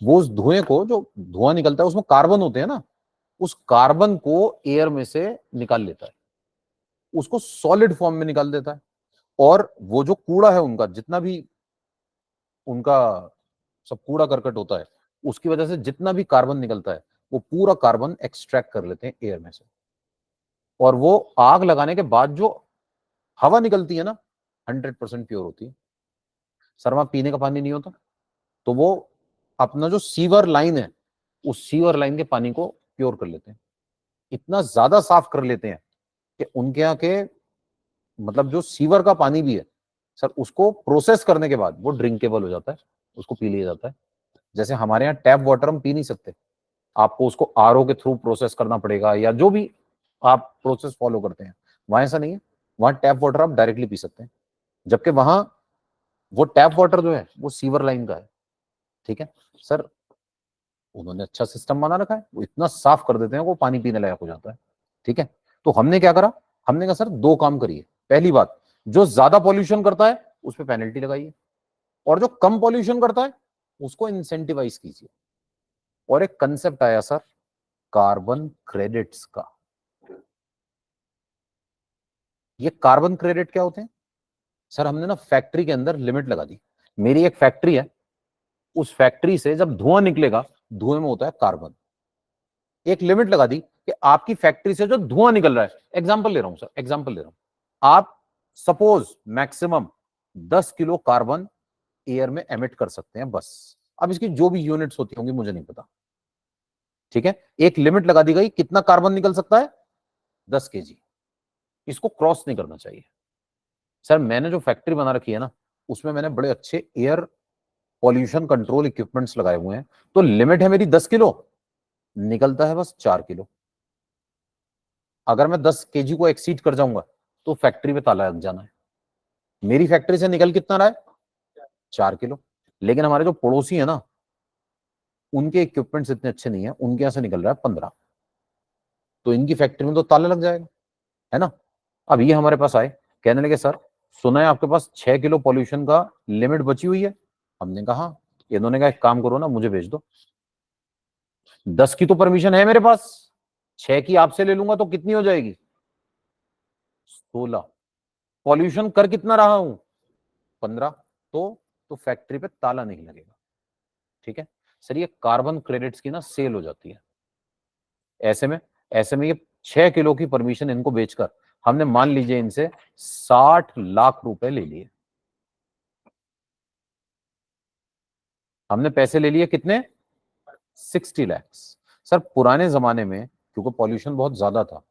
वो उस धुएं को, जो धुआं निकलता है उसमें कार्बन होते हैं ना, उस कार्बन को एयर में से निकाल लेता है, उसको सॉलिड फॉर्म में निकाल देता है। और वो जो कूड़ा है उनका, जितना भी उनका सब कूड़ा करकट होता है, उसकी वजह से जितना भी कार्बन निकलता है वो पूरा कार्बन एक्सट्रैक्ट कर लेते हैं एयर में से। और वो आग लगाने के बाद जो हवा निकलती है ना, 100% प्योर होती है। सर वहां पीने का पानी नहीं होता, तो वो अपना जो सीवर लाइन है, उस सीवर लाइन के पानी को प्योर कर लेते हैं, इतना ज्यादा साफ कर लेते हैं कि उनके यहाँ के मतलब जो सीवर का पानी भी है सर, उसको प्रोसेस करने के बाद वो ड्रिंकेबल हो जाता है, उसको पी लिया जाता है। जैसे हमारे यहाँ टैप वाटर हम पी नहीं सकते, आपको उसको आरओ के थ्रू प्रोसेस करना पड़ेगा, या जो भी आप प्रोसेस फॉलो करते हैं, वहां ऐसा नहीं है। वहां टैप वाटर आप डायरेक्टली पी सकते हैं, जबकि वहां वो टैप वाटर जो है वो सीवर लाइन का है। ठीक है सर, उन्होंने अच्छा सिस्टम बना रखा है, वो इतना साफ कर देते हैं वो पानी पीने लायक हो जाता है। ठीक है, तो हमने क्या करा, हमने कहा सर दो काम करिए। पहली बात, जो ज्यादा पॉल्यूशन करता है उस पर पेनल्टी लगाइए, और जो कम पॉल्यूशन करता है उसको इंसेंटिवाइज कीजिए। और एक कंसेप्ट आया सर, कार्बन क्रेडिट्स का। ये कार्बन क्रेडिट क्या होते हैं? सर हमने ना फैक्ट्री के अंदर लिमिट लगा दी, मेरी एक फैक्ट्री है, उस फैक्ट्री से जब धुआं निकलेगा, धुएं में होता है कार्बन। एक लिमिट लगा दी कि आपकी फैक्ट्री से जो धुआं निकल रहा है, एग्जांपल ले रहा हूं सर, एग्जांपल ले रहा हूं, आप suppose maximum 10 kilo carbon air में एमिट कर सकते हैं बस। अब इसकी जो भी यूनिट्स होती होंगी मुझे नहीं पता। ठीक है, एक लिमिट लगा दी गई, कितना कार्बन निकल सकता है? 10 केजी। इसको क्रॉस नहीं करना चाहिए। सर मैंने जो फैक्ट्री बना रखी है ना, उसमें मैंने बड़े अच्छे एयर पॉल्यूशन कंट्रोल इक्विपमेंट्स लगाए हुए हैं, तो लिमिट है मेरी 10 किलो, निकलता है बस 4 किलो। अगर मैं 10 केजी को एक्सीड कर जाऊंगा तो फैक्ट्री पे ताला लग जाना है। मेरी फैक्ट्री से निकल कितना रहा है? 4 किलो। लेकिन हमारे जो पड़ोसी है ना, उनके इक्विपमेंट्स इतने अच्छे नहीं है, उनके यहां से निकल रहा है 15, तो इनकी फैक्ट्री में तो ताला लग जाएगा, है ना। अब ये हमारे पास आए, कहने लगे सर सुना है आपके पास 6 किलो पॉल्यूशन का लिमिट बची हुई है। हमने कहा हाँ। इन्होंने कहा एक काम करो ना, मुझे भेज दो, 10 की तो परमिशन है मेरे पास, 6 की आपसे ले लूंगा तो कितनी हो जाएगी? 16। पॉल्यूशन कर कितना रहा हूं? 15। तो फैक्ट्री पे ताला नहीं लगेगा। ठीक है सर, ये कार्बन क्रेडिट्स की ना सेल हो जाती है। ऐसे में ये 6 किलो की परमिशन इनको बेचकर हमने मान लीजिए इनसे 60 लाख रुपए ले लिए। हमने पैसे ले लिए कितने, 60 लाख। सर पुराने जमाने में क्योंकि पॉल्यूशन बहुत ज्यादा था,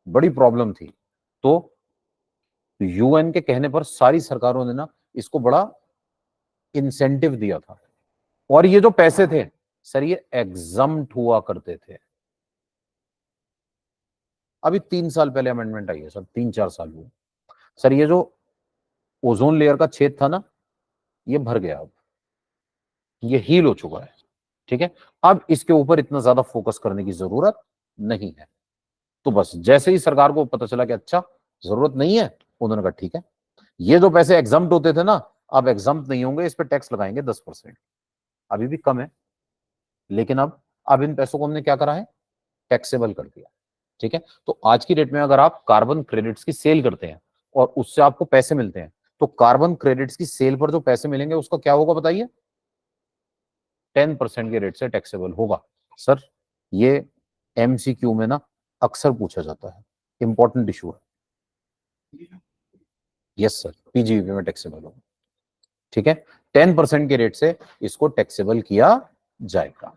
बड़ी प्रॉब्लम थी, तो यूएन के कहने पर सारी सरकारों ने ना इसको बड़ा इंसेंटिव दिया था। और ये जो पैसे थे सर ये एग्जम्प्ट हुआ करते थे। अभी 3 साल पहले अमेंडमेंट आई है सर, 3-4 साल हुए सर। ये जो ओजोन लेयर का छेद था ना ये भर गया, अब ये हील हो चुका है। ठीक है, अब इसके ऊपर इतना ज्यादा फोकस करने की जरूरत नहीं है। तो बस जैसे ही सरकार को पता चला कि अच्छा जरूरत नहीं है, उन्होंने कहा ठीक है, ये जो पैसे एग्जम्प्ट होते थे ना अब एग्जम्प्ट नहीं होंगे, इस पर टैक्स लगाएंगे 10%। अभी भी कम है, लेकिन अब इन पैसों को हमने क्या करा है, टैक्सेबल कर दिया। ठीक है, तो आज की डेट में अगर आप कार्बन क्रेडिट्स की सेल करते हैं और उससे आपको पैसे मिलते हैं, तो कार्बन क्रेडिट्स की सेल पर जो पैसे मिलेंगे उसका क्या होगा बताइए, 10% के रेट से टैक्सेबल होगा। सर ये एमसीक्यू में ना अक्सर पूछा जाता है, इंपॉर्टेंट इशू है। यस सर, पीजीबीपी में टैक्सेबल होगा। ठीक है, 10% के रेट से इसको टैक्सेबल किया जाएगा।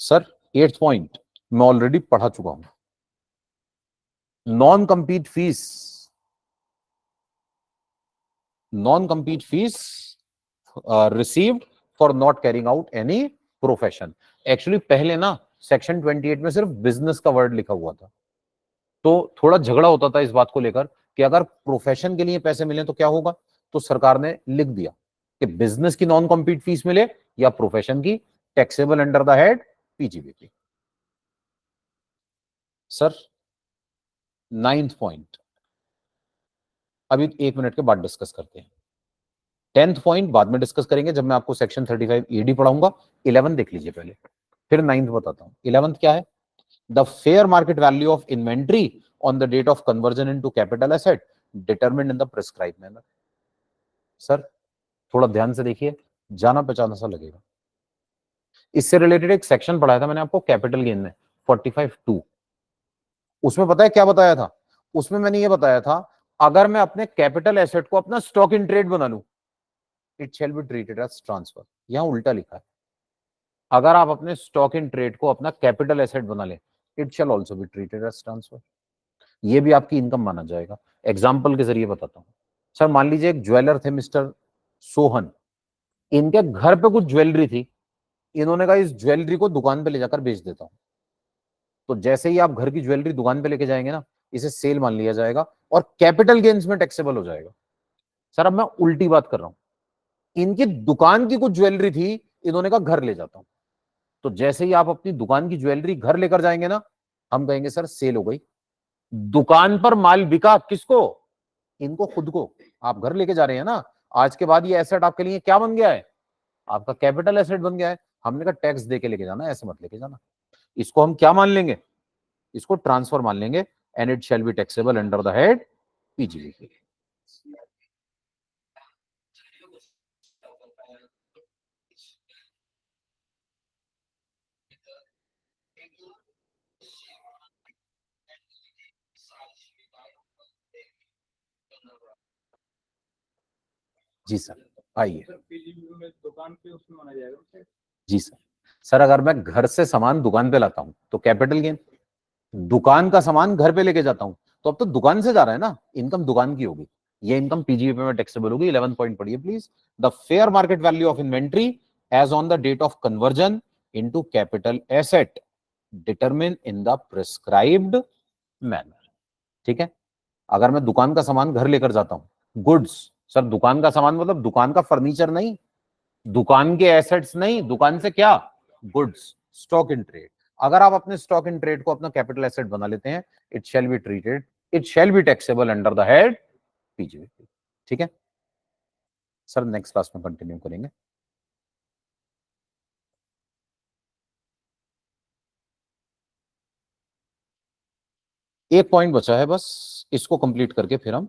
सर 8th पॉइंट मैं ऑलरेडी पढ़ा चुका हूं, non compete fees. Non compete fees received for not carrying out any profession. Actually पहले ना सेक्शन 28 में सिर्फ बिजनेस का वर्ड लिखा हुआ था, तो थोड़ा झगड़ा होता था इस बात को लेकर कि अगर प्रोफेशन के लिए पैसे मिले तो क्या होगा। तो सरकार ने लिख दिया कि बिजनेस की नॉन कॉम्पीट फीस मिले या प्रोफेशन की, taxable under the head PGBP. Sir 9th point अभी 1 मिनट के बाद डिस्कस करते हैं। 10th पॉइंट बाद में डिस्कस करेंगे जब मैं आपको सेक्शन 35 ईडी पढ़ाऊंगा। 11 देख लीजिए पहले, फिर 9th बताता हूं। 11th क्या है, the fair market value of inventory on the date of conversion into capital asset determined in the prescribed manner. Sir थोड़ा ध्यान से देखिए, जाना पहचाना सा लगेगा। इससे रिलेटेड एक सेक्शन पढ़ाया था मैंने आपको कैपिटल गेन में 45(2). उसमें पता है क्या बताया था, उसमें मैंने ये बताया था अगर मैं अपने कैपिटल एसेट को अपना स्टॉक इन ट्रेड बना लूं, it shall be treated as transfer. यहां उल्टा लिखा है, अगर आप अपने स्टॉक इन ट्रेड को अपना कैपिटल एसेट बना लें, it shall also be treated as transfer. ये भी आपकी इनकम माना जाएगा। एग्जाम्पल के जरिए बताता हूं। सर मान लीजिए एक ज्वेलर थे मिस्टर सोहन, इनके घर पे कुछ ज्वेलरी थी, इन्होंने कहा इस ज्वेलरी को दुकान पे ले जाकर बेच देता हूं। तो जैसे ही आप घर की ज्वेलरी दुकान पे लेके जाएंगे ना, इसे सेल मान लिया जाएगा और कैपिटल गेन्स में टैक्सेबल हो जाएगा। सर अब मैं उल्टी बात कर रहा हूं, इनकी दुकान की कुछ ज्वेलरी थी, इन्होंने कहा घर ले जाता हूं। तो जैसे ही आप अपनी दुकान की ज्वेलरी घर लेकर जाएंगे ना, हम कहेंगे सर सेल हो गई। दुकान पर माल बिका किसको, इनको खुद को। आप घर लेके जा रहे हैं ना, आज के बाद ये एसेट आपके लिए क्या बन गया है, आपका कैपिटल एसेट बन गया है। हमने कहा टैक्स दे के लेके जाना, ऐसे मत लेके जाना। इसको हम क्या मान लेंगे, इसको ट्रांसफर मान लेंगे, and it shall be taxable under the head PGBP. जी सर आइए। दुकान पे उसमें माना जाएगा। जी सर, सर अगर मैं घर से सामान दुकान पे लाता हूं तो कैपिटल गेन, दुकान का सामान घर पे लेके जाता हूं तो अब तो दुकान से जा रहा है ना, इनकम दुकान की होगी, ये इनकम पीजीबीपी में टैक्सेबल होगी। 11 पॉइंट पढ़िए please. The fair market value of inventory as on the date of conversion into capital asset determine in the prescribed manner. ठीक है, अगर मैं दुकान का सामान घर लेकर जाता हूं, गुड्स, सर दुकान का सामान मतलब दुकान का फर्नीचर नहीं, दुकान के एसेट्स नहीं, दुकान से क्या, गुड्स, स्टॉक इन ट्रेड। अगर आप अपने स्टॉक इन ट्रेड को अपना कैपिटल एसेट बना लेते हैं, it shall be treated, it shall be taxable under the head PGBP. ठीक है सर, नेक्स्ट क्लास में कंटिन्यू करेंगे। एक पॉइंट बचा है बस, इसको कंप्लीट करके फिर हम